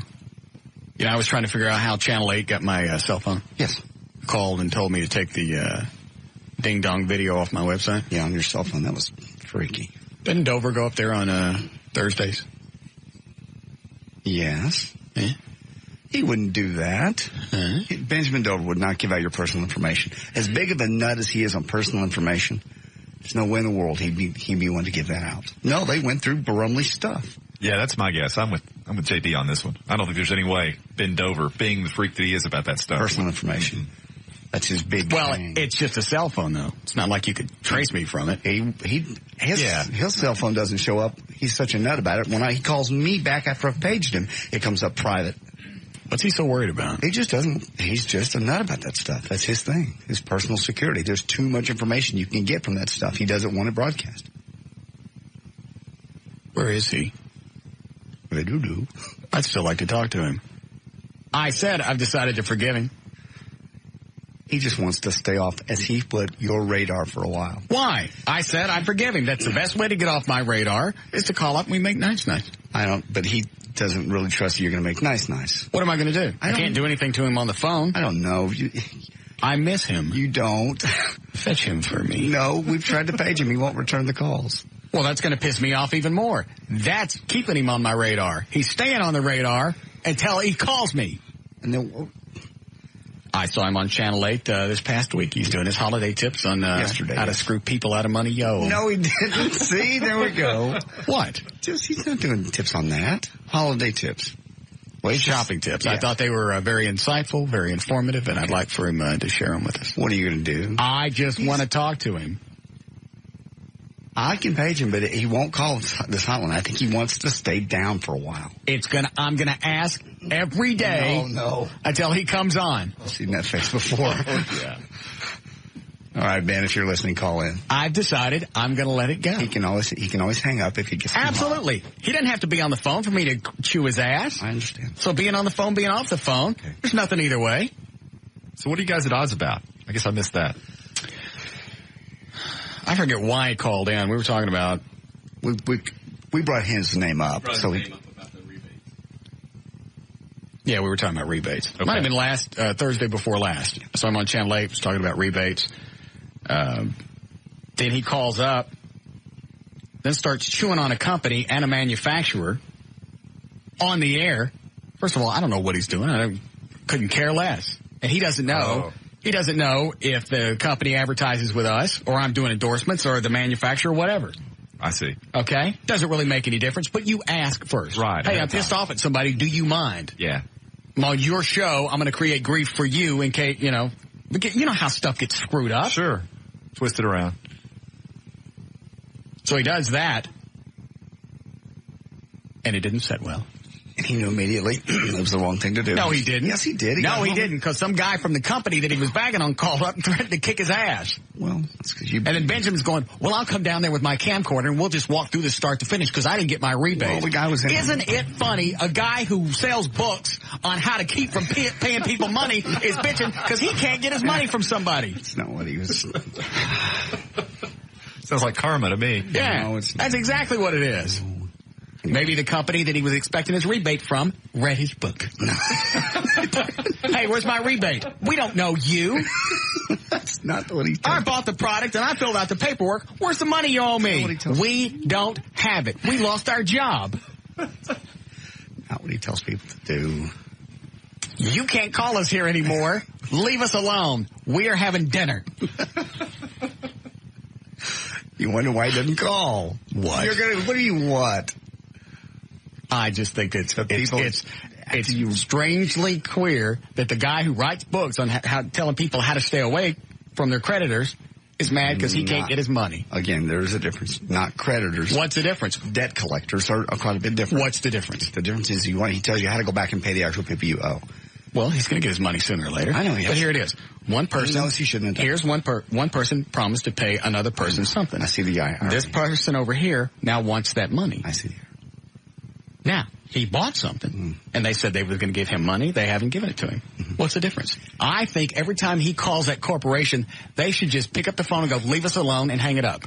You know, I was trying to figure out how Channel 8 got my cell phone. Yes. Called and told me to take the ding-dong video off my website. Yeah, on your cell phone. That was freaky. Didn't Dover go up there on Thursdays? Yes. Yeah. He wouldn't do that. Benjamin Dover would not give out your personal information. As big of a nut as he is on personal information, there's no way in the world he'd be one to give that out. No, they went through Brumley's stuff. Yeah, that's my guess. I'm with I'm with JD on this one. I don't think there's any way Ben Dover, being the freak that he is about that stuff. Personal information. That's his big thing. It's just a cell phone, though. It's not like you could trace me from it. His cell phone doesn't show up. He's such a nut about it. When he calls me back after I've paged him, it comes up private. What's he so worried about? He just doesn't. He's just a nut about that stuff. That's his thing. His personal security. There's too much information you can get from that stuff. He doesn't want it broadcast. Where is he? They do. I'd still like to talk to him. I said I've decided to forgive him. He just wants to stay off, as he put, your radar for a while. Why? I said I'd forgive him. That's the best way to get off my radar is to call up and we make nice. But he doesn't really trust you're going to make nice. What am I going to do? I can't do anything to him on the phone. I don't know. I miss him. You don't. Fetch him for me. No, we've tried to page him. He won't return the calls. Well, that's going to piss me off even more. That's keeping him on my radar. He's staying on the radar until he calls me. And then I saw him on Channel 8 this past week. He's doing his holiday tips on yesterday, how to screw people out of money. No, he didn't. See, there we go. What? He's not doing tips on that. Holiday tips. Shopping tips. Yeah. I thought they were very insightful, very informative, and I'd like for him to share them with us. What are you going to do? I just want to talk to him. I can page him, but he won't call this hotline. I think he wants to stay down for a while. I'm gonna ask every day. No. Until he comes on. I've seen that face before. Yeah. All right, Ben, if you're listening, call in. I've decided I'm gonna let it go. He can always hang up if he gets Absolutely. He doesn't have to be on the phone for me to chew his ass. I understand. So being on the phone, being off the phone, okay. There's nothing either way. So what are you guys at odds about? I guess I missed that. I forget why he called in. We were talking about we brought his name up. About the rebates. Yeah, we were talking about rebates. Okay. Might have been last Thursday before last. So I'm on Channel 8, was talking about rebates. Then he calls up, then starts chewing on a company and a manufacturer on the air. First of all, I don't know what he's doing. I couldn't care less. And he doesn't know. Oh. He doesn't know if the company advertises with us or I'm doing endorsements or the manufacturer or whatever. I see. Okay? Doesn't really make any difference, but you ask first. Right. Hey, I'm pissed off at somebody. Do you mind? Yeah. On your show, I'm going to create grief for you in case, you know how stuff gets screwed up. Sure. Twist it around. So he does that. And it didn't set well. And he knew immediately it was the wrong thing to do. No, he didn't. Yes, he did. He didn't, because some guy from the company that he was bagging on called up and threatened to kick his ass. Well, that's because And then Benjamin's going, well, I'll come down there with my camcorder and we'll just walk through this start to finish because I didn't get my rebate. Well, the guy was Isn't it funny? A guy who sells books on how to keep from paying people money is bitching because he can't get his money from somebody. That's not what he was. Sounds like karma to me. Yeah, no, that's exactly what it is. Maybe the company that he was expecting his rebate from read his book. Hey, where's my rebate? We don't know you. That's not what he I bought the product and I filled out the paperwork. Where's the money you owe me? We don't have it. We lost our job. Not what he tells people to do. You can't call us here anymore. Leave us alone. We are having dinner. You wonder why he doesn't call. What? What do you want? I just think it's strangely queer that the guy who writes books on how telling people how to stay away from their creditors is mad because he can't get his money. Again, there's a difference. Not creditors. What's the difference? Debt collectors are quite a bit different. What's the difference? The difference is he tells you how to go back and pay the actual people you owe. Well, he's going to get his money sooner or later. I know. But here it is. One person. He knows he shouldn't have done. Here's one person promised to pay another person something. I see the IRA. This person over here now wants that money. I see. Now, he bought something, and they said they were going to give him money. They haven't given it to him. What's the difference? I think every time he calls that corporation, they should just pick up the phone and go, leave us alone, and hang it up.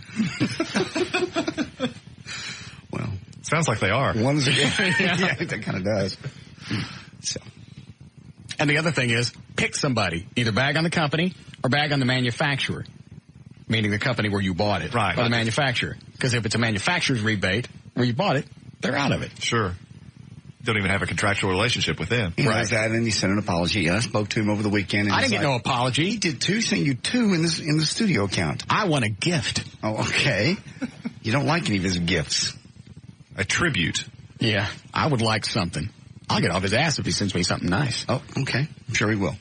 Well, sounds like they are. Yeah, that kind of does. So. And the other thing is, pick somebody. Either bag on the company or bag on the manufacturer, meaning the company where you bought it. Right. Or the manufacturer. Because if it's a manufacturer's rebate where you bought it, they're out of it. Sure. Don't even have a contractual relationship with them. He knows that, and he sent an apology. I spoke to him over the weekend. And I didn't get no apology. He did too. Sent you two in the studio account. I want a gift. Oh, okay. You don't like any of his gifts. A tribute. Yeah, I would like something. I'll get off his ass if he sends me something nice. Oh, okay. I'm sure he will.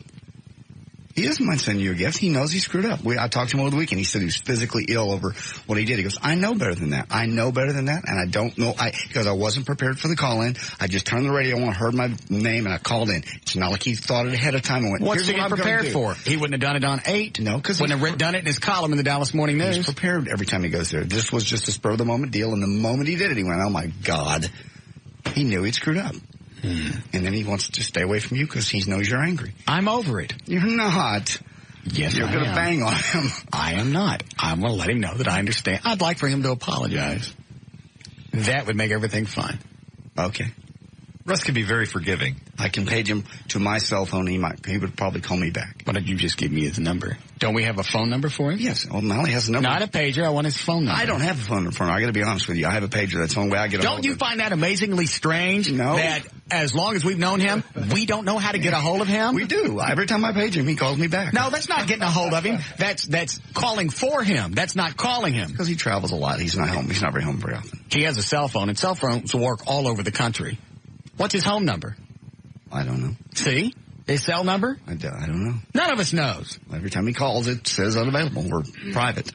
He doesn't mind sending you a gift. He knows he screwed up. I talked to him over the weekend. He said he was physically ill over what he did. He goes, I know better than that. I know better than that, and I don't know. Because I wasn't prepared for the call-in. I just turned the radio on, heard my name, and I called in. It's not like he thought it ahead of time and went, What's he prepared for? He wouldn't have done it on 8. No, because wouldn't have done it in his column in the Dallas Morning News. He's prepared every time he goes there. This was just a spur-of-the-moment deal, and the moment he did it, he went, oh, my God. He knew he'd screwed up. And then he wants to stay away from you because he knows you're angry. I'm over it. You're not. Yes, You're going to bang on him. I am not. I'm going to let him know that I understand. I'd like for him to apologize. That would make everything fine. Okay. Russ can be very forgiving. I can page him to my cell phone. He would probably call me back. Why don't you just give me his number? Don't we have a phone number for him? Yes. Well, Molly has a number. Not a pager. I want his phone number. I don't have a phone number for him. I got to be honest with you. I have a pager. That's the only way I get a hold of him. Don't you find that amazingly strange? No. That as long as we've known him, we don't know how to get a hold of him? We do. Every time I page him, he calls me back. No, that's not getting a hold of him. That's calling for him. That's not calling him. Because he travels a lot. He's not home. He's not very home very often. He has a cell phone, and cell phones work all over the country. What's his home number? I don't know. See? His cell number? I don't know. None of us knows. Every time he calls, it says unavailable or private.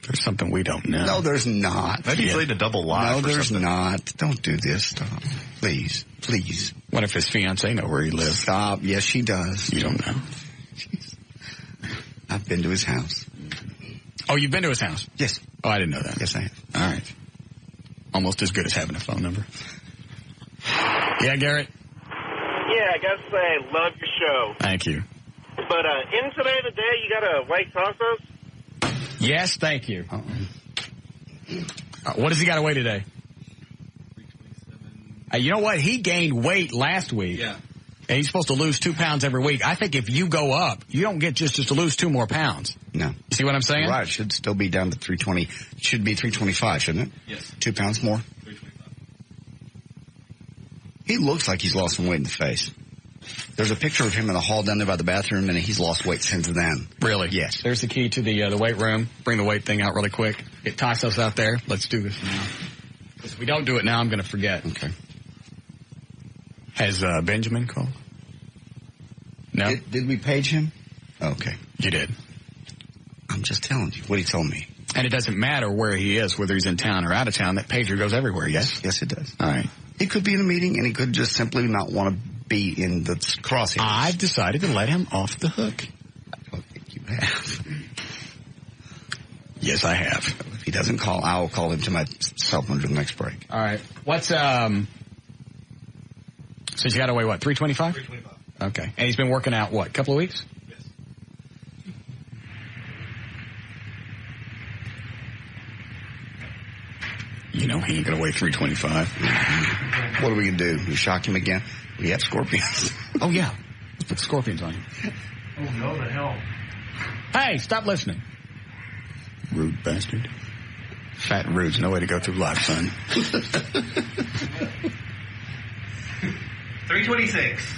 There's something we don't know. No, there's not. Maybe he's leading a double lie. No, there's something. not. Don't do this. Stop. Please. Please. What if his fiancée know where he lives? Stop. Yes, she does. You don't know. Jeez. I've been to his house. Oh, you've been to his house? Yes. Oh, I didn't know that. Yes, I have. All right. Almost as good as having a phone number. Yeah, Garrett? Yeah, I gotta say, love your show. Thank you. But in today, you got a white tacos? Yes, thank you. What does he got to weigh today? 327. You know what? He gained weight last week. Yeah. And he's supposed to lose 2 pounds every week. I think if you go up, you don't get just to lose 2 more pounds. No. You see what I'm saying? Right. It should still be down to 320. It should be 325, shouldn't it? Yes. 2 pounds more. 325. He looks like he's lost some weight in the face. There's a picture of him in the hall down there by the bathroom, and he's lost weight since then. Really? Yes. There's the key to the weight room. Bring the weight thing out really quick. Get Tassos out there. Let's do this now. Because if we don't do it now, I'm going to forget. Okay. Has Benjamin called? No. Did we page him? Okay. You did. I'm just telling you what he told me. And it doesn't matter where he is, whether he's in town or out of town. That pager goes everywhere, yes? Yes, it does. All right. He could be in a meeting, and he could just simply not want to be in the crosshairs. I've decided to let him off the hook. I don't think you have. Yes, I have. If he doesn't call, I'll call him to my cell phone during the next break. All right. What's, since you got to weigh what, 325? 325. Okay. And he's been working out, what, a couple of weeks? Yes. You know he ain't going to weigh 325. What are we going to do? We shock him again? We have scorpions. Oh, yeah. Let's put scorpions on him. Oh, no, the hell. Hey, stop listening. Rude bastard. Fat and rude's no way to go through life, son. 326.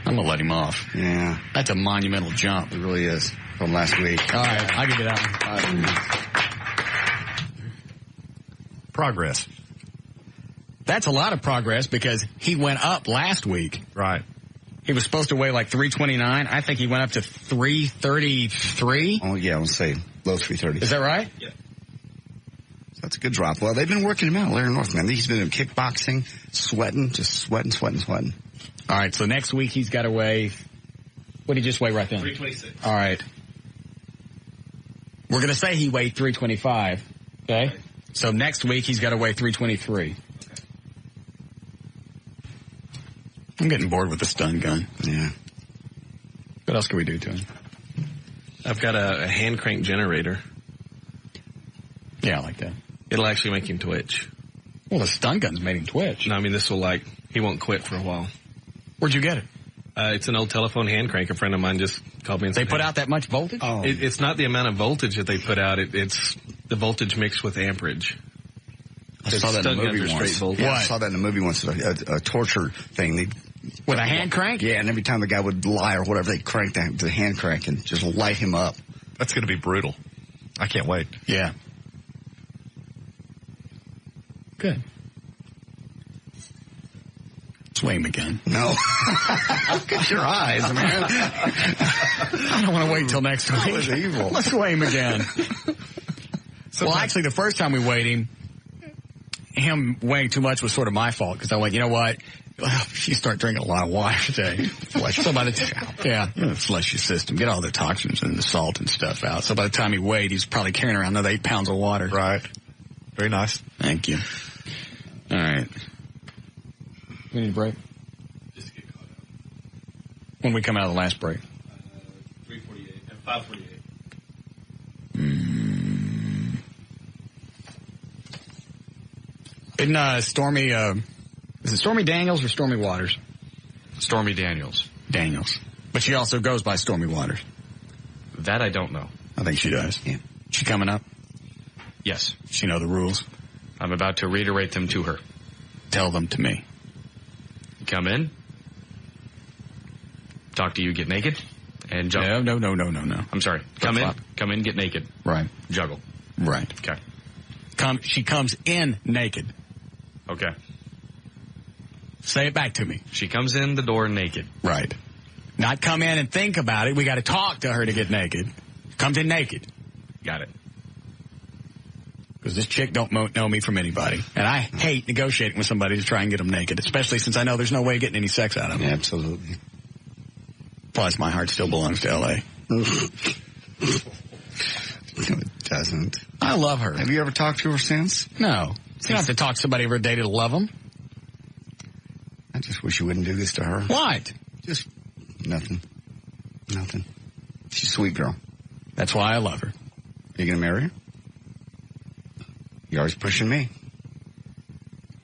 I'm going to let him off. Yeah. That's a monumental jump. It really is. From last week. All right. I'll give you that one. Progress. That's a lot of progress because he went up last week. Right. He was supposed to weigh like 329. I think he went up to 333. Oh, yeah, let's say low 330s. Is that right? Yeah. That's a good drop. Well, they've been working him out, Larry North, man. He's been in kickboxing, sweating. All right, so next week he's got to weigh, what did he just weigh right then? 326. All right. We're going to say he weighed 325, okay? So next week he's got to weigh 323. Okay. I'm getting bored with the stun gun. Yeah. What else can we do to him? I've got a hand crank generator. Yeah, I like that. It'll actually make him twitch. Well, the stun gun's made him twitch. No, I mean, this will he won't quit for a while. Where'd you get it? It's an old telephone hand crank. A friend of mine just called me and said, they put out that much voltage? Oh. It's not the amount of voltage that they put out. It's the voltage mixed with amperage. I saw that in a movie once. Yeah, I saw that in a movie once, a torture thing. With a hand crank? Yeah, and every time the guy would lie or whatever, they'd crank the hand crank and just light him up. That's going to be brutal. I can't wait. Yeah. Good. Sway him again. No. Look at your eyes, man. I don't want to wait till next week. That was evil. Let's weigh him again. Well, actually, the first time we weighed him weighing too much was sort of my fault because I went, you know what? Well, you start drinking a lot of water today. So by the time, flush your system, get all the toxins and the salt and stuff out. So by the time he weighed, he's probably carrying around another 8 pounds of water. Right. Very nice. Thank you. All right. We need a break? Just to get caught up. When we come out of the last break? 3:48 and 5:48. Isn't Stormy, is it Stormy Daniels or Stormy Waters? Stormy Daniels. Daniels. But she also goes by Stormy Waters. That I don't know. I think she does. Yeah. She coming up? Yes. She know the rules? I'm about to reiterate them to her. Tell them to me. Come in. Talk to you, get naked, and juggle. No. I'm sorry. Come in, get naked. Right. Juggle. Right. Okay. She comes in naked. Okay. Say it back to me. She comes in the door naked. Right. Not come in and think about it. We got to talk to her to get naked. Comes in naked. Got it. Because this chick don't know me from anybody. And I hate negotiating with somebody to try and get them naked, especially since I know there's no way of getting any sex out of them. Absolutely. Plus, my heart still belongs to L.A. No, it doesn't. I love her. Have you ever talked to her since? No. You don't have to talk to somebody ever dated to love them. I just wish you wouldn't do this to her. What? Just nothing. She's a sweet girl. That's why I love her. Are you going to marry her? You're always pushing me.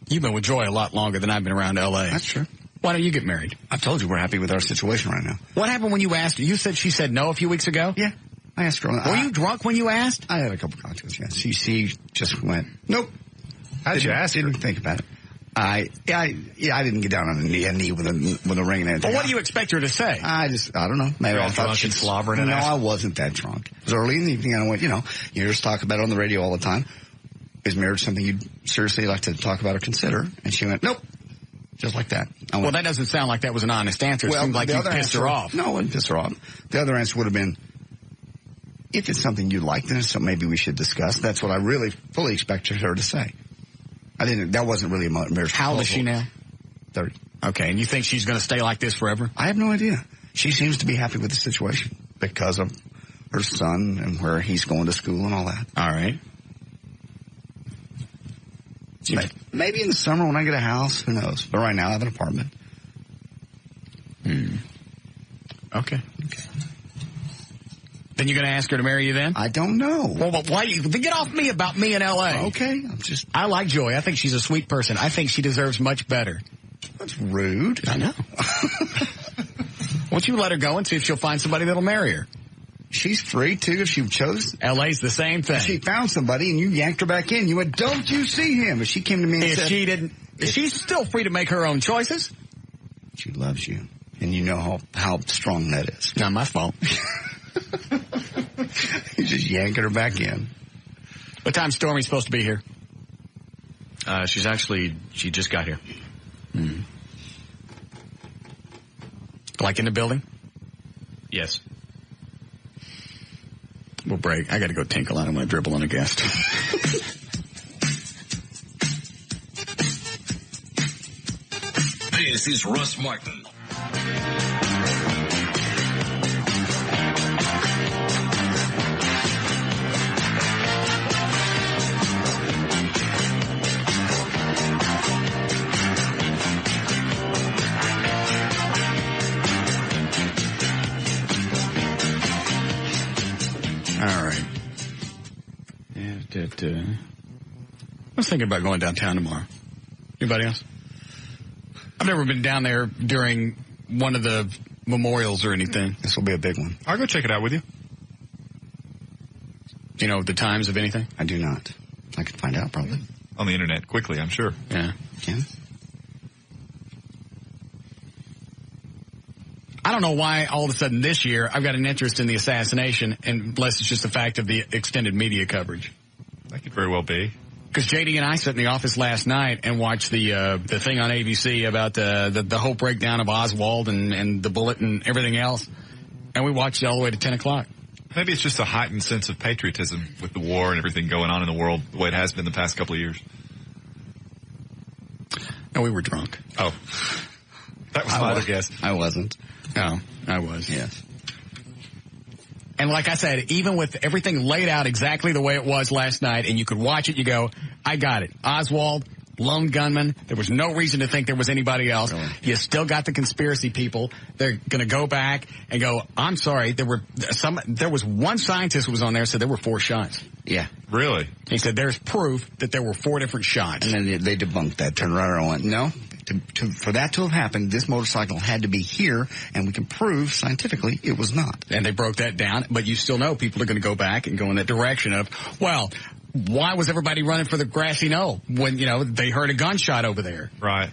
You've been with Joy a lot longer than I've been around L.A. That's true. Why don't you get married? I told you we're happy with our situation right now. What happened when you asked her? You said she said no a few weeks ago? Yeah. I asked her. Were you drunk when you asked? I had a couple cocktails, yeah. She just went, nope. How did you ask her? Didn't think about it. I didn't get down on a knee with a ring and everything. Well, what do you expect her to say? I don't know. Maybe I thought she'd slobbering it. No, I wasn't that drunk. It was early in the evening, and I went, you just talk about it on the radio all the time. Is marriage something you'd seriously like to talk about or consider? And she went, nope. Just like that. Well, that doesn't sound like that was an honest answer. It seemed like you pissed her off. No, I wouldn't piss her off. The other answer would have been, if it's something you like, then it's something maybe we should discuss. That's what I really fully expected her to say. That wasn't really a marriage proposal. How old is she now? 30. Okay, and you think she's going to stay like this forever? I have no idea. She seems to be happy with the situation because of her son and where he's going to school and all that. All right. Maybe in the summer when I get a house, who knows? But right now I have an apartment. Okay. Then you're going to ask her to marry you then? I don't know. Well, why? Get off me about me in L.A. Okay. I like Joy. I think she's a sweet person. I think she deserves much better. That's rude. I know. Why don't you let her go and see if she'll find somebody that'll marry her? She's free, too, if she chose. L.A.'s the same thing. If she found somebody and you yanked her back in, you went, don't you see him? If she came to me and said... She's still free to make her own choices. She loves you. And you know how strong that is. Not my fault. You just yanking her back in. What time's Stormy supposed to be here? She just got here. Like in the building? Yes. We'll break. I got to go tinkle. I don't want to dribble on a guest. This is Russ Martin. All right. I was thinking about going downtown tomorrow. Anybody else? I've never been down there during one of the memorials or anything. This will be a big one. I'll go check it out with you. Do you know the times of anything? I do not. I could find out probably. On the internet quickly, I'm sure. Yeah. Yeah. I don't know why all of a sudden this year I've got an interest in the assassination, unless it's just the fact of the extended media coverage. That could very well be. Because JD and I sat in the office last night and watched the thing on ABC about the whole breakdown of Oswald and the bullet and everything else. And we watched it all the way to 10 o'clock. Maybe it's just a heightened sense of patriotism with the war and everything going on in the world the way it has been the past couple of years. And we were drunk. Oh. That was my other guess. I wasn't. Oh, I was. Yes. And like I said, even with everything laid out exactly the way it was last night, and you could watch it, you go, I got it. Oswald, lone gunman. There was no reason to think there was anybody else. Really? You still got the conspiracy people. They're going to go back and go, I'm sorry, there was one scientist who was on there said there were 4 shots. Yeah. Really? He said there's proof that there were 4 different shots. And then they debunked that, turned right around and went, no. For that to have happened, this motorcycle had to be here, and we can prove scientifically it was not. And they broke that down, but you still know people are going to go back and go in that direction of, well, why was everybody running for the grassy knoll when, they heard a gunshot over there? Right.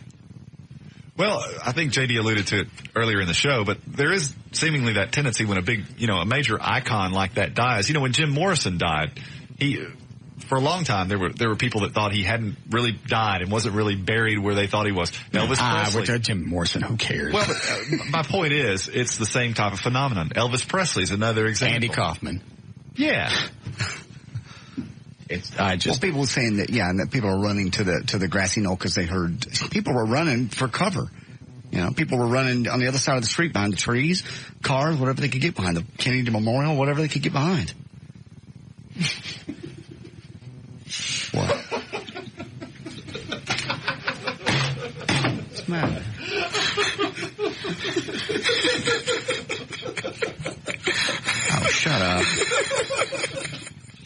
Well, I think JD alluded to it earlier in the show, but there is seemingly that tendency when a major icon like that dies. When Jim Morrison died, for a long time, there were people that thought he hadn't really died and wasn't really buried where they thought he was. Elvis Presley. Jim Morrison, who cares? Well, my point is, it's the same type of phenomenon. Elvis Presley's another example. Andy Kaufman. Yeah. People were saying that, and that people are running to the grassy knoll because they heard people were running for cover. People were running on the other side of the street behind the trees, cars, whatever they could get behind, the Kennedy Memorial, whatever they could get behind. What? What's the matter? Oh, shut up.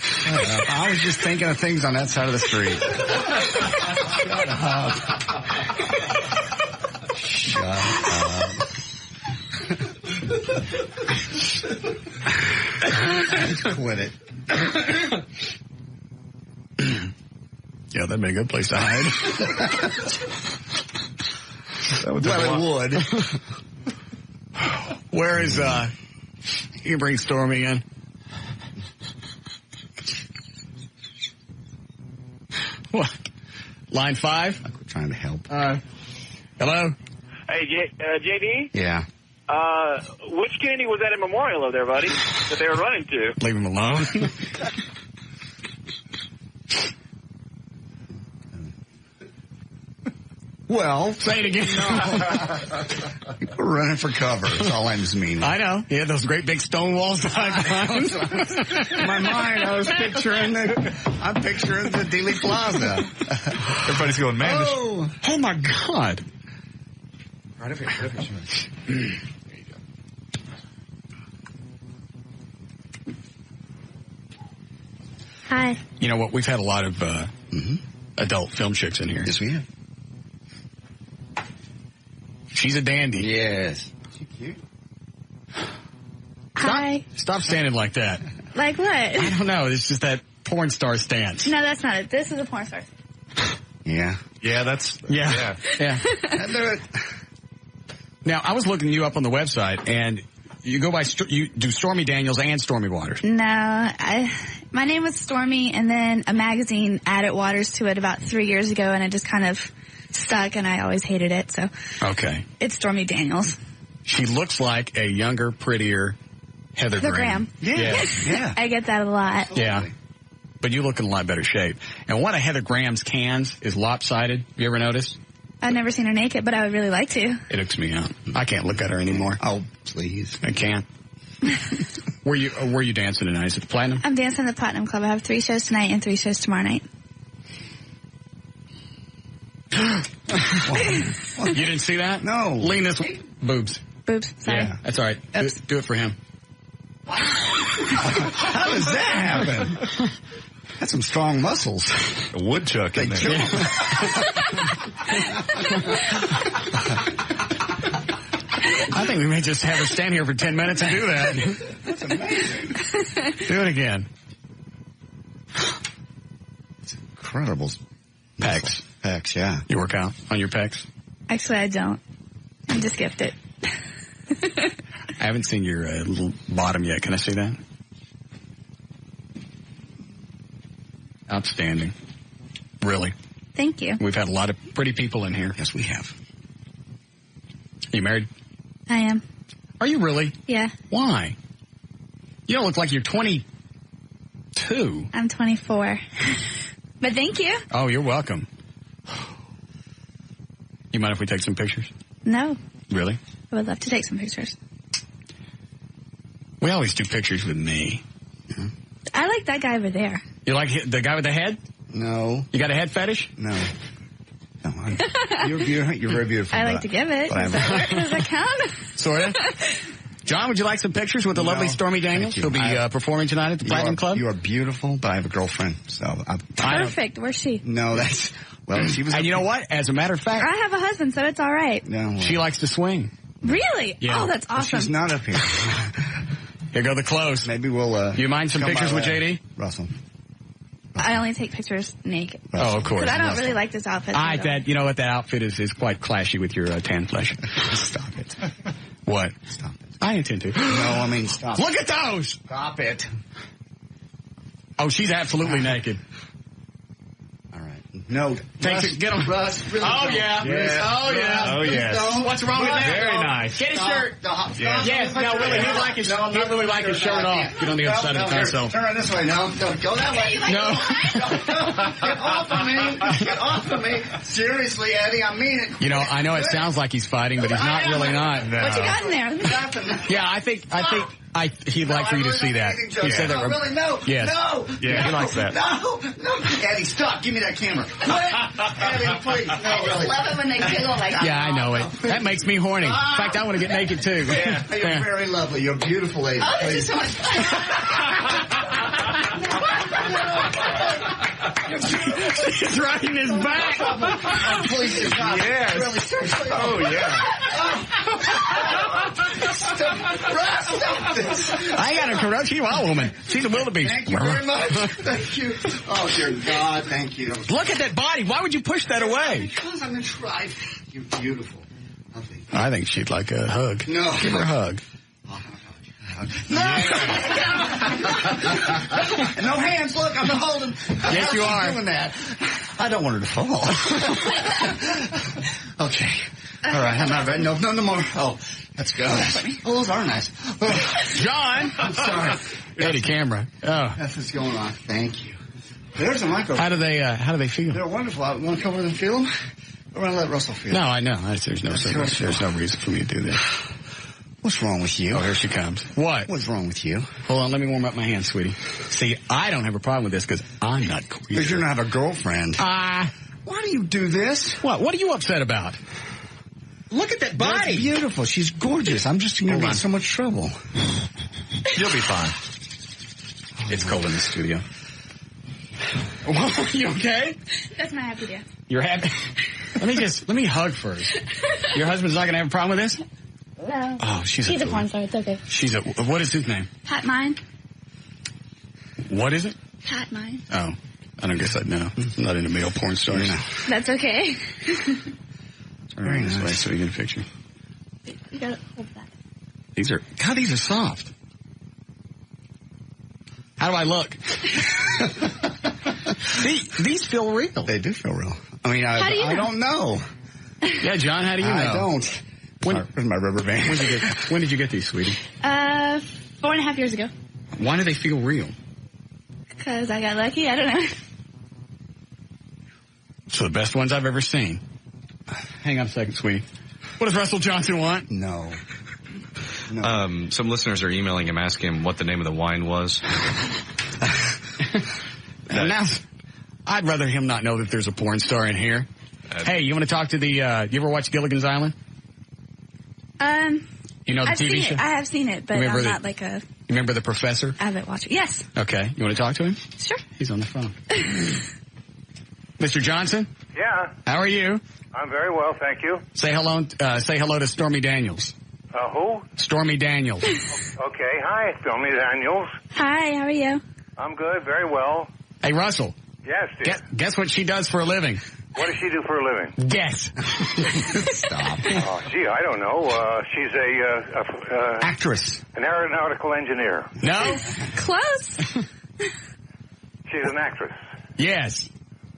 Shut up. I was just thinking of things on that side of the street. Shut up. Quit it. Yeah, that'd be a good place to hide. Well, it would. Where is, you can bring Stormy in. What? Line 5? Like we're trying to help. Hello? Hey, JD? Yeah. Which Kennedy was that in Memorial of there, buddy, that they were running to? Leave him alone. Well, say it again. We're running for cover. That's all I'm just meaning. I know. Yeah, those great big stone walls behind. In my mind, I'm picturing the Dealey Plaza. Everybody's going, man. Oh my God. Right over here. There you go. Hi. You know what? We've had a lot of adult film chicks in here. Yes, we have. She's a dandy. Yes. She cute. Hi. Stop standing like that. Like what? I don't know. It's just that porn star stance. No, that's not it. This is a porn star. Yeah. Yeah, that's... Yeah. Now, I was looking you up on the website, and you go by... You do Stormy Daniels and Stormy Waters. No, my name was Stormy, and then a magazine added Waters to it about 3 years ago, and it just kind of stuck, and I always hated it, so... Okay. It's Stormy Daniels. She looks like a younger, prettier Heather Graham. Yeah. I get that a lot. Yeah. But you look in a lot better shape. And one of Heather Graham's cans is lopsided. Have you ever noticed? I've never seen her naked, but I would really like to. It hooks me out. I can't look at her anymore. Oh, please. I can't. Where you dancing tonight? Is it the Platinum? I'm dancing at the Platinum Club. I have 3 shows tonight and 3 shows tomorrow night. You didn't see that? No. Lean this way. Boobs. Boobs. Sorry. Yeah, that's all right. Do it for him. How does that happen? That's some strong muscles. A woodchuck in there. I think we may just have her stand here for 10 minutes and do that. That's amazing. Do it again. It's incredible. Pecs. Yeah. You work out on your pecs? Actually, I don't. I'm just gifted. I haven't seen your little bottom yet. Can I see that? Outstanding. Really. Thank you. We've had a lot of pretty people in here. Yes, we have. You married? I am. Are you really? Yeah. Why? You don't look like you're 22. I'm 24. But thank you. Oh, you're welcome. You mind if we take some pictures? No. Really? I would love to take some pictures. We always do pictures with me. I like that guy over there. You like the guy with the head? No. You got a head fetish? No. You're very beautiful. I like to give it. Does that count? Sort of. John, would you like some pictures with the lovely Stormy Daniels, who'll be performing tonight at the Platinum Club? You are beautiful, but I have a girlfriend, so Perfect. Where's she? No, she was. And you know what? As a matter of fact, I have a husband, so it's all right. No, she likes to swing. Really? Yeah. Oh, that's awesome. She's not up here. Here go the clothes. Maybe we'll. You mind some pictures with JD? Russell. I only take pictures naked. Oh, of course. Because I don't really like this outfit. You know what? That outfit is quite clashy with your tan flesh. Stop it. What? Stop it. I intend to. No, I mean, stop. Look at those! Stop it. Oh, she's absolutely naked. All right. No. Get him. Russ, really Oh, don't. yeah. Yes. Oh, yeah. Oh, yes. What's wrong with that? Very nice. Get his shirt. Yes, no, really, he'd like his shirt off. Get on the other side of the console. Turn right this way. No, go that way. No. Get off of me. Get off of me. Seriously, Eddie, I mean it. You know, I know it sounds like he's fighting, but he's not really not. What you got in there? Yeah, I think he'd like for you to see that. He said that. Really? No. Yes. No. Yeah, he likes that. No. Eddie, stop. Give me that camera. Eddie, please. No, really. Love it when they giggle like that. Yeah, I know it. That makes me horny. In fact, I want to get naked too. Yeah. You're very lovely. You're beautiful, Eddie. Oh, this is so much fun. He's riding his back. Oh, please, stop. Yes. Really, seriously. Oh, yeah. Stop this. I ain't got no corruption. She's a wild woman. She's a wildebeest. Thank you very much. Thank you. Oh, dear God, thank you. Look at that body. Why would you push that away? Because I'm in try. You're beautiful. Lovely. I think she'd like a hug. No. Give her a hug. No! No hands, look, I'm holding. Yes, you are. Doing that. I don't want her to fall. Okay. All right, I'm not ready. No more. Oh, that's good. Oh, those are nice. John! I'm sorry. Eddie, camera. Oh. That's what's going on. Thank you. There's a microphone. How do they feel? They're wonderful. I want to come over and feel them? Or want to let Russell feel them? No, I know. There's no reason for me to do this. What's wrong with you? Oh, here she comes. What? What's wrong with you? Hold on, let me warm up my hands, sweetie. See, I don't have a problem with this because I'm not queer. Because you don't have a girlfriend. Why do you do this? What? What are you upset about? Look at that body. That's beautiful. She's gorgeous. I'm just going to be in so much trouble. You'll be fine. It's cold in the studio. You okay? That's my happy day. You're happy? Let me hug first. Your husband's not going to have a problem with this? No. Oh, she's a porn star. It's okay. What is his name? Pat Mine. What is it? Pat Mine. Oh, I don't guess I'd know. I'm not into male porn stars. No. That's okay. Very nice. Way so we get a picture. You gotta hold that. These are soft. How do I look? These feel real. They do feel real. I mean, I don't know. Yeah, John, how do you know? I don't. Where's my rubber band? When did you get these, sweetie? 4.5 years ago. Why do they feel real? Because I got lucky. I don't know. So the best ones I've ever seen. Hang on a second, sweetie. What does Russell Johnson want? No. Some listeners are emailing him asking him what the name of the wine was. Now, I'd rather him not know that there's a porn star in here. Hey, you want to talk to the, you ever watch Gilligan's Island? You know the I've TV seen show? it. I have seen it, but I'm not like a... You remember the professor? avid watcher. Yes. Okay. You want to talk to him? Sure. He's on the phone. Mr. Johnson? Yeah. How are you? I'm very well, thank you. Say hello to Stormy Daniels. Who? Stormy Daniels. Okay. Hi, Stormy Daniels. Hi, how are you? I'm good, very well. Hey, Russell. Yes, dear. Guess what she does for a living? What does she do for a living? Guess. Stop. Oh, gee, I don't know. She's a actress. An aeronautical engineer. No? Close. She's an actress. Yes.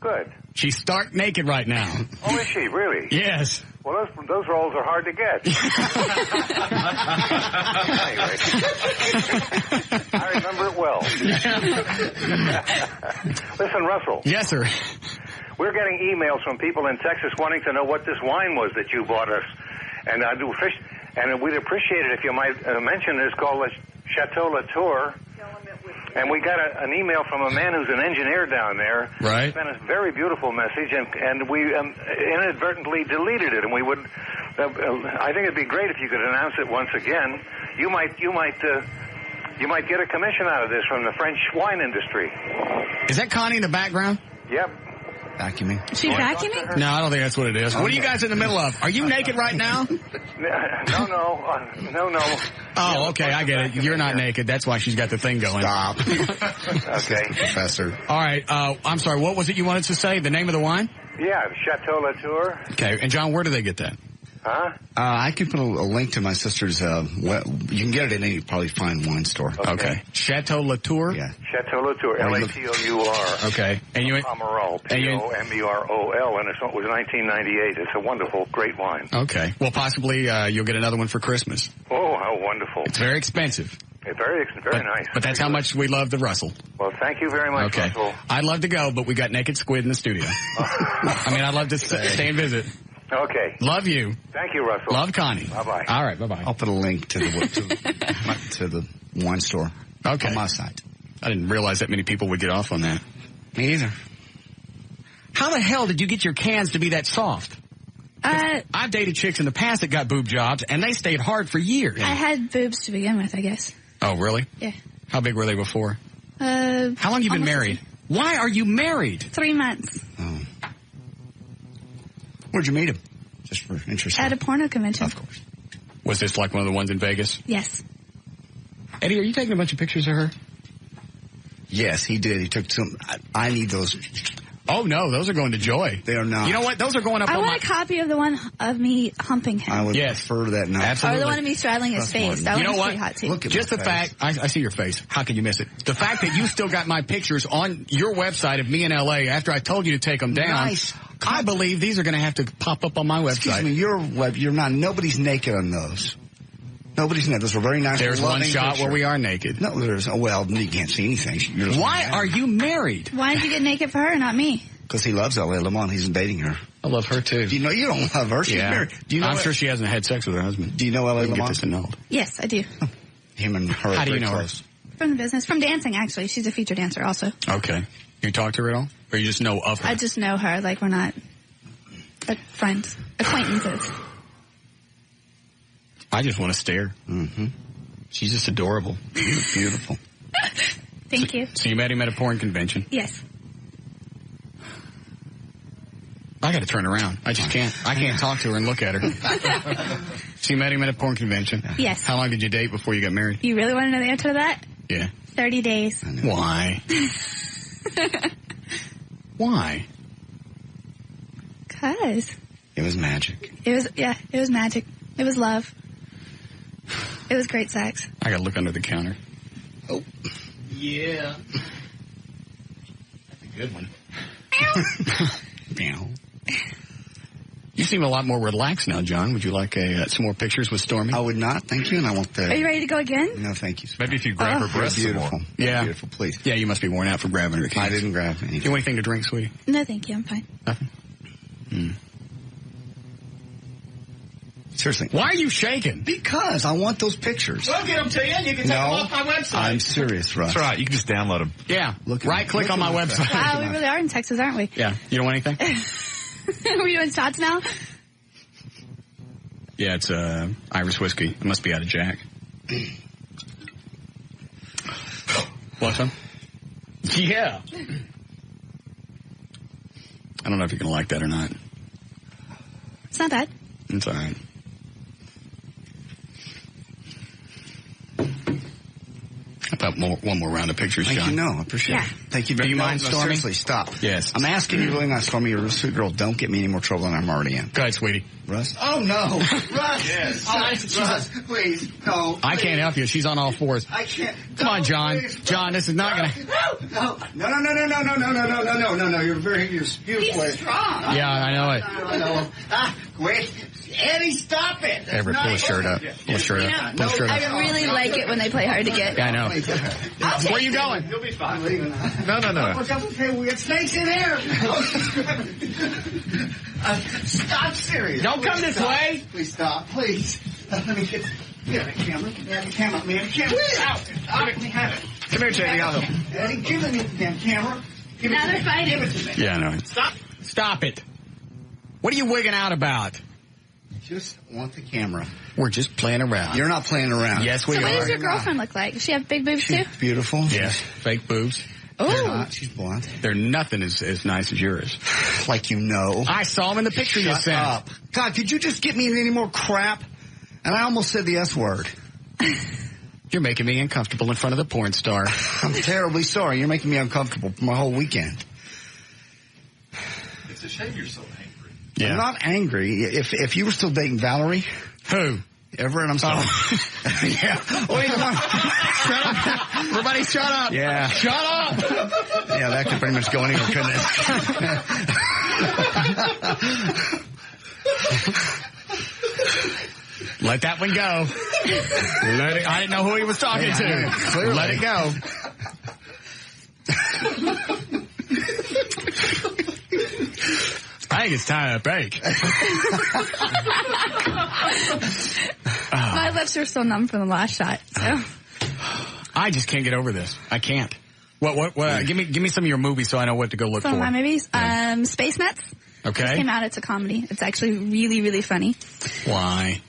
Good. She's stark naked right now. Oh, is she? Really? Yes. Well, those roles are hard to get. Anyway, I remember it well. Listen, Russell. Yes, sir. We're getting emails from people in Texas wanting to know what this wine was that you bought us, and we'd appreciate it if you might mention it. It's called Chateau Latour. And we got an email from a man who's an engineer down there. Right. He sent us a very beautiful message, and we inadvertently deleted it. And we would, I think it'd be great if you could announce it once again. You might get a commission out of this from the French wine industry. Is that Connie in the background? Yep. Vacuuming. She vacuuming? No, I don't think that's what it is. What are you guys in the middle of? Are you naked right now? No. Oh, okay, I get it. You're not naked. That's why she's got the thing going. Stop. Okay. Professor. All right, I'm sorry, what was it you wanted to say? The name of the wine? Yeah, Chateau Latour. Okay, and John, where do they get that? Huh? I can put a link to my sister's, you can get it in any probably fine wine store. Okay. Chateau Latour? Yeah. Chateau Latour, Latour. Okay. And you Pomerol, Pomurol, and it was 1998. It's a wonderful, great wine. Okay. Well, possibly you'll get another one for Christmas. Oh, how wonderful. It's very expensive. It's very nice. But that's how much we love the Russell. Well, thank you very much, Okay. Russell. I'd love to go, but we got naked squid in the studio. I'd love to stay and visit. Okay. Love you. Thank you, Russell. Love Connie. Bye-bye. All right, bye-bye. I'll put a link to the wine store. Okay. On my site. I didn't realize that many people would get off on that. Me either. How the hell did you get your cans to be that soft? I've dated chicks in the past that got boob jobs, and they stayed hard for years. I had boobs to begin with, I guess. Oh, really? Yeah. How big were they before? How long have you been married? Why are you married? 3 months. Oh. Where'd you meet him? Just for interest. At a porno convention. Of course. Was this like one of the ones in Vegas? Yes. Eddie, are you taking a bunch of pictures of her? Yes, he did. He took some. I need those. Oh, no, those are going to Joy. They are not. You know what? Those are going up I on want a copy of the one of me humping him. I would prefer that not. Absolutely. Or the one of me straddling his face. That you know one was what? pretty hot, too. Look at just the face. fact, I see your face. How can you miss it? The fact that you still got my pictures on your website of me in L.A. after I told you to take them down. Nice. I believe these are going to have to pop up on my website. Excuse me, you're not. Nobody's naked on those. Nobody's naked. Those are very nice. There's one shot where we are naked. No, there's. Well, you can't see anything. Why are you married? Why did you get naked for her and not me? Because he loves L.A. Lamont. He's dating her. I love her too. You know you don't love her. She's married. Do you know I'm sure she hasn't had sex with her husband. Do you know L.A. Get Lamont? this annulled. Yes, I do. Him and her. How do you know close. her? From the business. From dancing, actually. She's a feature dancer also. Okay. You talk to her at all? Or you just know of her? I just know her. Like, we're not friends. Acquaintances. I just want to stare. Mm-hmm. She's just adorable. Beautiful. Thank you. So you met him at a porn convention? Yes. I got to turn around. I just can't. I can't talk to her and look at her. So you met him at a porn convention? Yes. How long did you date before you got married? You really want to know the answer to that? Yeah. 30 days. Why? Why? Because. It was magic. It was magic. It was love. It was great sex. I got to look under the counter. Oh. Yeah. That's a good one. Meow. You seem a lot more relaxed now, John. Would you like some more pictures with Stormy? I would not, thank you, and I want that. Are you ready to go again? No, thank you. Maybe if you grab her breasts some more. Beautiful. Yeah. Beautiful, please. Yeah, you must be worn out for grabbing her. I didn't grab anything. You want anything to drink, sweetie? No, thank you. I'm fine. Nothing? Seriously. Why are you shaking? Because I want those pictures. We'll get them to you. You can take them off my website. I'm serious, Russ. That's right. You can just download them. Yeah. Right-click on my website. Wow, we really are in Texas, aren't we? Yeah. You don't want anything? Are we doing shots now? Yeah, it's Irish whiskey. It must be out of Jack. Want some? Yeah. I don't know if you're going to like that or not. It's not bad. It's all right. I thought want one more round of pictures, John. Thank you. No, I appreciate it. Thank you very much. Do you mind, No, Stormy? seriously, stop. Yes. I'm asking you really not, Stormy. You're a sweet girl. Don't get me any more trouble than I'm already in. Go ahead, sweetie. Russ? Oh, no. Russ. Yes. Russ, please. No. I can't help you. She's on all fours. I can't. Come on, John. Please. John, this is not going to... No. You're beautiful. He's strong. Yeah, I know it. I know. Wait. Eddie, stop it. Everett, pull his shirt up. Pull his shirt up. Pull his shirt up. I really like it when they play hard to get. Yeah, I know. Where are you going? You'll be fine. No. Okay, we got snakes in here. Stop, serious. Don't come this way. Please stop, please. Let me get the camera. Get the camera, man. Please. Let me have it. Come here, JD. I'll help. Eddie, give me the damn camera. Now they're fighting. Give it to me. Yeah, I know. Stop it. What are you wigging out about? Just want the camera. We're just playing around. You're not playing around. Yes, we So are. what does your girlfriend look like? Does she have big boobs too? She's beautiful. Yes. Fake boobs. They're Oh, not. She's blonde. They're nothing as nice as yours. Like you know. I saw them in the picture you Shut sent. up. God, could you just get me in any more crap? And I almost said the S word. You're making me uncomfortable in front of the porn star. I'm terribly sorry. You're making me uncomfortable for my whole weekend. It's a shame you're so angry. Yeah. I'm not angry. If you were still dating Valerie. Who? Everett, I'm sorry. Yeah. Wait, come on. Shut up. Everybody shut up. Yeah. Shut up. Yeah, that could pretty much go anywhere, couldn't it? Let that one go. I didn't know who he was talking to. Clearly. Let it go. I think it's time to break. my lips are still numb from the last shot. So I just can't get over this. I can't. What? Give me some of your movies so I know what to go look some for. of my movies, Space Nuts. Okay. Just came out. It's a comedy. It's actually really, really funny. Why?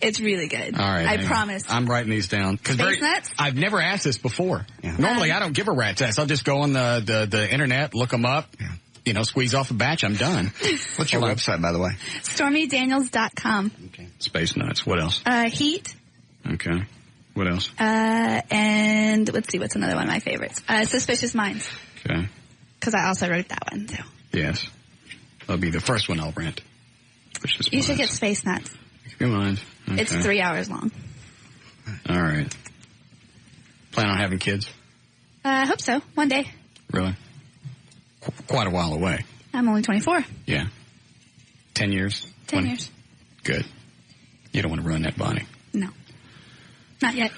It's really good. All right. I promise. I'm writing these down. Space Nuts? I've never asked this before. Yeah. Normally, I don't give a rat's ass. I'll just go on the internet, look them up, squeeze off a batch. I'm done. What's your website, by the way? StormyDaniels.com. Okay. Space Nuts. What else? Heat. Okay. What else? And let's see, what's another one of my favorites? Suspicious Minds. Okay. Because I also wrote that one, too. Yes. That'll be the first one I'll rent. You should get Space Nuts. Keep in mind. Okay. It's 3 hours long. All right. Plan on having kids? I hope so. One day. Really? Quite a while away. I'm only 24. Yeah. 10 years? 10 years. Good. You don't want to ruin that body. No. Not yet.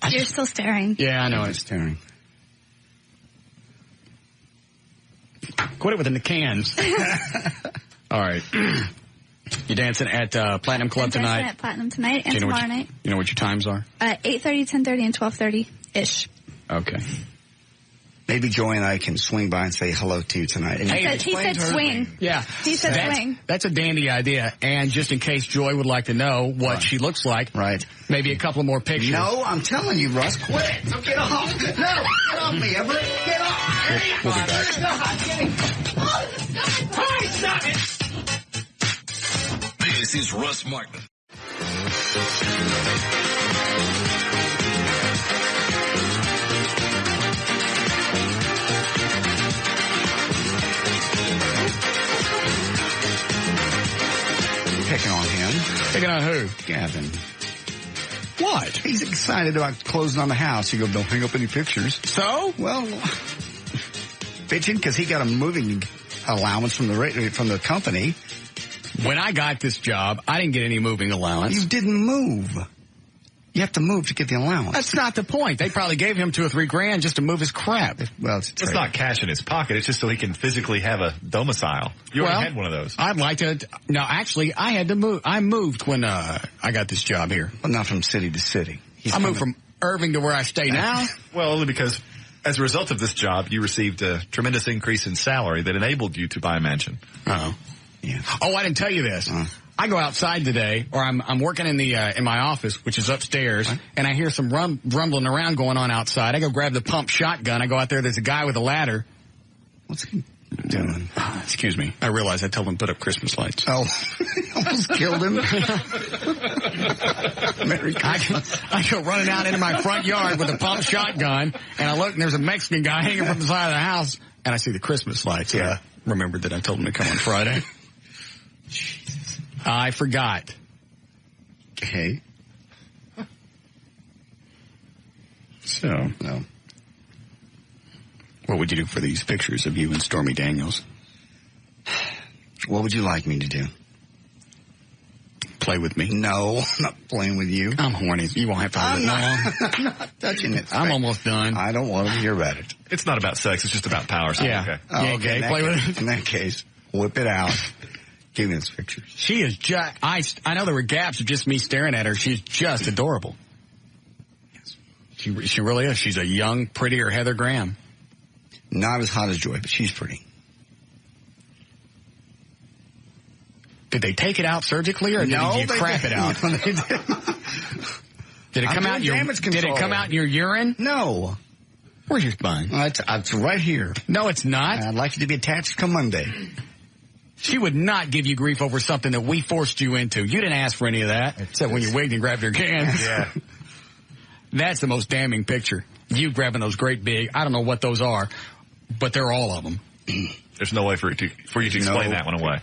You're still staring. Yeah, I know. I'm staring. Quit it with the cans. All right. You're dancing at Platinum Club tonight. Dancing at Platinum tonight and tomorrow night. You know what your times are? 8:30, 10:30, and 12:30-ish. Okay. Maybe Joy and I can swing by and say hello to you tonight. And He said swing. Yeah. He said swing. That's a dandy idea. And just in case Joy would like to know what she looks like. Right. Maybe a couple more pictures. No, I'm telling you, Russ, quit it. So get off. No, get off me, Everett. Get off. We'll be back. Stop it. This is Russ Martin. Picking on him. Picking on who? Gavin. What? He's excited about closing on the house. You go, don't hang up any pictures. So? Well, bitching because he got a moving allowance from the company. When I got this job, I didn't get any moving allowance. You didn't move. You have to move to get the allowance. That's not the point. They probably gave him $2 or $3 grand just to move his crap. Well, it's not cash in his pocket. It's just so he can physically have a domicile. You already had one of those. I'd like to. No, actually, I had to move. I moved when I got this job here. Well, not from city to city. I moved from Irving to where I stay now. Well, only because as a result of this job, you received a tremendous increase in salary that enabled you to buy a mansion. Oh, yeah. Oh, I didn't tell you this. I go outside today, or I'm working in in my office, which is upstairs, and I hear some rumbling around going on outside. I go grab the pump shotgun. I go out there. There's a guy with a ladder. doing? Excuse me. I realized I told him to put up Christmas lights. Oh, almost killed him. I go running out into my front yard with a pump shotgun, and I look, and there's a Mexican guy hanging from the side of the house, and I see the Christmas lights. Yeah. I remembered that I told him to come on Friday. Jesus. I forgot. Okay. So, no. What would you do for these pictures of you and Stormy Daniels? What would you like me to do? Play with me? No, I'm not playing with you. I'm horny. You won't have to hold it long. I'm not touching it. I'm almost done. I don't want to hear about it. It's not about sex. It's just about power. So yeah. Okay. Yeah, okay. Play with it. In that case, whip it out. Give me those pictures. She is just, I know there were gaps of just me staring at her. She's just adorable. Yes. She really is. She's a young, prettier Heather Graham. Not as hot as Joy, but she's pretty. Did they take it out surgically, or did you crap it out? Did it come out? Did it come out in your urine? No. Where's your spine? It's right here. No, it's not. I'd like it to be attached come Monday. She would not give you grief over something that we forced you into. You didn't ask for any of that, except when you wigged and grabbed your cans. Yeah. That's the most damning picture. You grabbing those great big, I don't know what those are, but they're all of them. There's no way for you to explain that one away.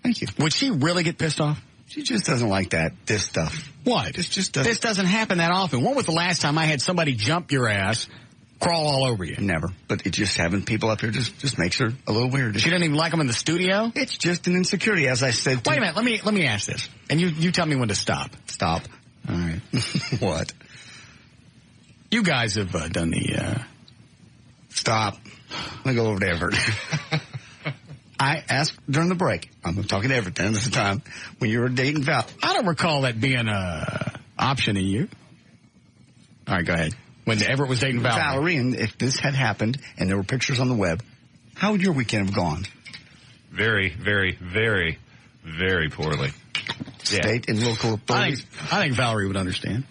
Thank you. Would she really get pissed off? She just doesn't like this stuff. What? This doesn't happen that often. When was the last time I had somebody jump your ass, crawl all over you? Never. But it just having people up here just makes her a little weird. She doesn't even like them in the studio? It's just an insecurity, as I said. Wait a minute. Let me ask this. And you tell me when to stop. Stop. All right. What? You guys have done the... Stop. Let me go over to Everett. I asked during the break. I'm talking to Everett then at the time when you were dating Val. I don't recall that being an option in you. All right, go ahead. When Everett was dating Valerie, and if this had happened and there were pictures on the web, how would your weekend have gone? Very, very, very, very poorly. State and local authorities. I think Valerie would understand.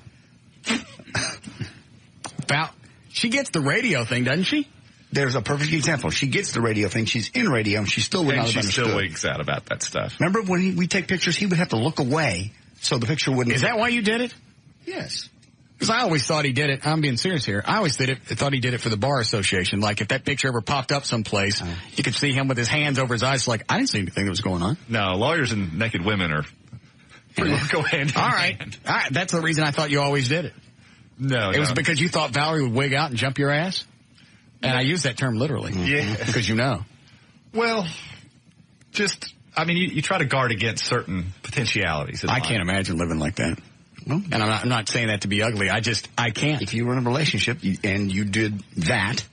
She gets the radio thing, doesn't she? There's a perfect example. She gets the radio thing. She's in radio, and she still would not have understood. She still wigs out about that stuff. Remember when we take pictures, he would have to look away so the picture wouldn't... Is that why you did it? Yes. Because I always thought he did it. I'm being serious here. I always thought he did it for the Bar Association. Like, if that picture ever popped up someplace, you could see him with his hands over his eyes. Like, I didn't see anything that was going on. No, lawyers and naked women are... Go hand in All right. That's the reason I thought you always did it. No, It was because you thought Valerie would wig out and jump your ass? And I use that term literally. Yeah. Because you know. Well, you try to guard against certain potentialities. I can't imagine living like that. Well, and I'm not saying that to be ugly. I can't. If you were in a relationship and you did that,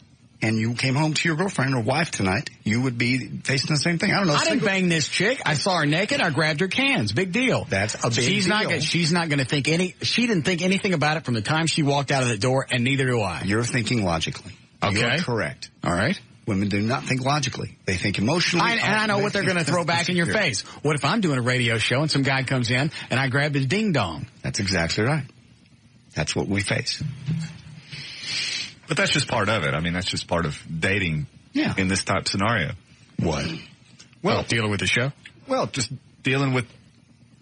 and you came home to your girlfriend or wife tonight, you would be facing the same thing. I don't know. I didn't bang this chick. I saw her naked. I grabbed her cans. Big deal. That's a big deal. She's not going to think she didn't think anything about it from the time she walked out of the door, and neither do I. You're thinking logically. Okay. You're correct. All right. Women do not think logically. They think emotionally. And I know what they're going to throw back in your face. What if I'm doing a radio show and some guy comes in and I grab his ding-dong? That's exactly right. That's what we face. But that's just part of it. I mean, that's just part of dating in this type scenario. What? Well, dealing with the show? Well, just dealing with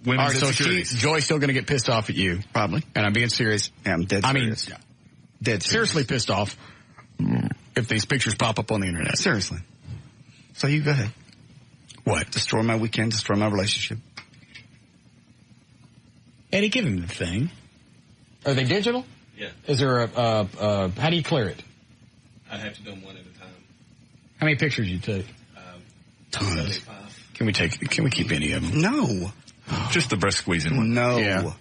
women's insecurities. So Joy's still going to get pissed off at you. Probably. And I'm being serious. Yeah, I'm dead serious. Dead serious. Seriously pissed off if these pictures pop up on the internet. Seriously. So you go ahead. What? Destroy my weekend, destroy my relationship. Eddie, give him the thing. Are they digital? Yeah. Is there how do you clear it? I'd have to do them one at a time. How many pictures you take? Tons. 75. Can we keep any of them? No. Just the breast squeezing one. No. Yeah. What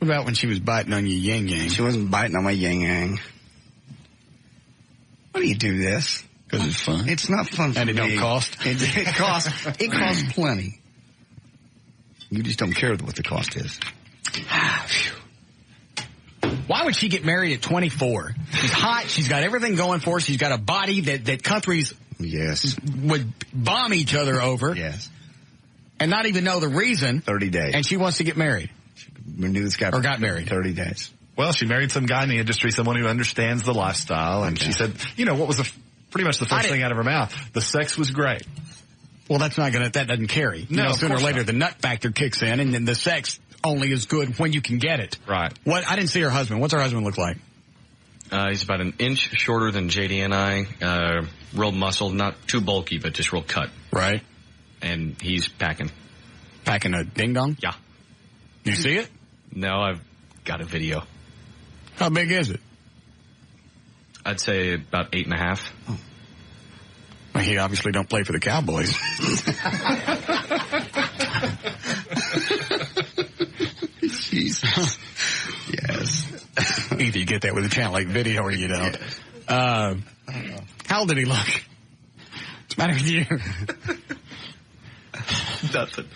about when she was biting on your yang yang? She wasn't biting on my yang yang. Why do you do this? Because it's fun. It's not fun for me. And it don't cost? It costs plenty. You just don't care what the cost is. Why would she get married at 24? She's hot. She's got everything going for her. She's got a body that countries would bomb each other over. Yes. And not even know the reason. 30 days. And she wants to get married. We knew this guy. Or got married. 30 days. Well, she married some guy in the industry, someone who understands the lifestyle, and she said, what was pretty much the first thing out of her mouth? The sex was great. Well, that doesn't carry. No, sooner or later, the nut factor kicks in, and then the sex only is good when you can get it. Right. I didn't see her husband. What's her husband look like? He's about an inch shorter than JD and I. Real muscle, not too bulky, but just real cut. Right. And he's packing. Packing a ding-dong? Yeah. You see it? No, I've got a video. How big is it? I'd say about 8.5. Oh. Well, he obviously don't play for the Cowboys. Jesus. Yes. Either you get that with a Channel 8 video or you don't. How old did he look? What's the matter with you? Nothing.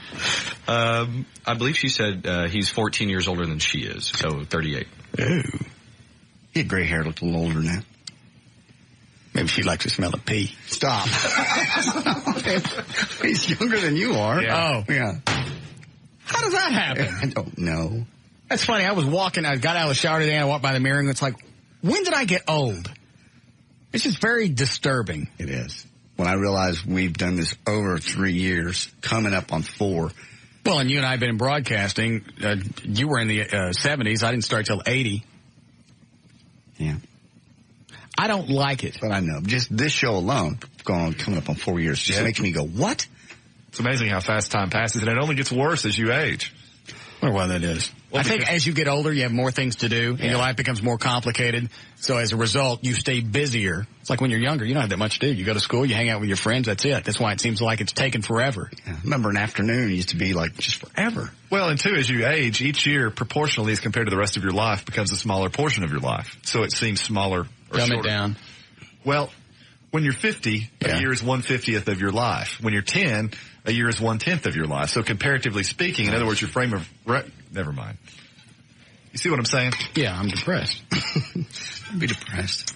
I believe she said he's 14 years older than she is, so 38. Ooh. He had gray hair, looked a little older than that. Maybe she likes to smell a pee. Stop. He's younger than you are. Yeah. Oh. Yeah. How does that happen? I don't know. That's funny. I got out of the shower today and I walked by the mirror and it's like, when did I get old? It's just very disturbing. It is. When I realized we've done this over 3 years, coming up on 4. Well, and you and I have been in broadcasting. You were in the 70s. I didn't start till 80. Yeah. I don't like it. But I know. Just this show alone, coming up on 4 years, just makes me go, what? It's amazing how fast time passes, and it only gets worse as you age. I wonder why that is. Well, I think as you get older, you have more things to do, and your life becomes more complicated. So as a result, you stay busier. It's like when you're younger, you don't have that much to do. You go to school, you hang out with your friends, that's it. That's why it seems like it's taken forever. Yeah. I remember an afternoon used to be like just forever. Well, and too, as you age, each year, proportionally as compared to the rest of your life, becomes a smaller portion of your life. So it seems smaller or Dumb shorter. it down. Well, when you're 50, a year is 1/50th of your life. When you're 10, a year is 1/10 of your life. So comparatively speaking, in other words, your frame of never mind. You see what I'm saying? Yeah, I'm depressed. Don't be depressed.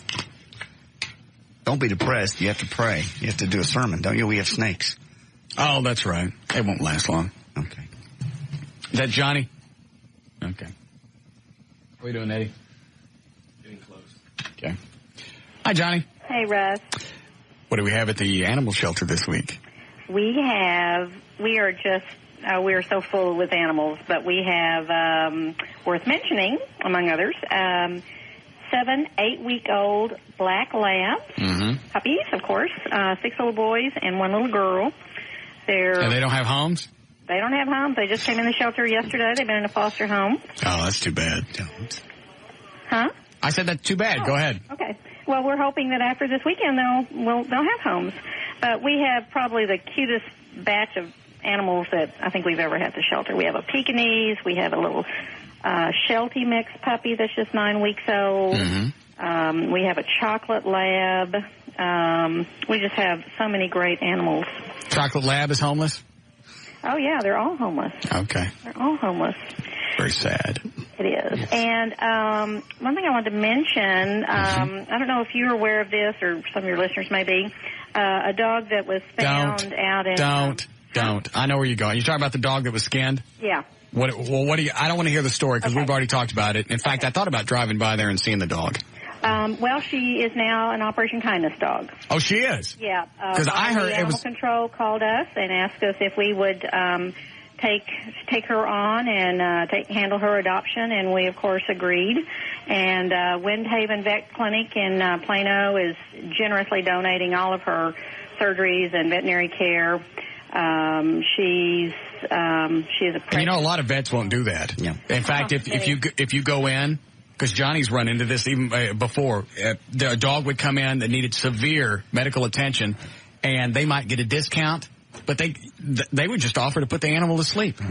Don't be depressed. You have to pray. You have to do a sermon, don't you? We have snakes. Oh, that's right. It won't last long. Okay. Is that Johnny? Okay. What are you doing, Eddie? Getting close. Okay. Hi, Johnny. Hey, Russ. What do we have at the animal shelter this week? We are so full with animals, but we have, worth mentioning, among others, 7 8-week-old black labs, puppies, of course, 6 little boys and 1 little girl. And they don't have homes? They don't have homes. They just came in the shelter yesterday. They've been in a foster home. Oh, that's too bad. Don't. Huh? I said that's too bad. Go ahead. Okay. Well, we're hoping that after this weekend they'll have homes. But we have probably the cutest batch of animals that I think we've ever had at the shelter. We have a Pekingese. We have a little Sheltie mix puppy that's just 9 weeks old. We have a chocolate lab. We just have so many great animals. Chocolate lab is homeless? Oh, yeah, they're all homeless. Okay. They're all homeless. Very sad. It is. Yes. And one thing I wanted to mention, I don't know if you're aware of this or some of your listeners may be, a dog that was found out in... Don't. I know where you're going. You're talking about the dog that was skinned? Yeah. What do you... I don't want to hear the story because we've already talked about it. In fact, I thought about driving by there and seeing the dog. Well, she is now an Operation Kindness dog. Oh, she is? Yeah. Because I heard Animal Control called us and asked us if we would take her on and handle her adoption, and we, of course, agreed. And Windhaven Vet Clinic in Plano is generously donating all of her surgeries and veterinary care. She is a... You know, a lot of vets won't do that. Yeah. In fact, if you go in... Because Johnny's run into this even before. A dog would come in that needed severe medical attention, and they might get a discount, but they would just offer to put the animal to sleep.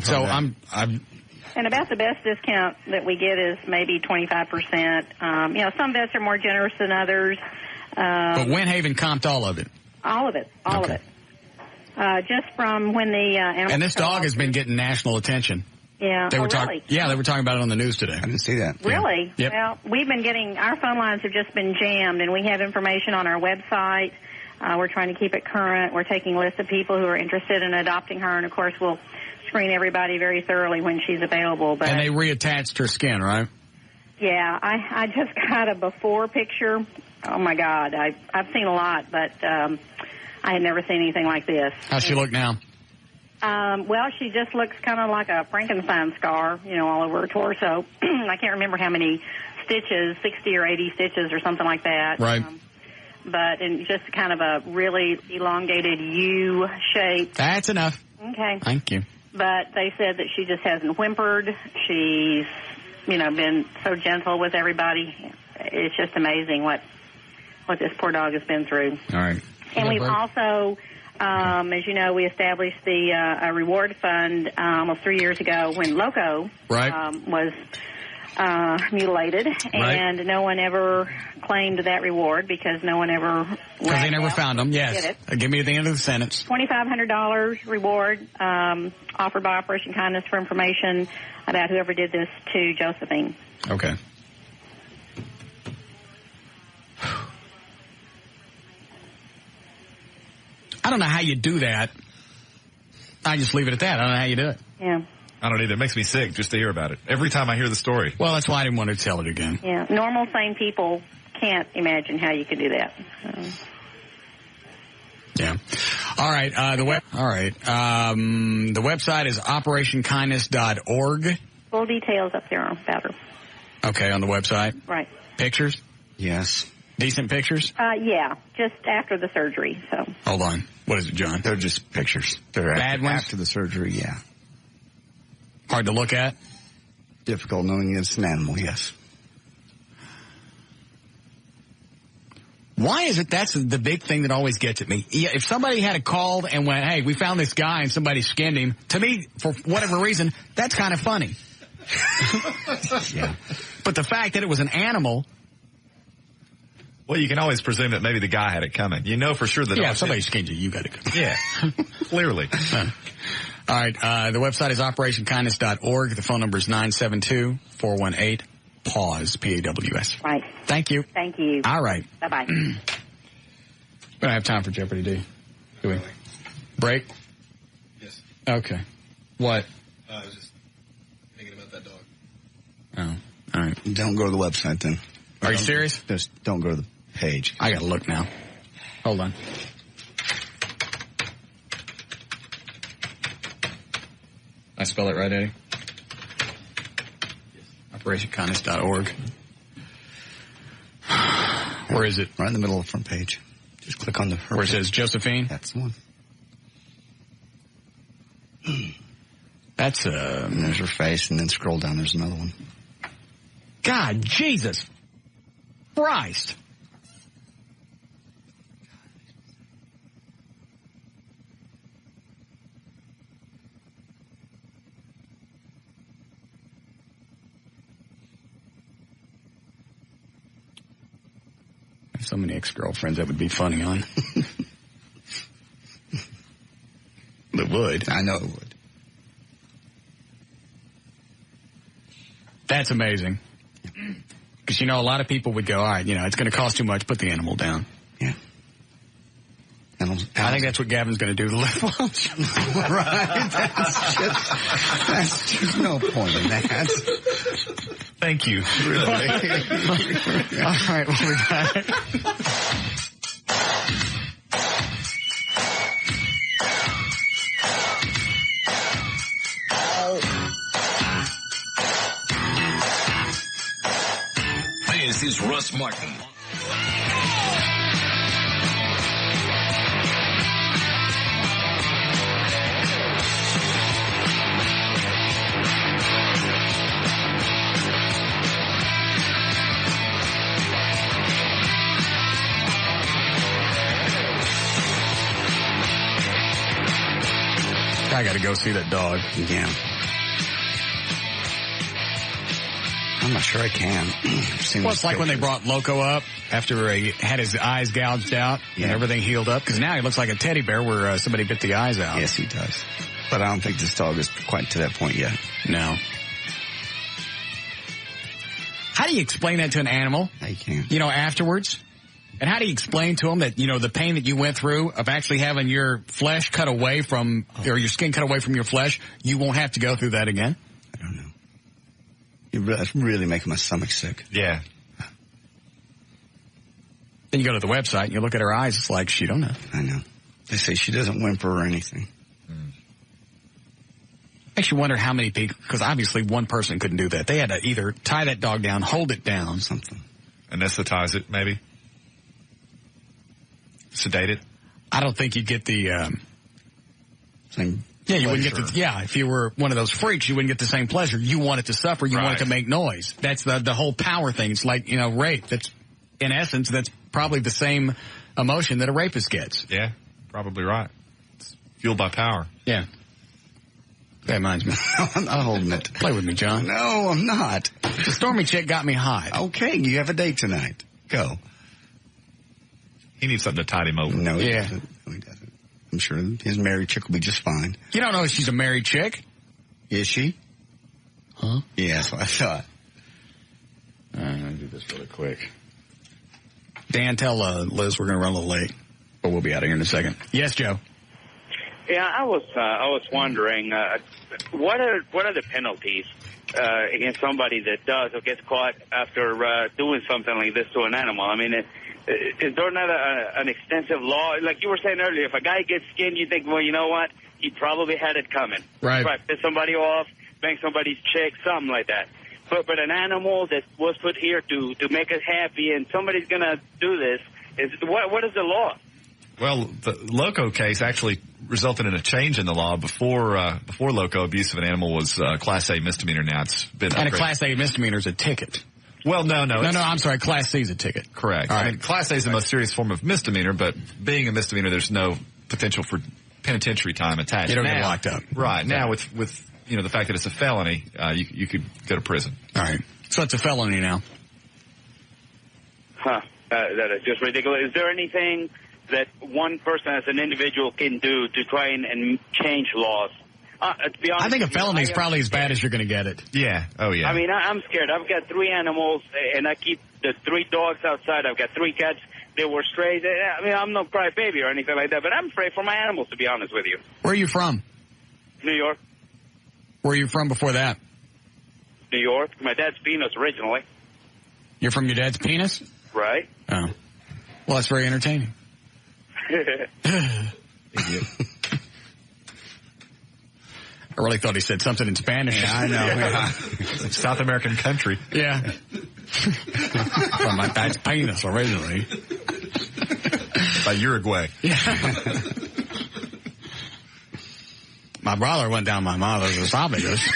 So I'm. And about the best discount that we get is maybe 25%. Some vets are more generous than others. But Windhaven comped all of it. All of it. Just from when the animal. And this dog has been getting national attention. Yeah. They were really? Yeah, they were talking about it on the news today. I didn't see that. Really? Yep. Well, we've been getting, our phone lines have just been jammed, and we have information on our website. We're trying to keep it current. We're taking lists of people who are interested in adopting her, and of course we'll screen everybody very thoroughly when she's available. But And they reattached her skin, right? yeah, I just got a before picture. Oh my God, I've seen a lot, but I had never seen anything like this. How's she look now? Well, she just looks kind of like a Frankenstein scar, all over her torso. I can't remember how many stitches, 60 or 80 stitches or something like that. Right. But in just kind of a really elongated U shape. That's enough. Okay. Thank you. But they said that she just hasn't whimpered. She's, been so gentle with everybody. It's just amazing what this poor dog has been through. All right. And we've also, as you know, we established the a reward fund almost 3 years ago when Loco was mutilated, and no one ever claimed that reward because no one ever. Because they never found them. Yes. Did it. Give me the end of the sentence. $2,500 reward offered by Operation Kindness for information about whoever did this to Josephine. Okay. I don't know how you do that. I just leave it at that. I don't know how you do it. Yeah. I don't either. It makes me sick just to hear about it. Every time I hear the story. Well, that's why I didn't want to tell it again. Yeah. Normal, sane people can't imagine how you could do that. Yeah. All right. The website is operationkindness.org. Full details up there about her. Okay, on the website. Right. Pictures? Yes. Decent pictures? Yeah, just after the surgery. So. Hold on. What is it, John? They're just pictures. They're bad ones? After the surgery, yeah. Hard to look at? Difficult knowing it's an animal, yes. Why is it that's the big thing that always gets at me? Yeah, if somebody had called and went, hey, we found this guy and somebody skinned him, to me, for whatever reason, that's kind of funny. Yeah. But the fact that it was an animal. Well, you can always presume that maybe the guy had it coming. You know for sure that. Yeah, if somebody skinned you, you got it coming. Yeah, clearly. All right, the website is operationkindness.org. The phone number is 972-418-PAWS, P-A-W-S. Right. Thank you. Thank you. All right. Bye-bye. We don't have time for Jeopardy, do we? Break? Yes. Okay. What? I was just thinking about that dog. Oh, all right. Don't go to the website then. Are you serious? Just don't go to the page. I got to look now. Hold on. I spell it right, Eddie? OperationKindness.org. Where is it? Right in the middle of the front page. Just click on where it says Josephine? That's the one. That's and there's her face, and then scroll down. There's another one. God, Jesus Christ. I have so many ex-girlfriends that would be funny on. It would. I know it would. That's amazing. Because, a lot of people would go, all right, it's going to cost too much, put the animal down. Yeah. I think that's what Gavin's going to do to Live Welch. Right. That's just no point in that. Thank you. Really. All right, what we got? This is Russ Martin. I got to go see that dog. Yeah. I'm not sure I can. Well, it's like when they brought Loco up after he had his eyes gouged out and everything healed up. Because now he looks like a teddy bear where somebody bit the eyes out. Yes, he does. But I don't think this dog is quite to that point yet. No. How do you explain that to an animal? I can't. Afterwards? And how do you explain to them that, the pain that you went through of actually having your flesh cut away from, or your skin cut away from your flesh, you won't have to go through that again? I don't know. You're really making my stomach sick. Yeah. Then you go to the website and you look at her eyes, it's like, she don't know. I know. They say she doesn't whimper or anything. Makes you wonder how many people, because obviously one person couldn't do that. They had to either tie that dog down, hold it down. Something. Anesthetize it, maybe. Sedate it. I don't think you'd get the, same. Yeah, you wouldn't get the, if you were one of those freaks, you wouldn't get the same pleasure. You want it to suffer. You want it to make noise. That's the whole power thing. It's like, rape. That's, in essence, that's probably the same emotion that a rapist gets. Yeah, probably right. It's fueled by power. Yeah. That reminds me. I'm not holding it. Play with me, John. No, I'm not. The Stormy chick got me hot. Okay, you have a date tonight. Go. He needs something to tide him over. No, he doesn't. No, he doesn't. I'm sure his married chick will be just fine. You don't know if she's a married chick? Is she? Huh? Yeah, that's what I thought. I'm going to do this really quick. Dan, tell Liz we're going to run a little late, but we'll be out of here in a second. Yes, Joe. Yeah, I was wondering what are the penalties against somebody that does or gets caught after doing something like this to an animal? I mean, is there not an extensive law? Like you were saying earlier, if a guy gets skinned, you think, well, you know what? He probably had it coming. Right. Piss somebody off, bang somebody's chick, something like that. But an animal that was put here to make us happy, and somebody's going to do this, what is the law? Well, the Loco case actually resulted in a change in the law. Before Loco, abuse of an animal was Class A misdemeanor. Now it's been and a Class A misdemeanor is a ticket. Well, no. No, I'm sorry. Class C is a ticket. Correct. All right. I mean, Class A is the most serious form of misdemeanor, but being a misdemeanor, there's no potential for penitentiary time attached. You don't get locked up. Right. Now, with the fact that it's a felony, you could go to prison. All right. So it's a felony now. Huh. That is just ridiculous. Is there anything that one person as an individual can do to try and change laws? To be honest, I think a felony is probably as bad as you're going to get it. Yeah. Oh, yeah. I mean, I'm scared. I've got 3 animals, and I keep the 3 dogs outside. I've got 3 cats. They were strays. I mean, I'm no crybaby or anything like that, but I'm afraid for my animals, to be honest with you. Where are you from? New York. Where are you from before that? New York. My dad's penis originally. You're from your dad's penis? Right. Oh. Well, that's very entertaining. Idiot. I really thought he said something in Spanish. Yeah, I know. Yeah. South American country. Yeah. From my dad's penis originally. By Uruguay. Yeah. My brother went down my mother's esophagus.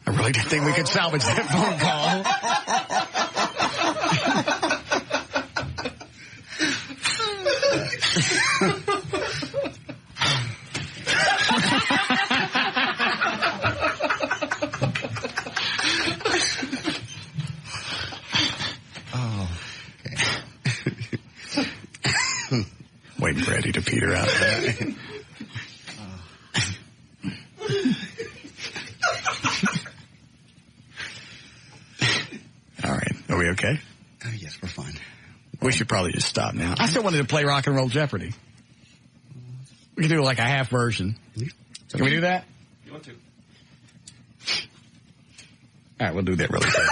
I really didn't think we could salvage that phone call. Waiting for Eddie to peter out. All right. Are we okay? Yes, we're fine. We should probably just stop now. I still wanted to play Rock and Roll Jeopardy. We can do like a half version. Can we do that? You want to? All right, we'll do that really quick.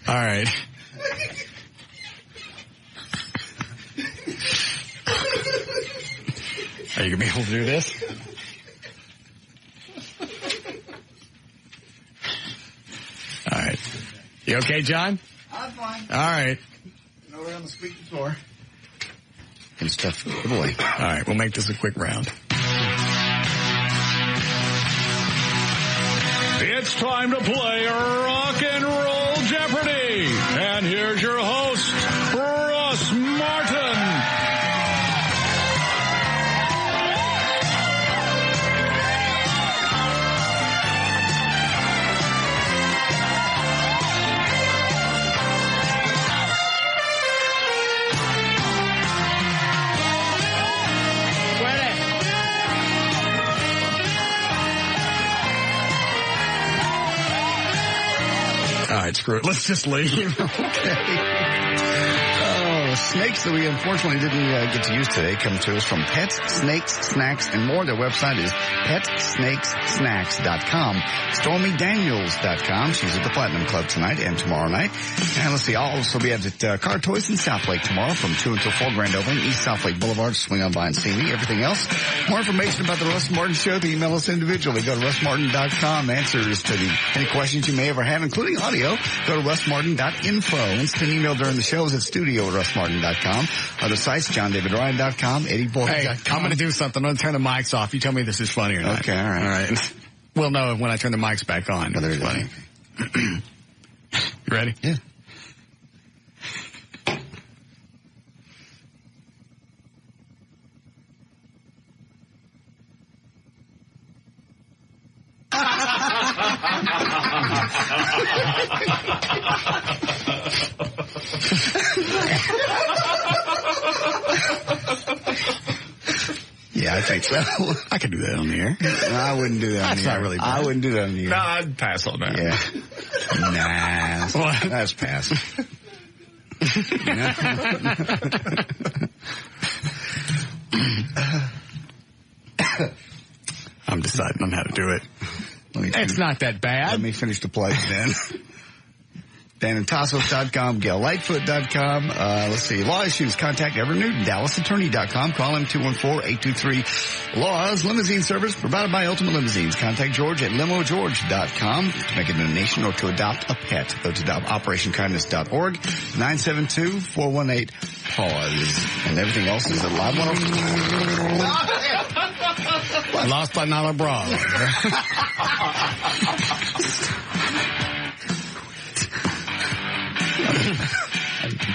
All right. Are you going to be able to do this? All right. You okay, John? I'm fine. All right. No, we're on the squeaky floor. It's tough. Good boy. All right, we'll make this a quick round. It's time to play Rock and Roll Jeopardy! And here's your host, Russ Martin. All right, screw it. Let's just leave. Okay. Snakes that we unfortunately didn't get to use today come to us from Pets, Snakes, Snacks, and more. Their website is petsnakessnacks.com. StormyDaniels.com. She's at the Platinum Club tonight and tomorrow night. And let's see, I'll also be at Car Toys in Southlake tomorrow from 2 until 4 grand opening, East Southlake Boulevard. Swing on by and see me. Everything else, more information about the Russ Martin Show, the email us individually. Go to russmartin.com. Answers to any questions you may ever have, including audio, go to russmartin.info. Instant email during the shows at studio@russmartin.com. Other sites, johndavidryan.com, Eddie Boyd. Hey, I'm going to do something. I'm going to turn the mics off. You tell me this is funny or not. Okay, all right. All right. We'll know when I turn the mics back on. Whether it's funny. You ready? Yeah. Yeah, I think so. I could do that on the air. I wouldn't do that on the air. That's not really bad. I wouldn't do that on the air. No, I'd pass on that. Yeah. Nah. What? That's pass. I'm deciding on how to do it. It's not that bad. Let me finish the play, Dan. DanandTassos.com, GailLightfoot.com. Let's see. Law issues. Contact Everett Newton, DallasAttorney.com. Call him 214-823-LAWS. Limousine service provided by Ultimate Limousines. Contact George at LimoGeorge.com to make a donation or to adopt a pet. Go to OperationKindness.org. 972-418-PAUSE. And everything else is at Live 104. Lost but not abroad.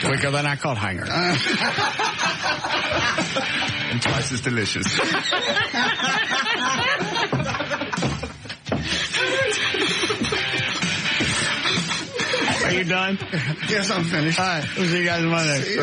Quicker than I caught hanger. And twice as delicious. Are you done? Yes, I'm finished. All right. We'll see you guys Monday.